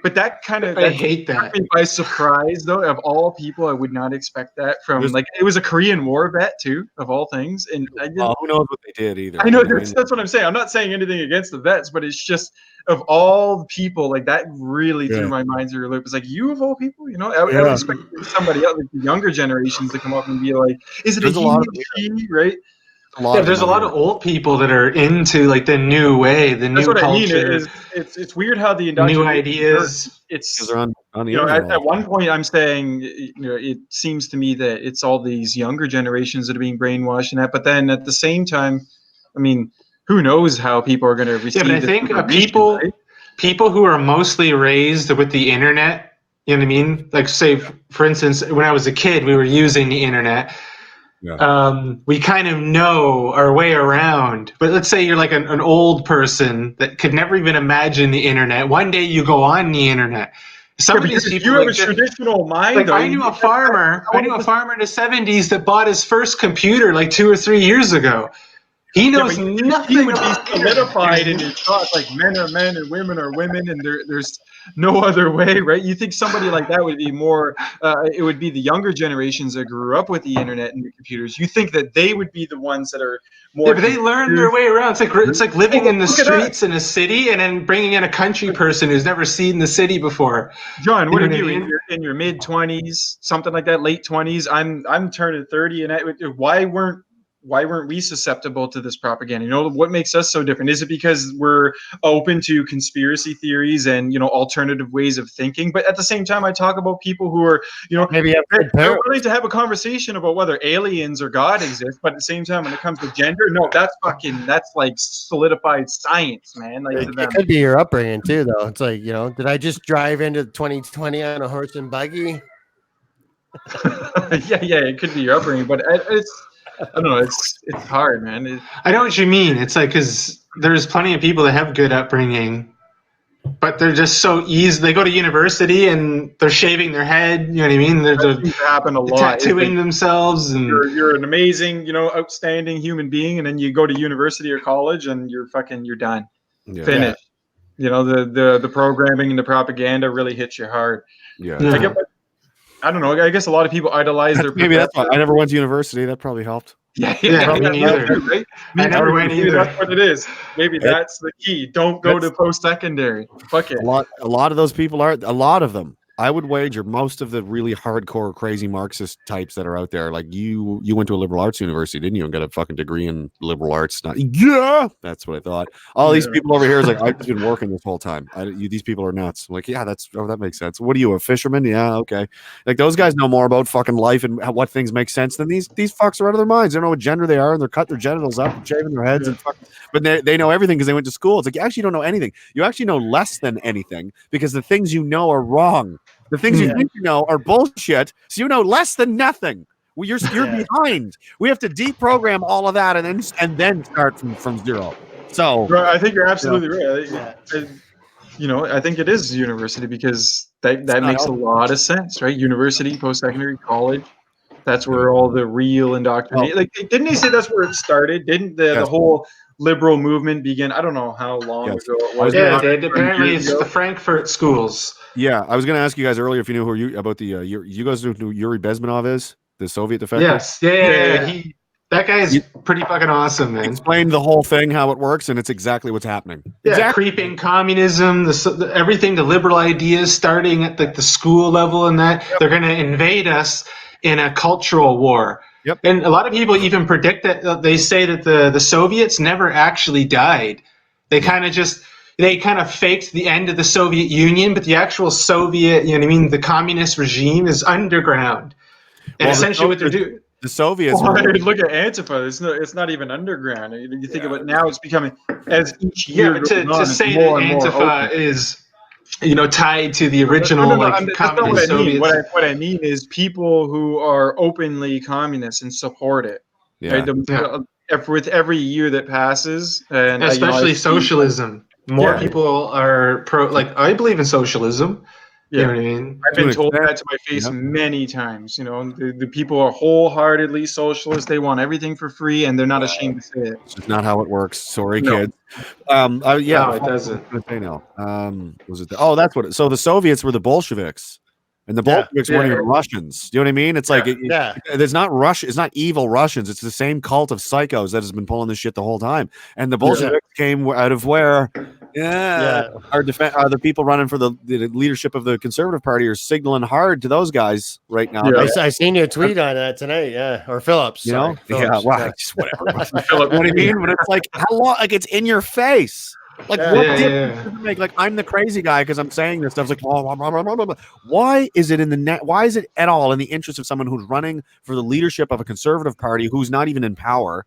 but that kind of,
I hate that.
Took me by surprise, though. Of all people, I would not expect that from it was a Korean War vet too, of all things. And
who knows what they did either?
I know that's what I'm saying. I'm not saying anything against the vets, but it's just, of all the people, like that really threw my mind through a loop. It's like, you of all people, I would expect somebody else, like the younger generations, to come up and be like, "Is it a he?" Right?
There's a lot of old people that are into like the new way, the new culture. I mean,
it's weird how the
new ideas.
It's on the internet.
At one point, I'm saying, it seems to me that it's all these younger generations that are being brainwashed in that. But then at the same time, I mean, who knows how people are going to receive?
Yeah, but I think people who are mostly raised with the internet, you know what I mean? Like, say, for instance, when I was a kid, we were using the internet. Yeah. We kind of know our way around. But let's say you're like an old person that could never even imagine the internet. One day you go on the internet. Some of these people,
you have a traditional mind.
Like, I knew a farmer in the 70s that bought his first computer like 2 or 3 years ago. He knows nothing.
He would be solidified in his thoughts, like men are men and women are women, and there's no other way, right? You think somebody like that would be more? It would be the younger generations that grew up with the internet and the computers. You think that they would be the ones that are more?
Yeah, but they learn their way around. It's like living in the streets in a city, and then bringing in a country person who's never seen the city before.
John, what are you in your mid 20s, something like that, late 20s? I'm turning 30, and why weren't we susceptible to this propaganda? You know, what makes us so different? Is it because we're open to conspiracy theories and, you know, alternative ways of thinking? But at the same time, I talk about people who are, you know,
Maybe
they're willing to have a conversation about whether aliens or God exist, but at the same time, when it comes to gender, no, that's like solidified science, man. Like, to
it
them.
could be your upbringing too, though. It's like, you know, did I just drive into 2020 on a horse and buggy?
yeah, it could be your upbringing, but it's, I don't know, it's hard, man.
I know what you mean. It's like, because there's plenty of people that have good upbringing, but they're just so easy. They go to university and they're shaving their head. You know what I mean? They're
That seems to happen a lot.
tattooing themselves, and
you're an amazing, you know, outstanding human being, and then you go to university or college and you're done, finished. You know, the programming and the propaganda really hits you hard. I don't know. I guess a lot of people idolize their.
Maybe that's why I never went to university. That probably helped.
Yeah, me neither.
Right?
I never went either.
That's what it is. Maybe that's the key. Don't go to post-secondary. Fuck it.
A lot of those people are. A lot of them. I would wager most of the really hardcore, crazy Marxist types that are out there. Like you went to a liberal arts university, didn't you? And got a fucking degree in liberal arts. That's what I thought. All these people over here is like, I've been working this whole time. These people are nuts. I'm like, yeah, that makes sense. What are you, a fisherman? Yeah, okay. Like those guys know more about fucking life and what things make sense than these fucks are out of their minds. They don't know what gender they are, and they're cutting their genitals up and shaving their heads and fucking. But they know everything because they went to school. It's like you actually don't know anything. You actually know less than anything because the things you know are wrong. The things you think you know are bullshit, so you know less than nothing. Well, you're behind. We have to deprogram all of that and then start from zero. So
I think you're absolutely right. You know, I think it is university because that makes a lot of sense, right? University, post-secondary, college. That's where all the real indoctrination. Like, didn't he say that's where it started? Didn't the whole liberal movement begin? I don't know how long ago it was.
Yeah, apparently it's the Frankfurt schools.
Yeah, I was going to ask you guys earlier if you knew about the you guys know who Yuri Bezmenov is, the Soviet defector.
Yes, yeah. That guy is pretty fucking awesome, man.
Explain the whole thing, how it works, and it's exactly what's happening.
Yeah,
exactly.
Creeping communism, everything, the liberal ideas starting at the school level, and that they're going to invade us in a cultural war.
Yep.
And a lot of people even predict that. They say that the Soviets never actually died. They kind of faked the end of the Soviet Union, but the actual Soviet, you know what I mean, the communist regime is underground. And essentially what they're doing.
The Soviets.
Look at Antifa. It's not even underground. You think about it now, it's becoming as each year.
To say that Antifa is, you know, tied to the original communist Soviets.
What I mean is people who are openly communist and support it.
Yeah.
Right? With every year that passes, and
especially socialism. More people are pro. Like, I believe in socialism. You know what I mean?
I've been told that to my face many times. You know, the people are wholeheartedly socialist. They want everything for free, and they're not ashamed to say it.
It's not how it works. Sorry, kids.
No, it doesn't.
Was it? That's what. So the Soviets were the Bolsheviks, and the Bolsheviks weren't even Russians. Do you know what I mean? It's like it's not Russia. It's not evil Russians. It's the same cult of psychos that has been pulling this shit the whole time. And the Bolsheviks came out of where? Are the people running for the leadership of the Conservative Party are signaling hard to those guys right now.
I seen your tweet on that tonight, or Phillips.
Whatever.
Phillips.
What I mean, but it's like how long? Like it's in your face. Like what difference does it make? Like I'm the crazy guy because I'm saying this stuff. It's like blah, blah, blah, blah, blah. Why is it in the net? Why is it at all in the interest of someone who's running for the leadership of a Conservative Party who's not even in power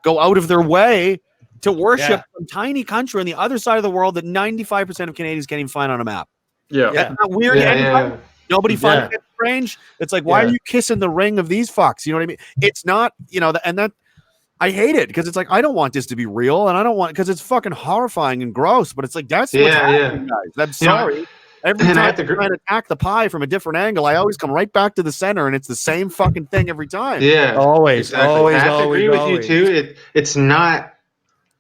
go out of their way to worship some tiny country on the other side of the world that 95% of Canadians can't even find on a map? That's not weird. Nobody finds it strange. It's like, why are you kissing the ring of these fucks? You know what I mean? It's not, and that I hate it because it's like, I don't want this to be real, and I don't want, because it's fucking horrifying and gross, but it's like, that's what's happening, guys. I'm sorry. Every time I try to attack the pie from a different angle, I always come right back to the center, and it's the same fucking thing every time.
Yeah.
Always.
Exactly.
Always.
I have to agree with you, too. It's not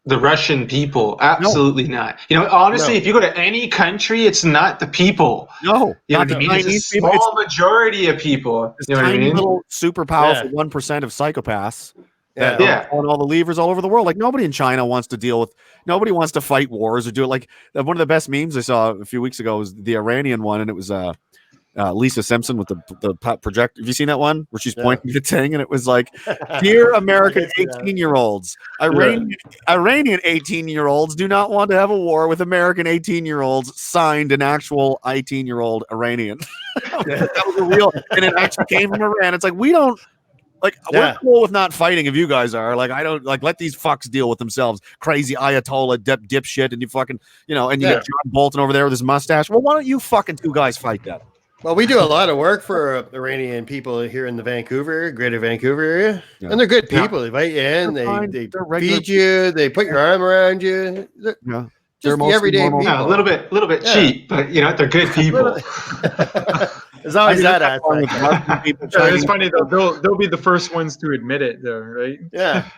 the Russian people. Absolutely not. Honestly, if you go to any country, it's not the people.
No.
It's a small majority of people.
You know what I mean? Little super powerful 1% of psychopaths. On all the levers all over the world. Like nobody in China wants to fight wars or do it. Like one of the best memes I saw a few weeks ago was the Iranian one, and it was Lisa Simpson with the projector. Have you seen that one where she's pointing at the thing and it was like, "Dear American 18-year-olds, Iranian 18-year-olds do not want to have a war with American 18-year-olds." Signed an actual 18-year-old Iranian. That was a real, and it actually came from Iran. It's like we don't. Like, we're cool with not fighting if you guys are. Like, I don't, like, let these fucks deal with themselves. Crazy Ayatollah dipshit, and you fucking, and you get John Bolton over there with his mustache. Well, why don't you fucking two guys fight that?
Well, we do a lot of work for Iranian people here in the Greater Vancouver area. And they're good people. They invite you in, they feed you, they put your arm around you. Just the everyday people.
Yeah, a little bit cheap, but they're good people.
There's always that aspect.
It's funny though. They'll be the first ones to admit it, though, right?
Yeah.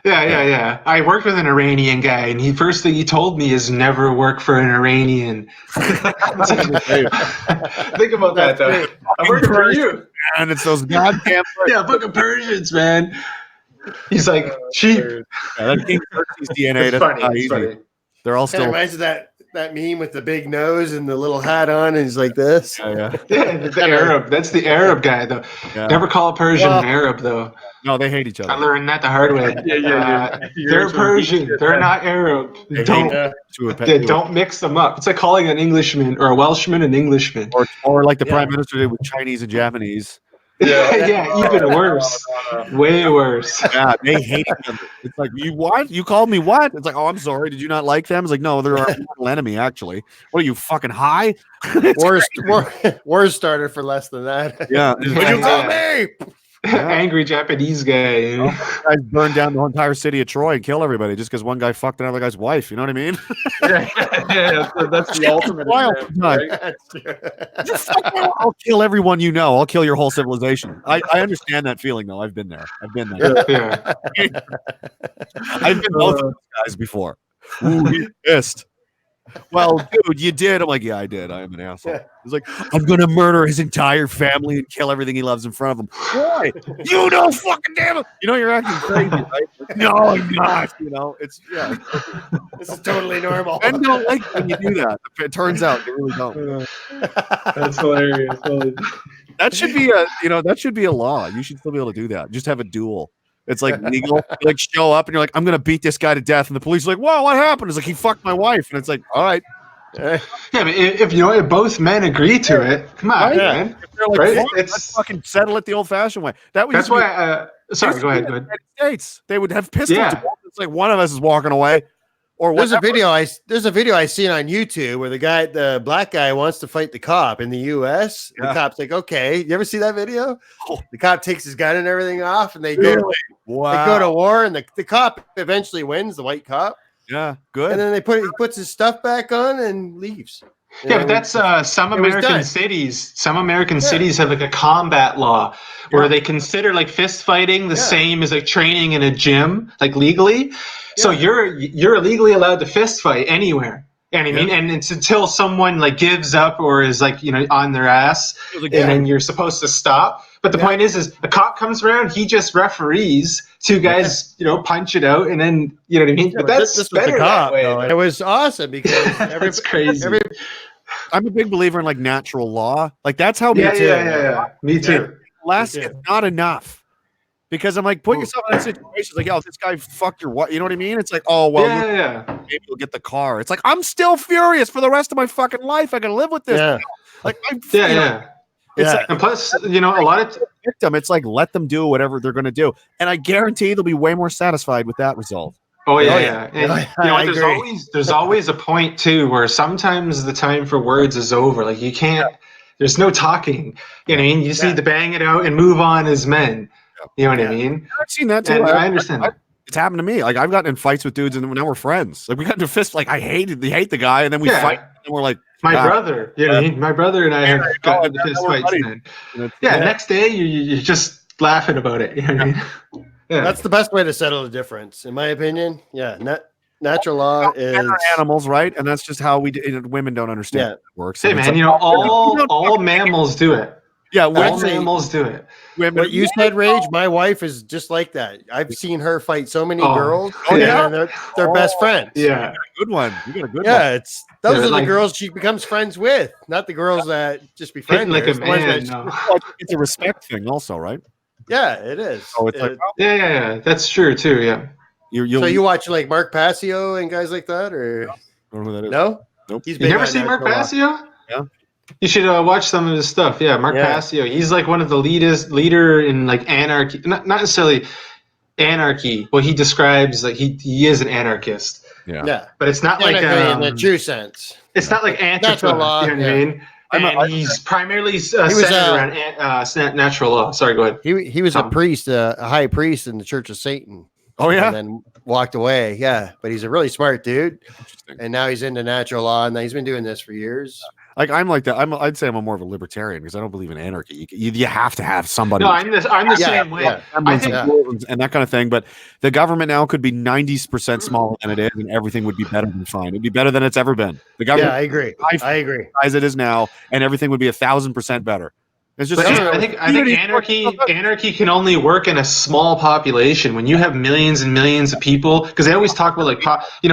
I worked with an Iranian guy, and first thing he told me is never work for an Iranian. Think about that, though. I'm working for you,
and it's those goddamn
fucking Persians, man. He's like cheap.
That King Xerxes DNA.
It's funny. It's funny.
They're all still. Reminds of that meme with the big nose and the little hat on, and he's like this.
The Arab. That's the Arab guy, though. Never call a Persian an Arab, though.
No, they hate each other.
I learned that the hard way. They're Persian. They're not Arab. Don't mix them up. It's like calling an Englishman or a Welshman an Englishman,
or like the Prime Minister did with Chinese and Japanese.
Even worse. Way worse.
Yeah, they hate them. It's like, you called me what? It's like, oh, I'm sorry. Did you not like them? It's like, no, they're our mortal enemy, actually. What are you, fucking high?
Wars started for less than that.
Yeah.
Would you call me?
Angry Japanese guy.
Guys burn down the entire city of Troy and kill everybody just because one guy fucked another guy's wife. You know what I mean?
That's the ultimate.
I'll kill everyone you know. I'll kill your whole civilization. I understand that feeling, though. I've been there. I've been both of those guys before. Ooh, he's pissed. Well, dude, you did. I'm like, yeah, I did. I am an asshole. He's like, I'm gonna murder his entire family and kill everything he loves in front of him. Why? You know, fucking damn it. You're acting crazy, right? No, I'm not. It's
This is totally normal.
Men don't like when you do that. It turns out they really don't.
That's hilarious.
That should be a law. You should still be able to do that. Just have a duel. It's like legal. You like show up and you're like, I'm gonna beat this guy to death, and the police are like, whoa, what happened? It's like, he fucked my wife, and it's like, all right.
Yeah, but if both men agree to it, come on, man.
Like, let's fucking settle it the old-fashioned way.
That's why. Sorry, go ahead.
United States, they would have pistols. Yeah. It's like one of us is walking away. Or
there's a video I seen on YouTube where the black guy wants to fight the cop in the U.S. The cop's like, okay, you ever see that video? The cop takes his gun and everything off, and they go to war, and the cop eventually wins, the white cop.
Yeah, good.
And then he puts his stuff back on and leaves.
But that's some American cities. Some American cities have like a combat law where they consider like fist fighting the same as like training in a gym, like legally. So you're legally allowed to fist fight anywhere. And I mean, and it's until someone like gives up or is like on their ass, and then you're supposed to stop. But the point is a cop comes around, he just referees, two guys, punch it out, and then you know what I mean. But that's better that way.
It was awesome because
that's crazy.
I'm a big believer in like natural law. Like that's how me too.
Yeah. Me too.
Less is not enough. Because I'm like, put yourself in that situation. Like, this guy fucked your wife. You know what I mean? It's like, oh, well, maybe you'll get the car. It's like, I'm still furious for the rest of my fucking life. I gotta live with this.
Yeah.
Like,
It's like, and plus, a lot of
victim. It's like, let them do whatever they're gonna do, and I guarantee they'll be way more satisfied with that result.
Oh yeah. And there's always a point too where sometimes the time for words is over. Like you can't. There's no talking. You know what I mean? You just need to bang it out and move on as men. You know what I mean?
I've seen that too.
I understand that.
It's happened to me. Like I've gotten in fights with dudes, and now we're friends. Like we got into fists. Like I hate the guy, and then we fight, and we're like,
my brother. You know what I mean? My brother and I have gotten into fist fights. Next day you're just laughing about it. You know what I mean? Yeah.
That's the best way to settle the difference, in my opinion. Yeah, natural law is
animals, right? And that's just how women don't understand how it works.
Hey man, all mammals do it.
Yeah,
All mammals do it.
women.
What you said, Rage, my wife is just like that. I've seen her fight so many girls,
yeah?
and they're best friends.
Yeah.
Good one. You got a good one.
Yeah, those are the
like-
girls she becomes friends with, not the girls that just befriend
Hitting like
her.
a
It's the ones
man.
that-
No.
Well, it's a respect thing, also, right?
Yeah, it is.
So it's like, well,
Yeah. That's true too. Yeah.
So you watch like Mark Passio and guys like that, or
I don't know who that is.
no?
Nope.
He's
You
big
never
on
seen Mark
natural law.
Passio?
Yeah.
You should watch some of his stuff. Yeah, Mark Passio. He's like one of the leader in like anarchy. Not necessarily anarchy. Well, he describes like he is an anarchist.
Yeah,
But it's not like
in the true sense.
it's not like
Natural
Antifa.
law,
You know what I mean? And he's primarily centered around natural law. Sorry, go ahead.
He was a priest, a high priest in the Church of Satan.
Oh yeah.
And then walked away. Yeah, but he's a really smart dude.
Interesting.
And now he's into natural law, and he's been doing this for years.
Like I'm like that. I'd say I'm more of a libertarian because I don't believe in anarchy. You have to have somebody.
No, I'm the same way.
Yeah.
I think
and that kind of thing. But the government now could be 90% smaller than it is, and everything would be better than fine. It'd be better than it's ever been. The government,
I agree. I agree.
As it is now, and everything would be 1,000% better. It's just.
But I think anarchy can only work in a small population. When you have millions and millions of people, because they always talk about like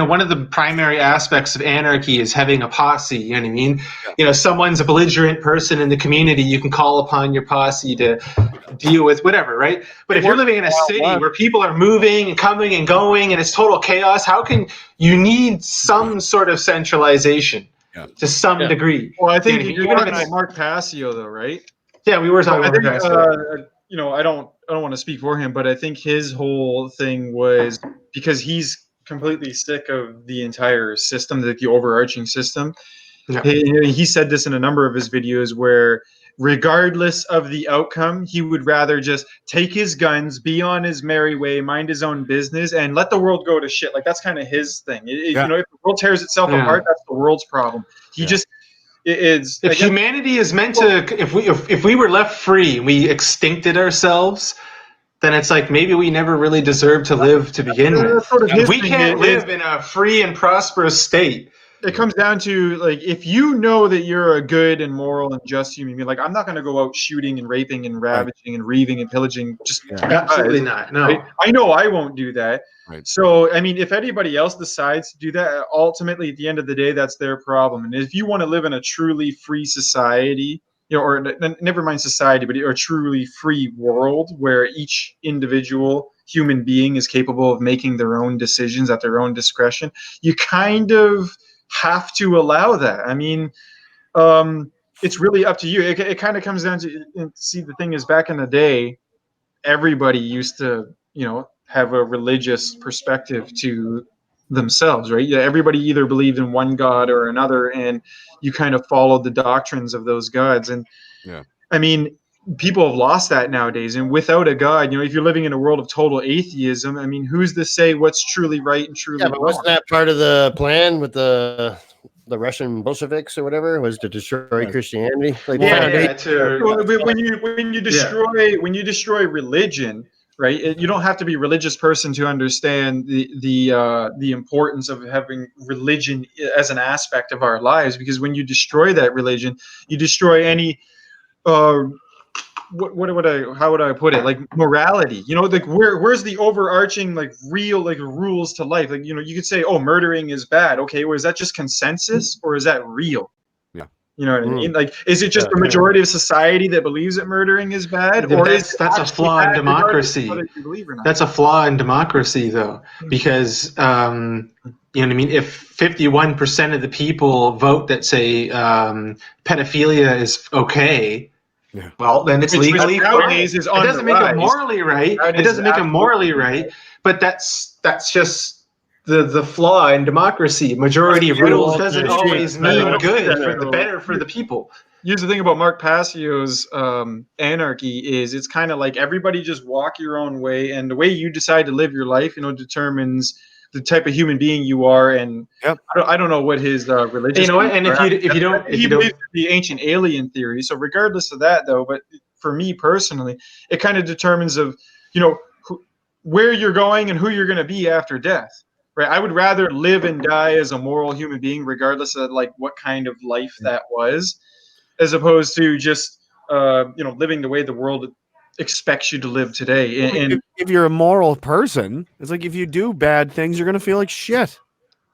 one of the primary aspects of anarchy is having a posse. You know what I mean? Yeah. You know, someone's a belligerent person in the community. You can call upon your posse to deal with whatever, right? But if you're living in a city where people are moving and coming and going, and it's total chaos, how can you need some sort of centralization to some degree?
Well, I think you're talking about Mark Passio, though, right?
Yeah, we were talking about
Passio. I don't want to speak for him, but I think his whole thing was because he's completely sick of the entire system, the overarching system. Yeah. He said this in a number of his videos where regardless of the outcome, he would rather just take his guns, be on his merry way, mind his own business, and let the world go to shit. Like, that's kind of his thing. If the world tears itself apart, that's the world's problem. He just... If
humanity is meant to, if we were left free and we extincted ourselves, then it's like maybe we never really deserved to live to begin with. If we can't live in a free and prosperous state.
It comes down to, like, if you know that you're a good and moral and just human being, like, I'm not going to go out shooting and raping and ravaging and reaving and pillaging. Just
absolutely not. No,
right? I know I won't do that.
Right.
So, I mean, if anybody else decides to do that, ultimately, at the end of the day, that's their problem. And if you want to live in a truly free society, or never mind society, but a truly free world where each individual human being is capable of making their own decisions at their own discretion, you kind of have to allow that. I mean, it's really up to you. It kind of comes down to, see, the thing is, back in the day, everybody used to, have a religious perspective to themselves, right? Yeah, everybody either believed in one God or another, and you kind of followed the doctrines of those gods. And I mean, people have lost that nowadays. And without a God, if you're living in a world of total atheism, I mean, who's to say what's truly right and truly wrong?
Wasn't that part of the plan with the Russian Bolsheviks or whatever, was to destroy Christianity? Like,
when you destroy religion, right? You don't have to be a religious person to understand the importance of having religion as an aspect of our lives, because when you destroy that religion, you destroy any how would I put it? Like, morality, like where's the overarching, like, real, like, rules to life? Like, you could say, oh, murdering is bad. Okay, well, is that just consensus or is that real?
Yeah.
You know what I mean? Like, is it just the majority of society that believes that murdering is bad?
Or that's a flaw in democracy. That's a flaw in democracy, though, because, you know what I mean? If 51% of the people vote that say pedophilia is okay, well, then it's legally fine. It doesn't make it morally right. It doesn't make it morally right. But that's just the flaw in democracy. Majority rules doesn't always mean good for the better for the people.
Here's the thing about Mark Passio's anarchy is it's kind of like everybody just walk your own way, and the way you decide to live your life, determines the type of human being you are. And I don't know what his religious.
And if you don't,
he believes in the ancient alien theory. So regardless of that, though, but for me personally, it kind of determines of where you're going and who you're going to be after death. Right? I would rather live and die as a moral human being, regardless of like what kind of life that was, as opposed to just living the way the world expects you to live today. And
if you're a moral person, it's like if you do bad things, you're gonna feel like shit.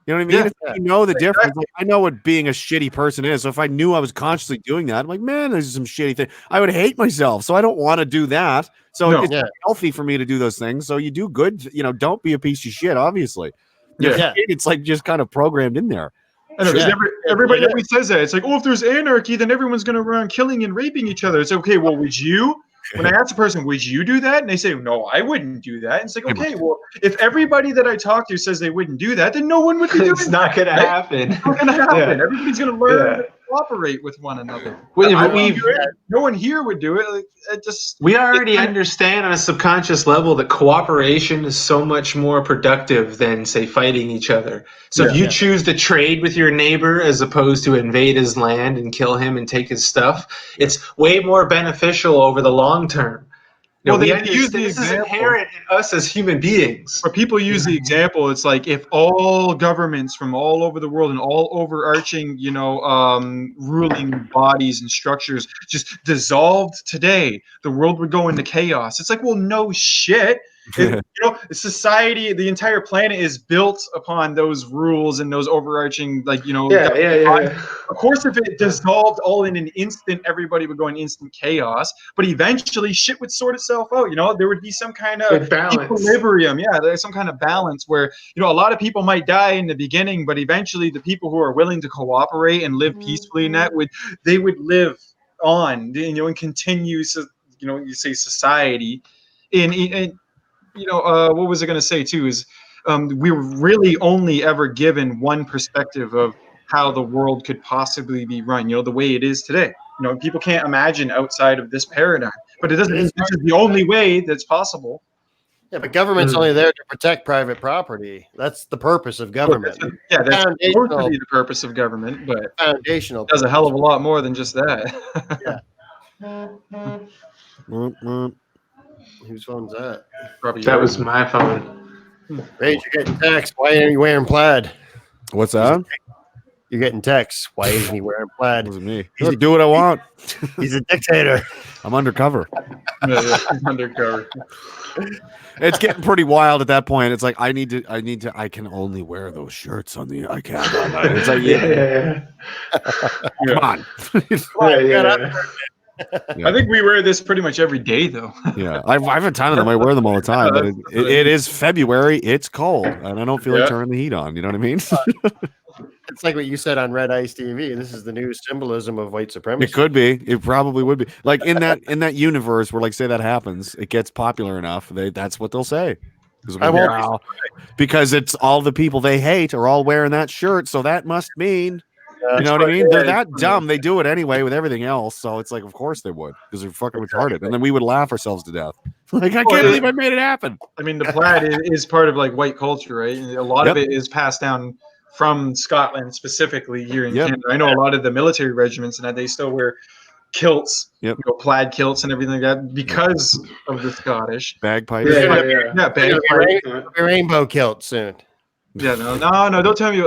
You know what I mean?
Yeah.
It's like you know the difference. Like, I know what being a shitty person is. So if I knew I was consciously doing that, I'm like, man, there's some shitty thing. I would hate myself. So I don't want to do that. So it's healthy for me to do those things. So you do good. Don't be a piece of shit. Obviously, it's like just kind of programmed in there.
I know, because everybody always says that. It's like, if there's anarchy, then everyone's going to run killing and raping each other. It's okay. Well, would you? When I ask a person, would you do that? And they say, no, I wouldn't do that. And it's like, okay, well, if everybody that I talk to says they wouldn't do that, then no one would be doing it.
It's not going to happen.
It's not going to happen. Yeah. Everybody's going to learn to cooperate with one another. No one here would do it.
We already understand on a subconscious level that cooperation is so much more productive than, say, fighting each other. So if you choose to trade with your neighbor as opposed to invade his land and kill him and take his stuff, it's way more beneficial over the long term. Well, this is inherent in us as human beings.
But people use the example. It's like if all governments from all over the world and all overarching, ruling bodies and structures just dissolved today, the world would go into chaos. It's like, well, no shit. Society, the entire planet is built upon those rules and those overarching, Of course, if it dissolved all in an instant, everybody would go in instant chaos. But eventually, shit would sort itself out. There would be some kind of equilibrium. Yeah, there's some kind of balance where a lot of people might die in the beginning, but eventually, the people who are willing to cooperate and live peacefully in that would live on, and continue. You say society, and what was I going to say too is we were really only ever given one perspective of how the world could possibly be run, the way it is today. People can't imagine outside of this paradigm, but this is the only way that's possible.
Yeah, but government's only there to protect private property. That's the purpose of government.
That's supposed to be the purpose of government, but
foundational.
It does a hell of a lot more than just that.
Whose phone's that?
Probably
that was my phone.
Rage, you're getting text. Why aren't you wearing plaid?
What's that?
You're getting text. Why isn't he wearing plaid?
It wasn't me. He's do what I want.
He's a dictator.
I'm undercover.
Undercover.
It's getting pretty wild at that point. It's like I I can only wear those shirts on the I can't. It's like come on.
I think we wear this pretty much every day, though.
Yeah, I have a ton of them. I wear them all the time. But it is February. It's cold, and I don't feel like turning the heat on. You know what I mean?
It's like what you said on Red Ice TV. This is the new symbolism of white supremacy.
It could be. It probably would be. Like in that universe where, like, say that happens, it gets popular enough. That's what they'll say. Because it's all the people they hate are all wearing that shirt, so that must mean. You know what I mean? They're that dumb. They do it anyway with everything else. So it's like, of course they would, because they're fucking retarded. And then we would laugh ourselves to death. Like, I can't believe I made it happen.
I mean, the plaid is part of like white culture, right? And a lot of it is passed down from Scotland, specifically here in Canada. I know a lot of the military regiments and that they still wear kilts, plaid kilts and everything like that because of the Scottish
bagpipes.
Bagpipes.
Rainbow kilt soon.
Yeah, no, don't tell me.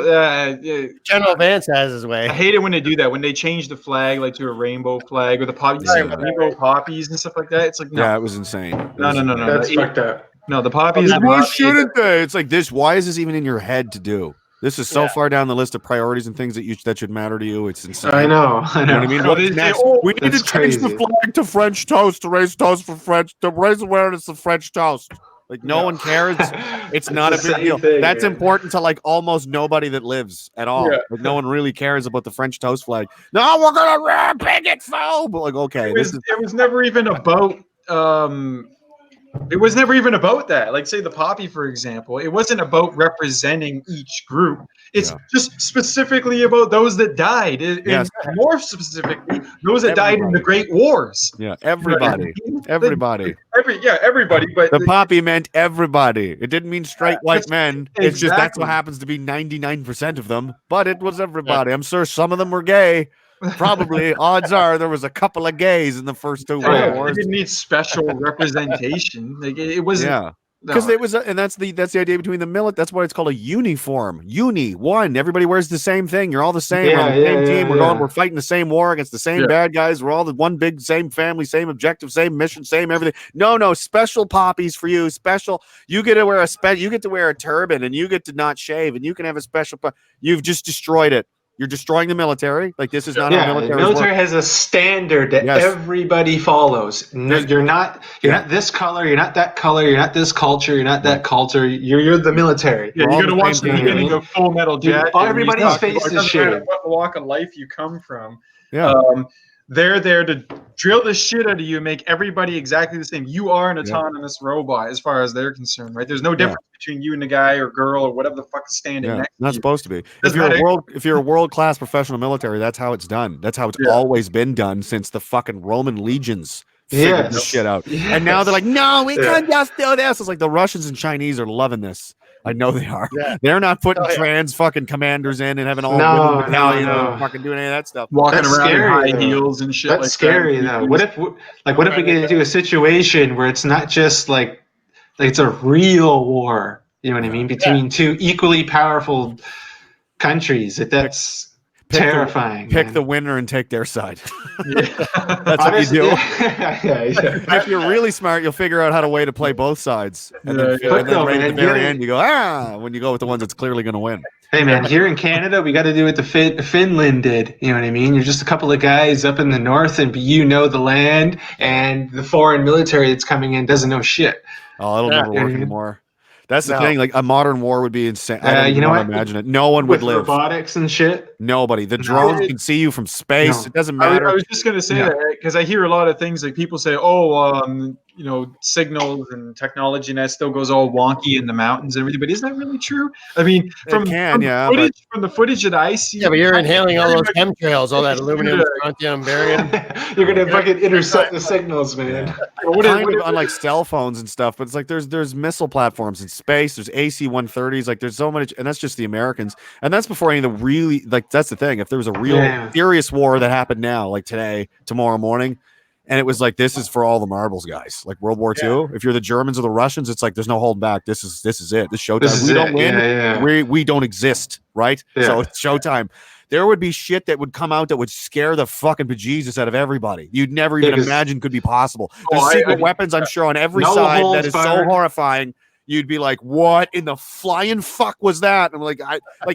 General Vance has his way.
I hate it when they do that, when they change the flag like to a rainbow flag or the poppies, rainbow poppies and stuff like that. It's like, no.
Yeah, it was insane.
No.
That's fucked up.
No, the poppies.
Why shouldn't they? It's like this. Why is this even in your head to do? This is so far down the list of priorities and things that should matter to you. It's insane.
I know.
You know what I mean? What's next? We need to change the flag to French toast, to raise toast for French, to raise awareness of French toast. Like, no one cares. It's not a big deal. That's important to like almost nobody that lives at all. Yeah. Like, no one really cares about the French toast flag. No, we're gonna bigot foe. But like, okay,
it was never even about. It was never even about that. Like, say the poppy, for example, it wasn't about representing each group. It's just specifically about those that died. And more specifically, those that died in the Great Wars.
Yeah, everybody. Everybody.
Everybody. But
the poppy meant everybody. It didn't mean straight white men. It's just that's what happens to be 99% of them. But it was everybody. I'm sure some of them were gay. Probably, odds are there was a couple of gays in the first two World Wars.
It didn't need special representation. Like it wasn't.
Yeah. Because it was, and that's the idea between the millet. That's why it's called a uniform. One. Everybody wears the same thing. You're all the same. We're on the same team. We're fighting the same war against the same bad guys. We're all the one big same family, same objective, same mission, same everything. No, special poppies for you. Special. You get to wear you get to wear a turban, and you get to not shave, and you can have a special. You've just destroyed it. You're destroying the military. Like, this is not how military.
The military has a standard that everybody follows. No, you're not this color. You're not that color. You're not this culture. You're not that culture. You're the military.
Yeah, you're gonna watch the beginning of Full Metal Jacket.
Everybody's face is shaved.
What walk of life you come from?
Yeah.
They're there to drill the shit out of you and make everybody exactly the same. You are an autonomous robot as far as they're concerned, right? There's no difference between you and the guy or girl or whatever the fuck is standing next to you.
Not supposed to be. If you're a world-class professional military, that's how it's done. That's how it's always been done since the fucking Roman legions figured this shit out. Yes. And now they're like, no, we can't just do this. It's like the Russians and Chinese are loving this. I know they are. Yeah. They're not putting trans fucking commanders in and having all women battalions fucking doing any of that stuff.
Walking around in high heels and shit.
That's scary though. What if we get into a situation where it's not just like it's a real war, you know what I mean, between two equally powerful countries? That's terrifying.
Pick the winner and take their side. That's what you do. If you're really smart, you'll figure out how to way to play both sides. And then right at the very end, you go, when you go with the ones that's clearly going to win.
Hey, man, here in Canada, we got to do what the Finland did. You know what I mean? You're just a couple of guys up in the north, and you know the land, and the foreign military that's coming in doesn't know shit.
Oh, it'll never work anymore. That's the thing. Like, a modern war would be insane. I don't even want to imagine it. No one would live.
Robotics and shit.
Nobody. The drones can see you from space. It doesn't matter.
I was just gonna say that because I hear a lot of things like people say, signals and technology, and that still goes all wonky in the mountains and everything. But is that really true? I mean, from the footage that I see,
but you're inhaling all those chemtrails, all that aluminum, strontium, barium.
You're gonna fucking intercept the signals, man.
On like cell phones and stuff, but it's like there's missile platforms in space. There's AC-130s. Like, there's so much, and that's just the Americans, and that's before any of the really, like, that's the thing. If there was a real serious war that happened now, like today, tomorrow morning. And it was like, this is for all the marbles guys, like World War II. If you're the Germans or the Russians, it's like there's no holding back. This is it. This showtime. We don't win. We don't exist, right? So it's showtime. There would be shit that would come out that would scare the fucking bejesus out of everybody. You'd never even imagine could be possible. There's secret weapons, I'm sure, on every side that is so horrifying. You'd be like, what in the flying fuck was that? And I'm like,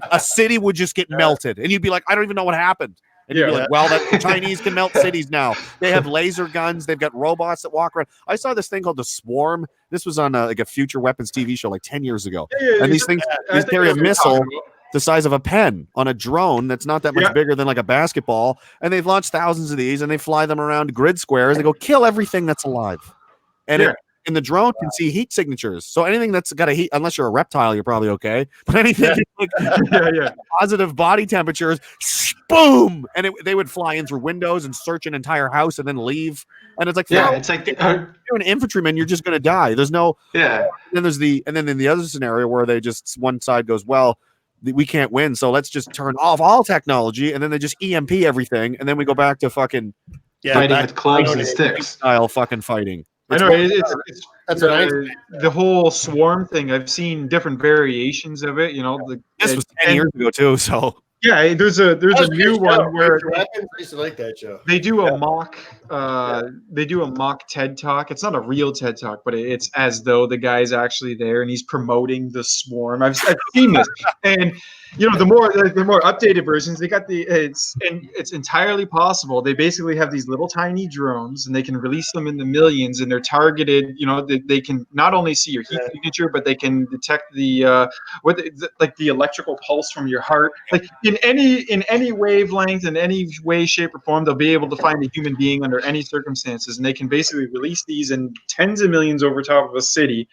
a city would just get melted. And you'd be like, I don't even know what happened. And you'd be like, well, the Chinese can melt cities now. They have laser guns. They've got robots that walk around. I saw this thing called the Swarm. This was on like a Future Weapons TV show like 10 years ago. And these things, these carry a missile the size of a pen on a drone that's not that much bigger than like a basketball. And they've launched thousands of these, and they fly them around grid squares. They go, kill everything that's alive. And and the drone can see heat signatures. So anything that's got a heat, unless you're a reptile, you're probably okay. But anything like positive body temperatures, boom, and they would fly in through windows and search an entire house and then leave. And it's like,
it's like
you're an infantryman, you're just going to die. There's no And then in the other scenario where they just one side goes, well, we can't win, so let's just turn off all technology, and then they just EMP everything, and then we go back to fucking
fighting with clubs and sticks
style fucking fighting.
I know it's the whole swarm thing. I've seen different variations of it. You know,
this was 10 years ago too. So
there's a new one where
I used to like that show.
They do a mock TED talk. It's not a real TED talk, but it's as though the guy's actually there and he's promoting the swarm. I've seen this, and you know, the more updated versions, they got it's entirely possible. They basically have these little tiny drones, and they can release them in the millions, and they're targeted. You know, they can not only see your heat signature, but they can detect the electrical pulse from your heart. Like in any wavelength, in any way, shape, or form, they'll be able to find a human being under any circumstances, and they can basically release these in tens of millions over top of a city.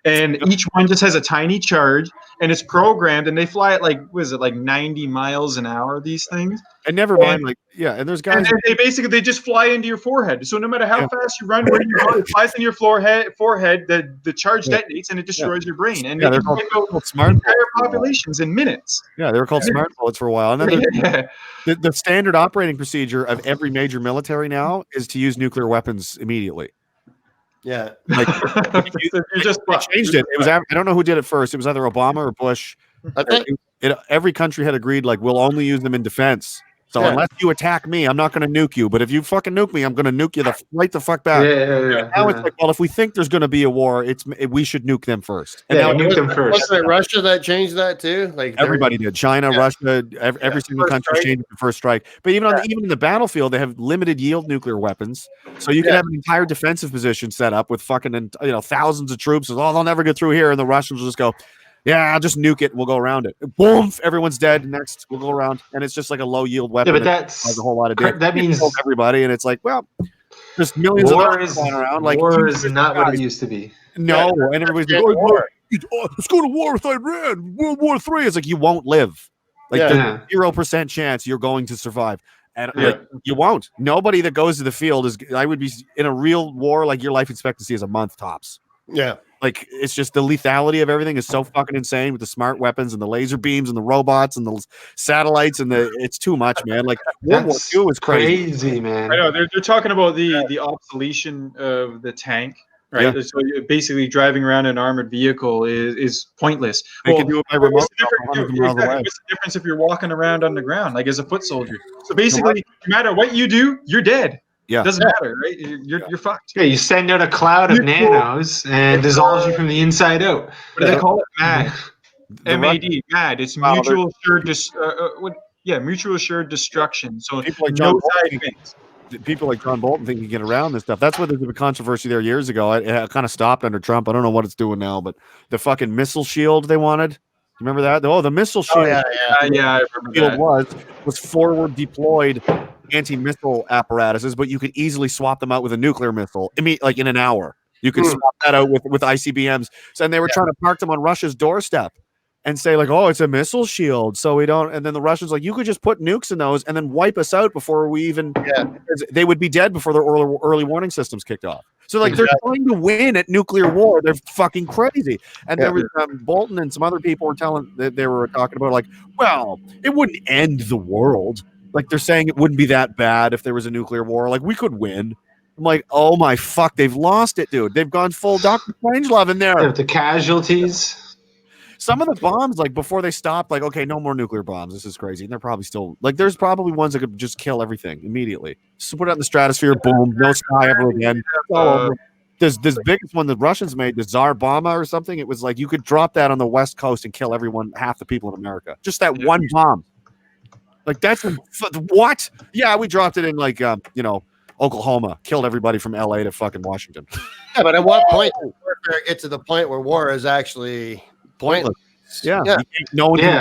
And each one just has a tiny charge, and it's programmed, and they fly at like 90 miles an hour, these things.
And never mind, and there's guys.
And they just fly into your forehead. So no matter how fast you run, where you go, it flies in your forehead. The charge detonates, and it destroys your brain. And
they're called smart
entire populations in minutes.
Yeah, they were called smart bullets for a while. And then the standard operating procedure of every major military now is to use nuclear weapons immediately.
Yeah.
Like,
You're just
they changed it. It was I don't know who did it first. It was either Obama or Bush.
I think
Every country had agreed, like, we'll only use them in defense. So
Yeah.
unless you attack me, I'm not going to nuke you. But if you fucking nuke me, I'm going to nuke you right the fuck back. Now it's like, well, if we think there's going to be a war, we should nuke them first. And now
nuke them first.
Wasn't it Russia that changed that too? Like
everybody did. China, Russia, every single country changed the first strike. But even even in the battlefield, they have limited yield nuclear weapons, so you can have an entire defensive position set up with fucking thousands of troops. Oh, they'll never get through here, and the Russians will just go, yeah, I'll just nuke it. We'll go around it. Boom! Everyone's dead. Next, we'll go around, and it's just like a low yield weapon.
Yeah, but that's
a whole lot of damage.
That means
everybody, and it's like, well, there's millions of dollars flying around. Like,
war is not what it used to be.
No, and everybody's like, let's go to war with Iran. World War III. It's like, you won't live. Like, there's 0% chance you're going to survive. And like, you won't. Nobody that goes to the field I would be in a real war. Like, your life expectancy is a month tops.
Yeah.
Like, it's just the lethality of everything is so fucking insane with the smart weapons and the laser beams and the robots and the satellites and it's too much, man. Like, World War II was crazy,
man.
I know they're talking about the obsolescence of the tank, right? Yeah. So basically, driving around an armored vehicle is pointless.
They can do it by remote.
What's the difference if you're walking around on the ground, like as a foot soldier? So basically, no matter what you do, you're dead.
Yeah,
it doesn't matter, right? You're fucked.
Yeah, you send out a cloud of nanos and dissolves you from the inside out.
What do they call it? MAD. MAD. MAD. It's mutual assured. Mutual assured destruction. So
people like John Bolton think you can get around this stuff. That's why there's a controversy there years ago. It kind of stopped under Trump. I don't know what it's doing now, but the fucking missile shield they wanted. Remember that? Oh, the missile shield.
Yeah, I remember that.
Was forward deployed anti-missile apparatuses, but you could easily swap them out with a nuclear missile. Like in an hour, you could swap that out with ICBMs. So, and they were trying to park them on Russia's doorstep and say like, "Oh, it's a missile shield, so we don't." And then the Russians like, "You could just put nukes in those and then wipe us out before we even." They would be dead before their early warning systems kicked off. So like they're trying to win at nuclear war. They're fucking crazy. And there was Bolton and some other people were telling that they were talking about like, well, it wouldn't end the world. Like they're saying it wouldn't be that bad if there was a nuclear war. Like we could win. I'm like, oh my fuck, they've lost it, dude. They've gone full Dr. Strangelove in there.
The casualties.
Some of the bombs, like before they stopped, like, okay, no more nuclear bombs. This is crazy. And they're probably still like, there's probably ones that could just kill everything immediately. Just put it out in the stratosphere, boom, no sky ever again. This biggest one the Russians made, the Tsar Bomba or something. It was like you could drop that on the West Coast and kill everyone, half the people in America. Just that one bomb. Like that's what? Yeah, we dropped it in like Oklahoma, killed everybody from LA to fucking Washington.
Yeah, but at what point does warfare get to the point where war is actually pointless?
Yeah,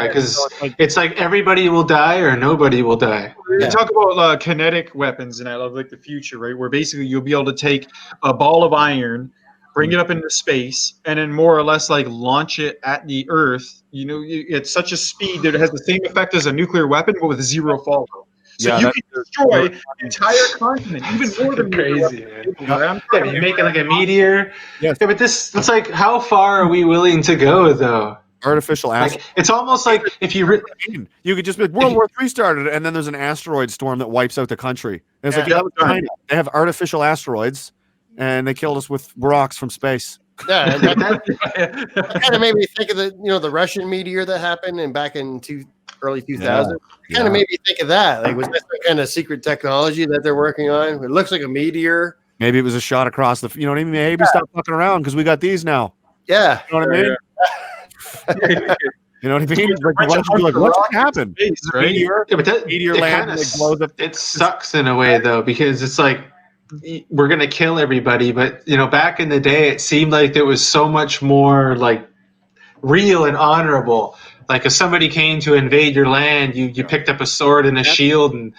because it's like everybody will die or nobody will die.
We talk about kinetic weapons, and I love like the future, right? Where basically you'll be able to take a ball of iron, bring it up into space, and then more or less like launch it at the Earth. You know, at such a speed that it has the same effect as a nuclear weapon, but with zero fallout. So you can destroy the entire continent, even more than
crazy. You make it like a meteor.
Yes.
Yeah, but it's like, how far are we willing to go, though?
Artificial asteroid.
It's almost like if you
could just be like, World War III started, and then there's an asteroid storm that wipes out the country. And it's China. They have artificial asteroids, and they killed us with rocks from space.
Yeah, and that kind of made me think of the Russian meteor that happened back in early 2000. Kind of made me think of that. Like, was that some kind of secret technology that they're working on? It looks like a meteor.
Maybe it was a shot across the. You know what I mean? Maybe stop fucking around because we got these now.
Yeah,
you know what I mean. You know what I mean? Like, what happened?
Right?
Meteor
land blows up.
It sucks in a way though, because it's like we're gonna kill everybody, but back in the day, it seemed like there was so much more like real and honorable. Like if somebody came to invade your land, you picked up a sword and a shield, and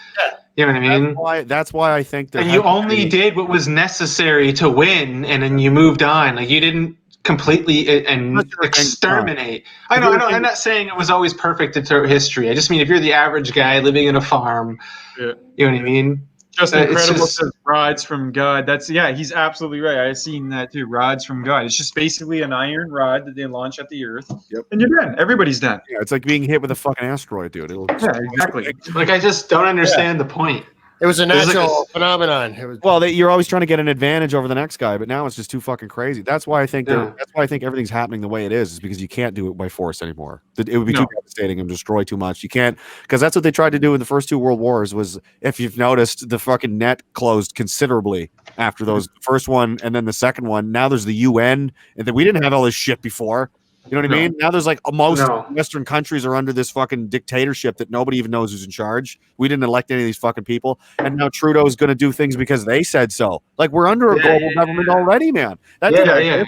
you know what I mean.
That's why I think that.
And you only did what was necessary to win, and then you moved on. Like you didn't completely and exterminate. I know. I'm not saying it was always perfect throughout history. I just mean if you're the average guy living in a farm, you know what I mean.
Just incredible. Rods from God. He's absolutely right. I've seen that too. Rods from God. It's just basically an iron rod that they launch at the Earth, and you're done. Everybody's done.
Yeah, it's like being hit with a fucking asteroid, dude.
Exactly.
Like I just don't understand the point.
It was a natural phenomenon. It was
you're always trying to get an advantage over the next guy, but now it's just too fucking crazy. That's why I think that's why I think everything's happening the way it is because you can't do it by force anymore. It would be too devastating and destroy too much. You can't, because that's what they tried to do in the first two world wars. Was, if you've noticed, the fucking net closed considerably after those first one and then the second one. Now there's the UN, and then we didn't have all this shit before. You know what I mean? Now there's like most Western countries are under this fucking dictatorship that nobody even knows who's in charge. We didn't elect any of these fucking people. And now Trudeau's going to do things because they said so. Like, we're under a global government already, man. So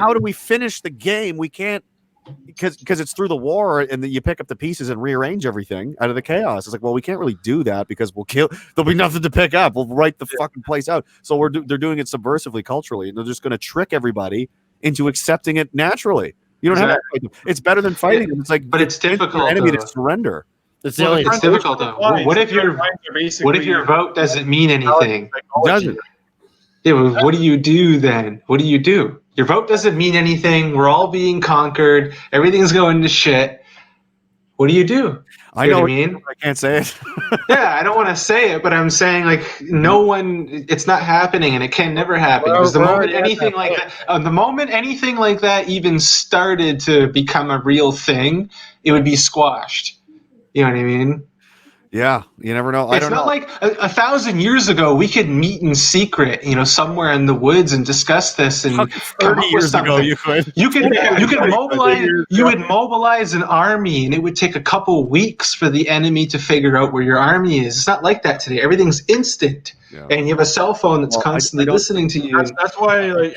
how do we finish the game? We can't, because it's through the war and you pick up the pieces and rearrange everything out of the chaos. It's like, well, we can't really do that because there'll be nothing to pick up. We'll write the fucking place out. So they're doing it subversively, culturally, and they're just going to trick everybody into accepting it naturally. You don't have to fight them. It's better than fighting them. It's like,
but it's difficult.
Enemy to surrender.
It's difficult though. What if your vote doesn't mean anything?
Doesn't.
Yeah, well, what do you do then? What do you do? Your vote doesn't mean anything. We're all being conquered. Everything's going to shit. What do you do?
I know
what I mean.
I can't say it.
Yeah, I don't want to say it, but I'm saying, like, it's not happening, and it can never happen. Because the moment anything like that even started to become a real thing, it would be squashed. You know what I mean?
Yeah, you never know.
It's not like 1,000 years ago we could meet in secret, somewhere in the woods and discuss this and come up with something.
You could
mobilize. You would mobilize an army, and it would take a couple weeks for the enemy to figure out where your army is. It's not like that today. Everything's instant, and you have a cell phone that's constantly listening to you.
That's why, like,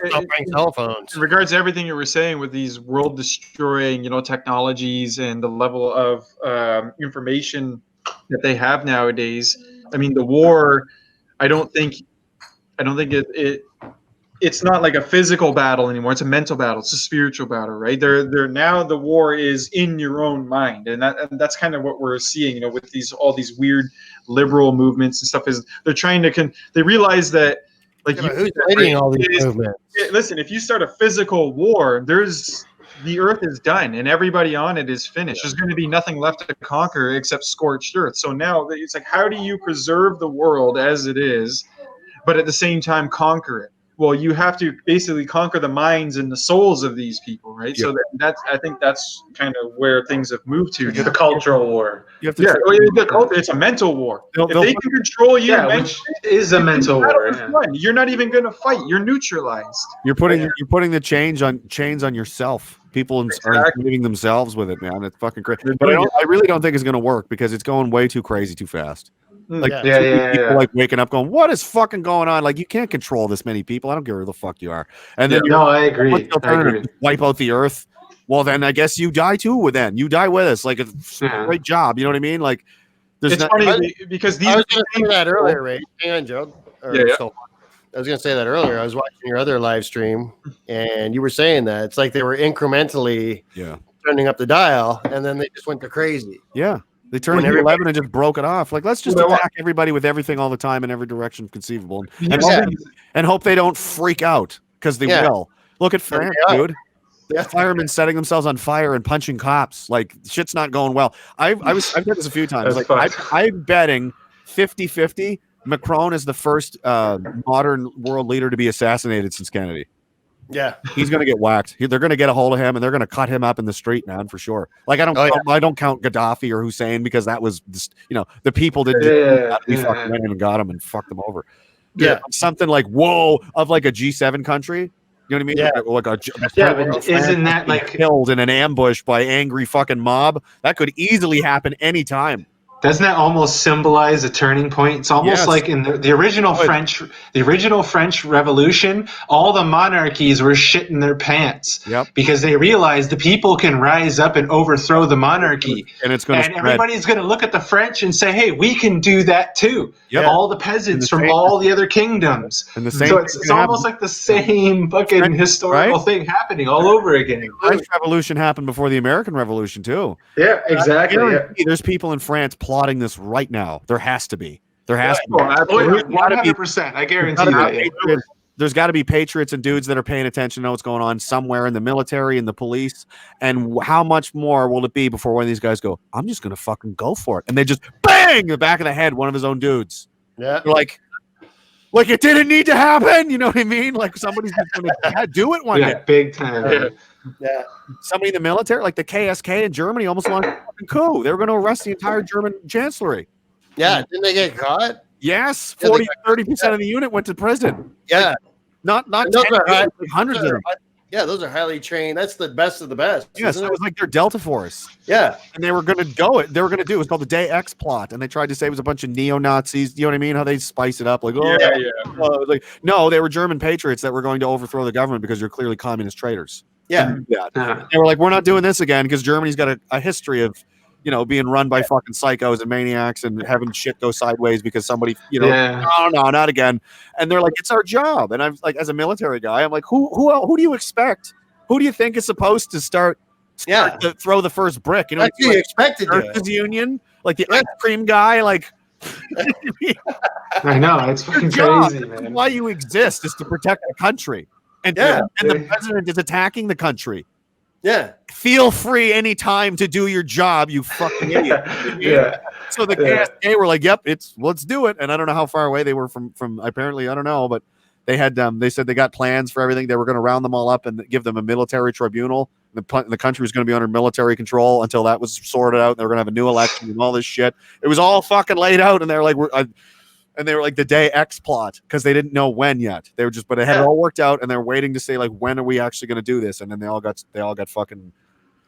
cell phones.
In regards to everything you were saying with these world-destroying, technologies and the level of information that they have nowadays. I mean, the war, I don't think it's not like a physical battle anymore. It's a mental battle. It's a spiritual battle, right? They're now, the war is in your own mind, and that's kind of what we're seeing, with all these weird liberal movements and stuff. Is they're trying to they realize that, like,
who's leading all these movements?
Listen, if you start a physical war, the earth is done and everybody on it is finished. There's going to be nothing left to conquer except scorched earth. So now it's like, how do you preserve the world as it is, but at the same time conquer it? Well, you have to basically conquer the minds and the souls of these people, right? Yeah. So I think that's kind of where things have moved to.
It's a cultural war.
It's a mental war. If they can control you,
which is a mental war.
You're not even going to fight. You're neutralized.
You're putting the chains on yourself. People are leaving themselves with it, man. It's fucking crazy. But I really don't think it's going to work because it's going way too crazy too fast. Like, people like waking up going, what is fucking going on? Like, you can't control this many people. I don't care who the fuck you are. And then
I agree.
Wipe out the earth. Well, then I guess you die too. You die with us. Like, it's a great job. You know what I mean? Like,
it's funny because these.
I was going to say that earlier, Ray. Hang on, Joe. I was going to say that earlier. I was watching your other live stream, and you were saying that it's like they were incrementally turning up the dial, and then they just went to crazy.
Yeah. They turned to 11 and just broke it off. Like, let's just attack everybody with everything all the time in every direction conceivable, and hope they don't freak out, because they will. Look at France, dude. The firemen setting themselves on fire and punching cops. Like, shit's not going well. I've done this a few times. I'm betting 50-50 Macron is the first modern world leader to be assassinated since Kennedy.
Yeah,
he's going to get whacked. They're going to get a hold of him, and they're going to cut him up in the street, man, for sure. Like, I don't count Gaddafi or Hussein because that was just, the people didn't do that. We fucking went in and got them and fucked them over.
Yeah,
something like of like a G7 country. You know what I mean?
Yeah, isn't that like
killed in an ambush by angry fucking mob? That could easily happen anytime.
Doesn't that almost symbolize a turning point? It's almost like in the original French Revolution, all the monarchies were shitting their pants because they realized the people can rise up and overthrow the monarchy,
and
everybody's going to look at the French and say, "Hey, we can do that too."
Yep.
All the peasants from all the other kingdoms,
and the same.
So it's almost like the same fucking historical thing happening all over again.
The French Revolution happened before the American Revolution too.
Yeah, exactly.
There's people in France plotting this right now. There has to be. There has to be.
100%. I guarantee that.
there's got to be patriots and dudes that are paying attention to what's going on somewhere in the military and the police. And how much more will it be before one of these guys go, I'm just going to fucking go for it. And they just bang the back of the head, one of his own dudes.
Yeah.
They're like it didn't need to happen. You know what I mean? Like somebody's just going to do it one day.
Big time.
Yeah.
Somebody in the military, like the KSK in Germany, almost launched a fucking coup. They were going to arrest the entire German chancellery.
Yeah. Didn't they get caught?
Yes. 30% of the unit went to prison.
Yeah.
Not 10, hundreds of them.
Yeah, those are highly trained. That's the best of the best.
Yes, it was like their Delta Force.
Yeah.
And they were going to do it. It was called the Day X plot. And they tried to say it was a bunch of neo-Nazis. You know what I mean? How they spice it up. Like, oh, yeah. It was like, no, they were German patriots that were going to overthrow the government because you're clearly communist traitors.
Yeah.
They were like, we're not doing this again because Germany's got a history of, being run by fucking psychos and maniacs and having shit go sideways because somebody, no, not again. And they're like, it's our job. And I'm like, as a military guy, I'm like, who do you expect? Who do you think is supposed to start to throw the first brick? You know,
what you expected
the union, like the ice cream guy, like.
I know, it's fucking crazy, man.
Why you exist is to protect the country. And the president is attacking the country.
Yeah.
Feel free anytime to do your job, you fucking idiot. So the KSK were like, yep, let's do it. And I don't know how far away they were from apparently, I don't know, but they had they said they got plans for everything. They were going to round them all up and give them a military tribunal. The country was going to be under military control until that was sorted out. They were going to have a new election and all this shit. It was all fucking laid out, and they were like, they were like the Day X plot because they didn't know when yet. They were but it had it all worked out, and they're waiting to say like, when are we actually going to do this? And then they all got fucking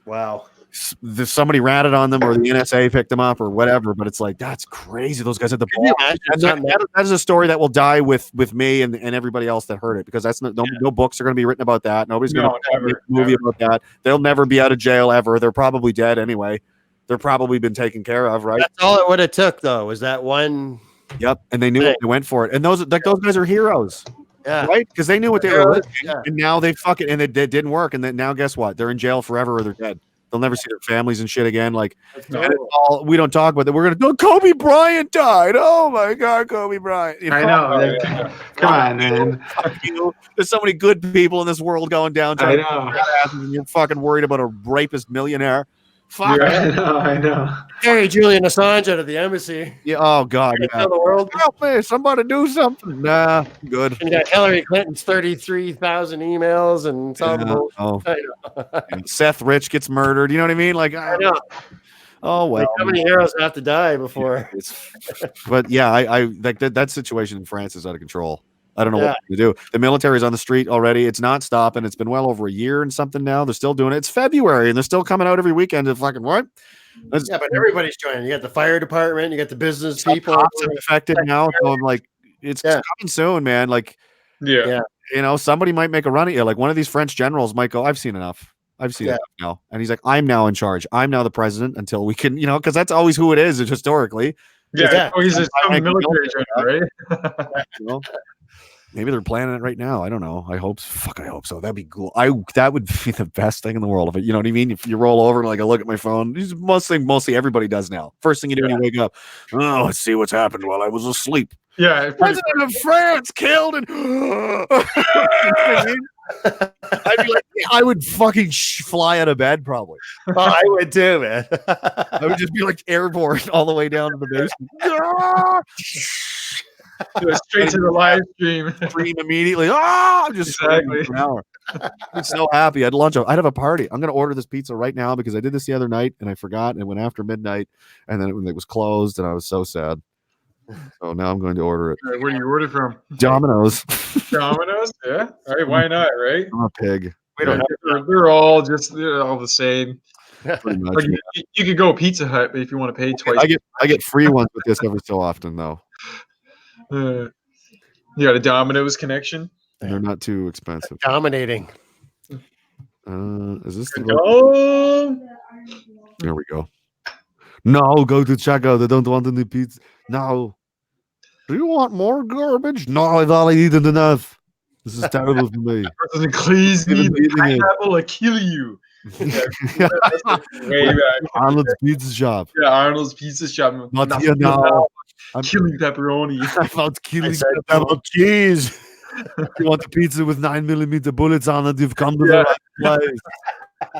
wow.
Somebody ratted on them, or the NSA picked them up, or whatever. But it's like, that's crazy. Those guys had the ball. That is a story that will die with me and everybody else that heard it, because that's no books are going to be written about that. Nobody's going to make a movie about that. They'll never be out of jail ever. They're probably dead anyway. They're probably been taken care of, right?
That's all it would have took, though. Was that one?
Yep, and they knew it. They went for it, and those guys are heroes, right? Because they knew what they were risking, and now they and it didn't work, and then now guess what? They're in jail forever, or they're dead. They'll never see their families and shit again. Like, we don't talk about that. We're gonna Kobe Bryant died. Oh my God, Kobe Bryant!
I know. Come on, man.
There's so many good people in this world going down.
I know.
And you're fucking worried about a rapist millionaire.
Fuck. I know.
Hey, Julian Assange out of the embassy.
Yeah. Oh God.
Tell the world.
Help me! Somebody do something. Nah. Good.
And you got Hillary Clinton's 33,000 emails and
Seth Rich gets murdered. You know what I mean? Like,
I know.
Oh well.
Like, how many heroes have to die before?
But yeah, I like that situation in France is out of control. I don't know what to do. The military is on the street already. It's not stopping. It's been well over a year and something now. They're still doing it. It's February and they're still coming out every weekend to fucking what?
But everybody's joining. You got the fire department. You got the business people.
Cops are affected now. So I'm like, it's coming soon, man. Like, somebody might make a run at you. Like one of these French generals might go, I've seen enough. I've seen enough now. And he's like, I'm now in charge. I'm now the president until we can, because that's always who it is historically.
Yeah. He's a military general, right?
Maybe they're planning it right now. I don't know. I hope so. That'd be cool. That would be the best thing in the world. If it, you know what I mean? If you roll over and I look at my phone, mostly everybody does now. First thing you do when you wake up, let's see what's happened while I was asleep.
Yeah.
President of France killed and I'd be like, I would fucking fly out of bed probably.
I would too, man.
I would just be like airborne all the way down to the basement.
Straight to the live stream.
Stream immediately. I'm just for an hour. I'm so happy. I'd have a party. I'm gonna order this pizza right now because I did this the other night and I forgot and it went after midnight and then it was closed and I was so sad. So now I'm going to order it.
Where do you order from?
Domino's.
Domino's? Yeah. All right. Why not? Right.
I'm a pig.
They're all the same.
Pretty much.
Like you could go Pizza Hut if you want to pay twice.
I get free ones with this every so often though.
You got a Domino's connection?
They're not too expensive.
Dominating.
Is this There we go. No, go to checkout. They don't want any pizza. No. Do you want more garbage? No, I've already eaten enough. This is terrible for me.
Please need the pineapple to kill you. Way back.
Arnold's Pizza Shop.
Yeah, Arnold's Pizza Shop.
Not here now.
I'm killing pepperoni.
I'm killing
double cheese.
You want the pizza with 9mm bullets on it? You've come to the right place.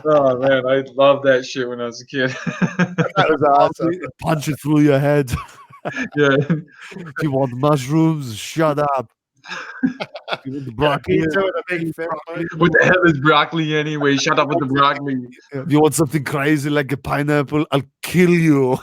Oh man, I loved that shit when I was a kid.
That was awesome.
Punch it through your head.
Yeah.
You want mushrooms? Shut up. You want the broccoli?
Pizza with a big fit.
What the hell is broccoli anyway? Shut up with the broccoli.
If you want something crazy like a pineapple, I'll kill you.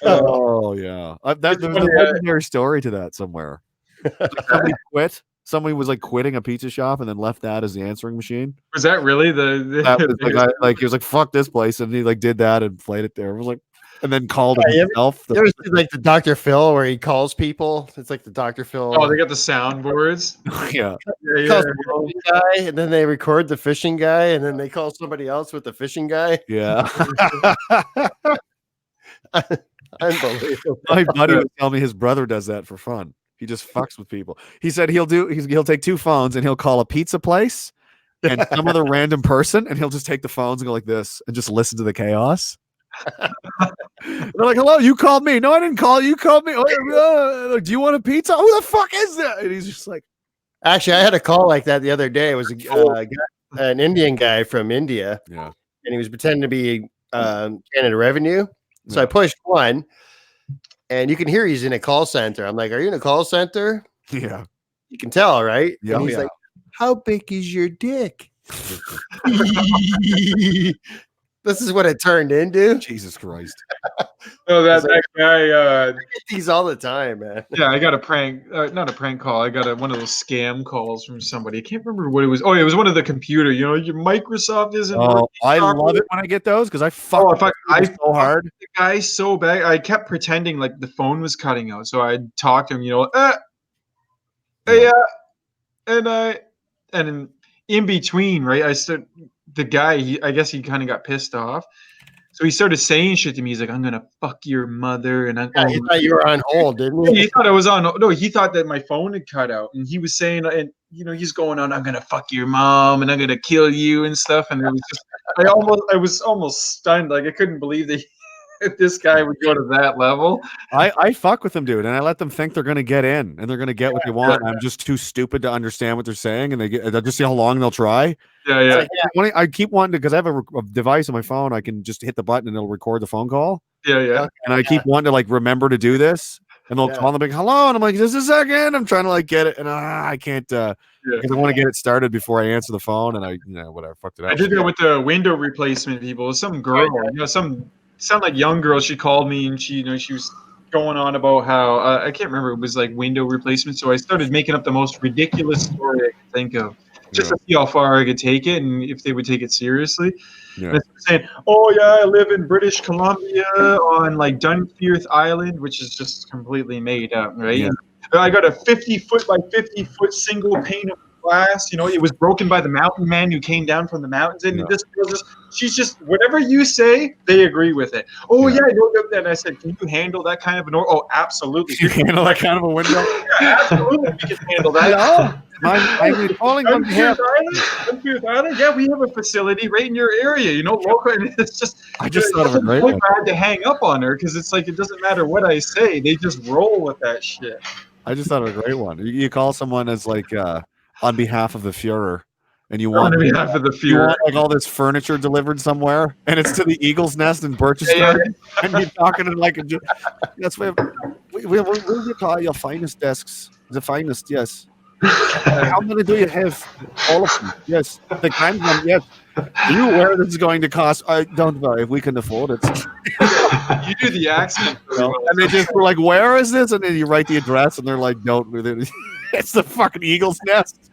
Oh yeah, there's a legendary story to that somewhere. Like somebody quit. Somebody was like quitting a pizza shop and then left that as the answering machine.
Was that really the
That was like he was like fuck this place, and he like did that and played it there. It was like, and then called himself.
You ever see like the Dr. Phil where he calls people? It's like the Dr. Phil.
Oh, they got the soundboards.
Yeah.
He calls the fishing guy, and then they record the fishing guy, and then they call somebody else with the fishing guy.
Yeah.
Unbelievable.
My buddy was telling me his brother does that for fun. He just fucks with people. He said he'll take two phones and he'll call a pizza place and some other random person, and he'll just take the phones and go like this and just listen to the chaos. They're like, "Hello, you called me." "No, I didn't call you. You called me." "Oh, do you want a pizza?" "Who the fuck is that?" And he's just like,
Actually, I had a call like that the other day. It was an Indian guy from India,
yeah,
and he was pretending to be Canada Revenue. So I pushed one, and you can hear he's in a call center. I'm like, "Are you in a call center?"
yeah,
You can tell, right?
yeah.
And he's like, "How big is your dick?" This is what it turned into.
Jesus Christ.
Oh, that guy.
I get these all the time, man.
Yeah, I got a prank, not a prank call. I got one of those scam calls from somebody. I can't remember what it was. Oh, it was one of the computer. You know, your Microsoft isn't.
Oh, I love it when I get those because I
so
hard.
The guy so bad. I kept pretending like the phone was cutting out, so I'd talk to him. You know, and in between, right? The guy. I guess he kind of got pissed off. So he started saying shit to me. He's like, "I'm gonna fuck your mother," and
He thought you were on hold, didn't he?
He thought I was on. No, he thought that my phone had cut out, and he was saying, and you know, he's going on, "I'm gonna fuck your mom, and I'm gonna kill you," and stuff. And it was just, I was almost stunned. Like I couldn't believe that this guy would go to that level.
I fuck with them, dude, and I let them think they're gonna get in and they're gonna get what they want. I'm just too stupid to understand what they're saying, and they'll just see how long they'll try.
Yeah.
I keep wanting to, because I have a device on my phone. I can just hit the button and it'll record the phone call.
Yeah.
And I keep wanting to like remember to do this, and they'll call and they'll be like, "Hello," and I'm like, "Just a second." I'm trying to like get it, and I can't because I want to get it started before I answer the phone, and whatever, fucked it up.
I did that with the window replacement people. Some girl, sound like young girl. She called me and she was going on about how I can't remember. It was like window replacement. So I started making up the most ridiculous story I could think of, just to see how far I could take it and if they would take it seriously. Yeah. And saying, "Oh yeah, I live in British Columbia on like Dunfearth Island," which is just completely made up, right? Yeah. I got a 50-foot by 50-foot single pane of glass. You know, it was broken by the mountain man who came down from the mountains. And this girl she's just, whatever you say, they agree with it. "Oh yeah, I know that." And I said, "Can you handle that kind of an order?" "Oh, absolutely."
Can you handle that kind of a window?
Yeah, absolutely, we can handle that.
I'm calling on behalf.
Dunfearth Island. Yeah, we have a facility right in your area. You know, local. And it's just.
I just thought of a great one.
I had to hang up on her because it's like it doesn't matter what I say; they just roll with that shit.
I just thought of a great one. You call someone as like on behalf of the Führer, and you want like all this furniture delivered somewhere, and it's to the Eagle's Nest in Birchester, and you're talking to like that's why we'll call your finest desks, the finest, yes. How many do you have? All of them, yes. The kind one, yes. Are you aware this is going to cost? I don't know if we can afford it.
You do the accent,
and they just were like, "Where is this?" And then you write the address, and they're like, "Don't." It's the fucking Eagle's Nest.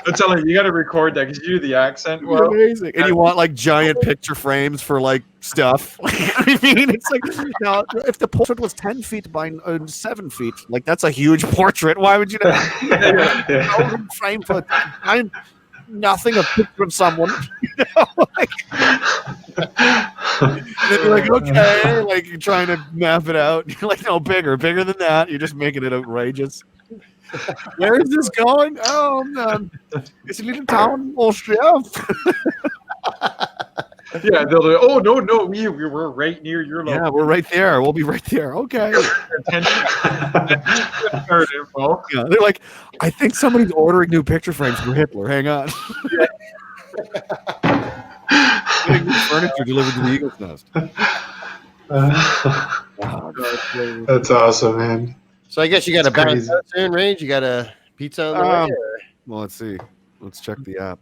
I'm telling you, you got to record that because you do the accent. Well,
amazing. And you want like giant picture frames for like stuff. I mean, it's like, now if the portrait was 10 feet by 7 feet, like that's a huge portrait. Why would you know? Frame for nothing, a picture of someone. You know, like, and then you're like, okay, like you're trying to map it out. You're like, no, bigger than that. You're just making it outrageous. Where is this going? Oh, it's a little town in Austria.
Yeah, they'll do, oh no, we're right near your location.
Yeah, we're right there. We'll be right there. Okay.
Card info.
Yeah, they're like, I think somebody's ordering new picture frames for Hitler. Hang on. Getting new furniture delivered to the Eagle's Nest. Wow.
That's awesome, man.
So I guess you got to
That's
bounce
crazy.
out soon, Rage. You got a pizza on the way. Or?
Well, let's see. Let's check the app.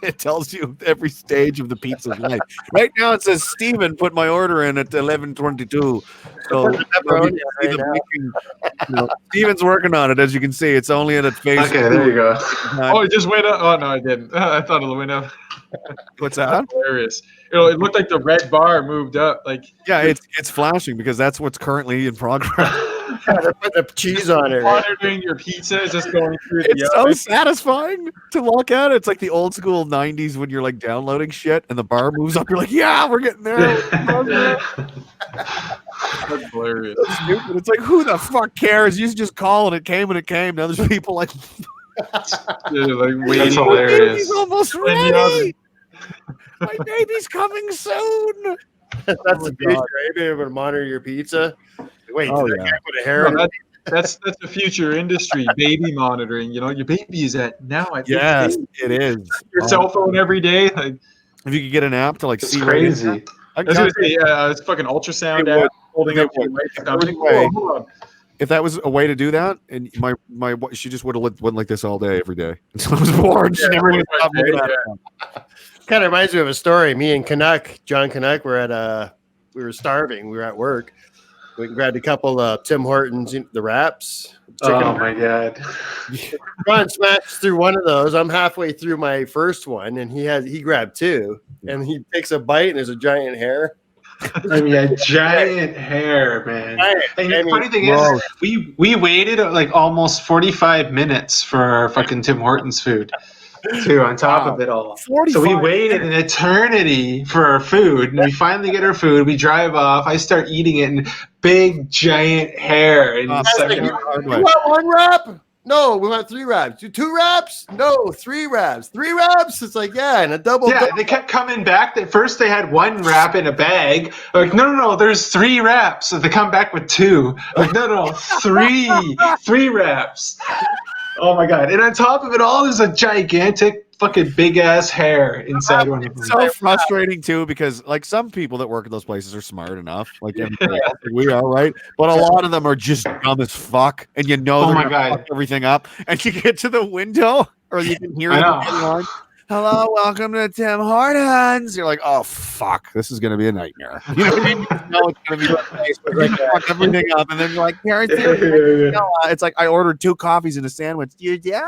It tells you every stage of the pizza's life. Right now it says Steven put my order in at 11:22. So Steven's working on it, as you can see. It's only at a phase.
Okay, there you go.
Oh, it just went up. Oh no, it didn't. I thought it went up.
What's that?
Hilarious. It looked like the red bar moved up. Like
Yeah, it's flashing because that's what's currently in progress.
They put the cheese on it.
monitoring your pizza is just going through
It's
the
so
oven.
satisfying to look at. It's like the old school 90s when you're like downloading shit and the bar moves up. You're like, yeah, we're getting there.
That's hilarious.
That's stupid. It's like, who the fuck cares? You just call and it came and it came. Now there's people like,
Yeah, like
That's
waiting.
hilarious.
baby's almost
In the oven.
ready. My baby's coming soon.
That's the future. Right? Being able to monitor your pizza. Wait,
Oh,
did that
yeah.
guy put a hair in
No,
it?
that's the future industry, baby monitoring. Your baby is at now. I think
Yes, it is.
your cell phone every day. Like,
If you could get an app to like
It's
see
crazy.
I
I was gonna say, it's fucking ultrasound
It would.
app holding
It
up your
would.
wife's
There
stomach.
was a way.
Oh, hold on.
if that was a way to do that, and my she just would have went like this all day, every day until I was born. She
Yeah,
never would stop
yeah,
looking at
yeah.
it.
Kind of reminds me of a story. Me and John Canuck, were at we were starving. We were at work. We grabbed a couple of Tim Hortons, the wraps.
Oh my god.
John smashed through one of those. I'm halfway through my first one, and he grabbed two, and he takes a bite, and there's a giant hair.
I mean, a giant hair, man.
Giant.
And
I
the
mean,
funny thing
gross.
is, we waited like almost 45 minutes for our fucking Tim Hortons food, too, on top of it all.
45
So we waited an eternity for our food, and we finally get our food. We drive off. I start eating it, and big, giant hair. And it's
like,
like,
You want one wrap? No, we want 3 wraps. Two wraps? No, 3 wraps. 3 wraps? It's like, yeah, and a double.
yeah, they kept coming back. At first, they had 1 wrap in a bag. Like, no, there's 3 wraps. So they come back with 2. Like, no, 3 wraps. Oh my god! And on top of it all, there's a gigantic, fucking big ass hair inside one of them.
so frustrating too, because like some people that work at those places are smart enough, like everybody else, like we are, right? But a lot of them are just dumb as fuck, and you know
Oh
they're
my
gonna
God.
fuck everything up, and you get to the window, or you can hear
I
it
know.
on. Hello, welcome to Tim Hortons. You're like, oh fuck, this is gonna be a nightmare. You know what I mean? You know it's gonna be like fuck everything up, and then you're like, it's like I ordered 2 coffees and a sandwich. You did?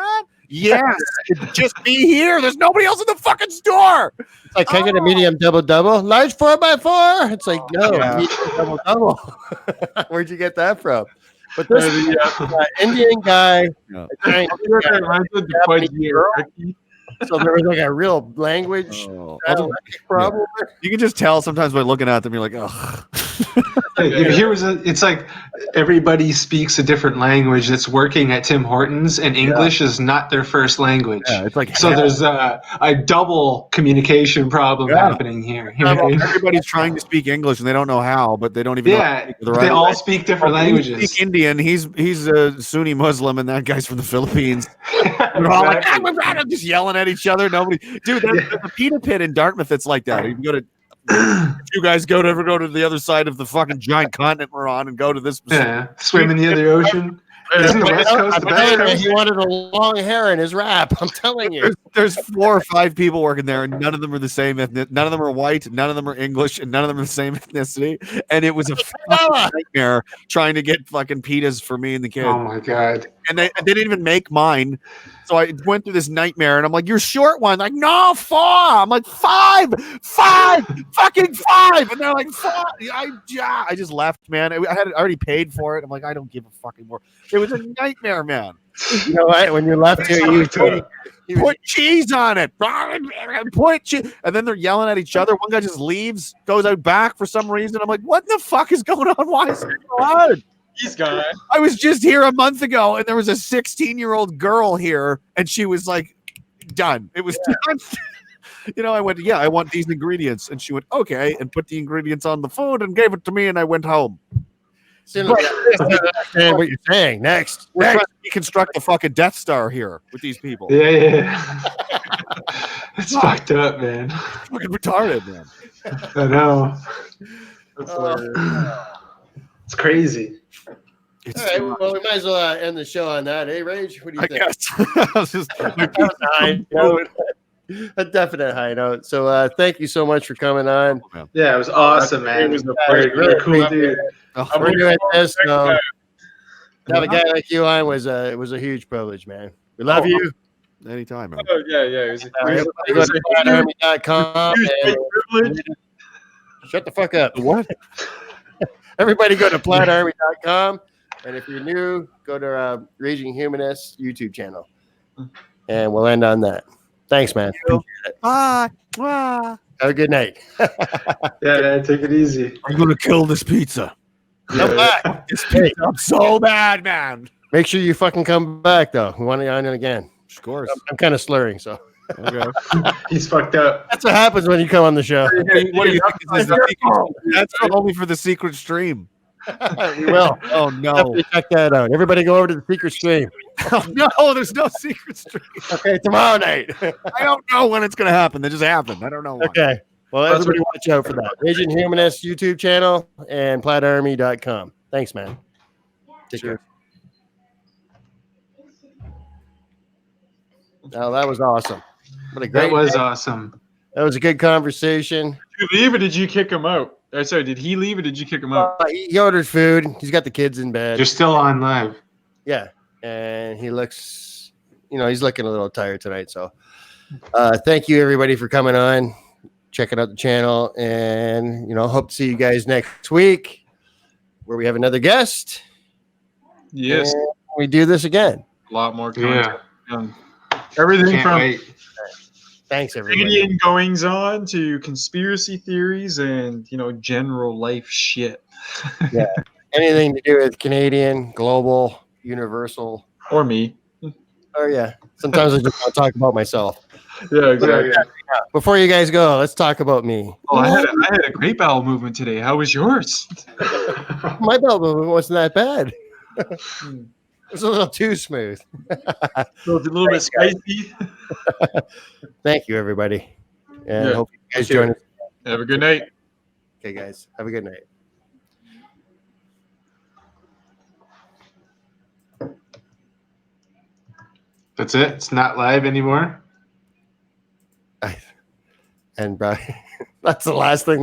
Yes, it'd just be here. There's nobody else in the fucking store.
It's like, can I get a medium double? Large 4x4? It's like, no,
Yeah.
medium double. Where'd you get that from? But this
Yeah.
Indian guy,
Yeah.
a giant
It reminds me of the
Japanese
fudgy
girl.
hierarchy.
So there was like a real language
Oh,
problem.
you can just tell sometimes by looking at them. You're like, ugh.
It's like everybody speaks a different language that's working at Tim Hortons, and English is not their first language.
Yeah, it's like
So there's a double communication problem happening here.
everybody's trying to speak English and they don't know how, but they don't even know how to
Yeah,
speak the
they
right
all
way.
speak different
You
languages.
speak Indian. He's a Sunni Muslim, and that guy's from the Philippines. They're all like,
Exactly.
just yelling at each other. Nobody, dude. There's a pita pit in Dartmouth that's like that. You can go to. If you guys ever go to the other side of the fucking giant continent we're on and go to this.
Yeah, swim in the other ocetion. Isn't the West Coast the best coast?
He wanted a long hair in his wrap. I'm telling you.
There's 4 or 5 people working there, and none of them are the same ethnic. None of them are white. None of them are English, and none of them are the same ethnicity. And it was a fucking nightmare trying to get fucking pitas for me and the kids.
Oh my god!
And they didn't even make mine. So I went through this nightmare, and I'm like, "You're short one." Like, no, 4. I'm like, 5, fucking 5. And they're like, 4. I just left, man. I had already paid for it. I'm like, I don't give a fucking more. It was a nightmare, man.
You know what? When you left here, you
Put cheese on it. Put cheese. And then they're yelling at each other. One guy just leaves, goes out back for some reason. I'm like, what the fuck is going on? Why is it so hard?
He's gone.
I was just here a month ago, and there was a 16-year-old girl here, and she was like, done. It was done. I went, yeah, I want these ingredients. And she went, okay, and put the ingredients on the food and gave it to me, and I went home.
I understand what you're saying. Next.
We're trying to reconstruct the fucking Death Star here with these people.
Yeah. It's fucked up, man.
Fucking retarded, man.
I know.
That's hilarious.
It's crazy.
It's
All right, well, we might as well end the show on that, Rage? What do you
I
think?
guess. I was just,
That was a high note. A definite high note. So thank you so much for coming on.
Yeah, it was awesome, man.
It was a
You're a cool dude.
We're doing this. To have a guy like you on was a huge privilege, man. We love you.
Anytime, man.
Oh, yeah. It was
Everybody go to platinarmy.com and shut the fuck up.
What?
Everybody go to platinarmy.com, and if you're new, go to Raging Humanist YouTube channel, and we'll end on that. Thanks, man.
Bye. Bye.
Have a good night.
Yeah, man, take it easy.
I'm gonna kill this pizza.
Come back.
This pizza, I'm so bad, man.
Make sure you fucking come back, though. We want you on it again.
Of course.
I'm kind of slurring, so.
Okay.
He's fucked up.
That's what happens when you come on the show.
What do you think? This is a secret? That's only for the secret stream.
We will.
Oh no!
Definitely check that out. Everybody go over to the secret stream.
Oh, no, there's no secret stream.
Okay, tomorrow night.
I don't know when it's gonna happen. That just happened. I don't know. When.
Okay. Well, everybody watch out for that. Raging Humanist YouTube channel and platinarmy.com. Thanks, man. Take care. Oh, that was awesome. What a great
That was
day.
awesome.
That was a good conversation.
Did you leave or did you kick him out? Sorry, did he leave or did you kick him out?
He ordered food. He's got the kids in bed.
You're still on live.
Yeah. And he looks, he's looking a little tired tonight. So thank you, everybody, for coming on, checking out the channel. And, hope to see you guys next week where we have another guest.
Yes.
And we do this again.
A lot more
Yeah.
content. Everything
Can't
from
wait.
Thanks, everybody.
Canadian goings on to conspiracy theories and general life shit.
Yeah. Anything to do with Canadian, global, universal.
Or me.
Oh, yeah. Sometimes I just want to talk about myself.
Yeah, exactly.
Before you guys go, let's talk about me.
Oh, I had a great bowel movement today. How was yours?
My bowel movement wasn't that bad. It was a little too smooth.
A little bit spicy.
Thank you, everybody. And
Yeah.
hope you guys join us.
Have a good night.
Okay, guys. Have a good night.
That's it. It's not live anymore.
And Brian, that's the last thing.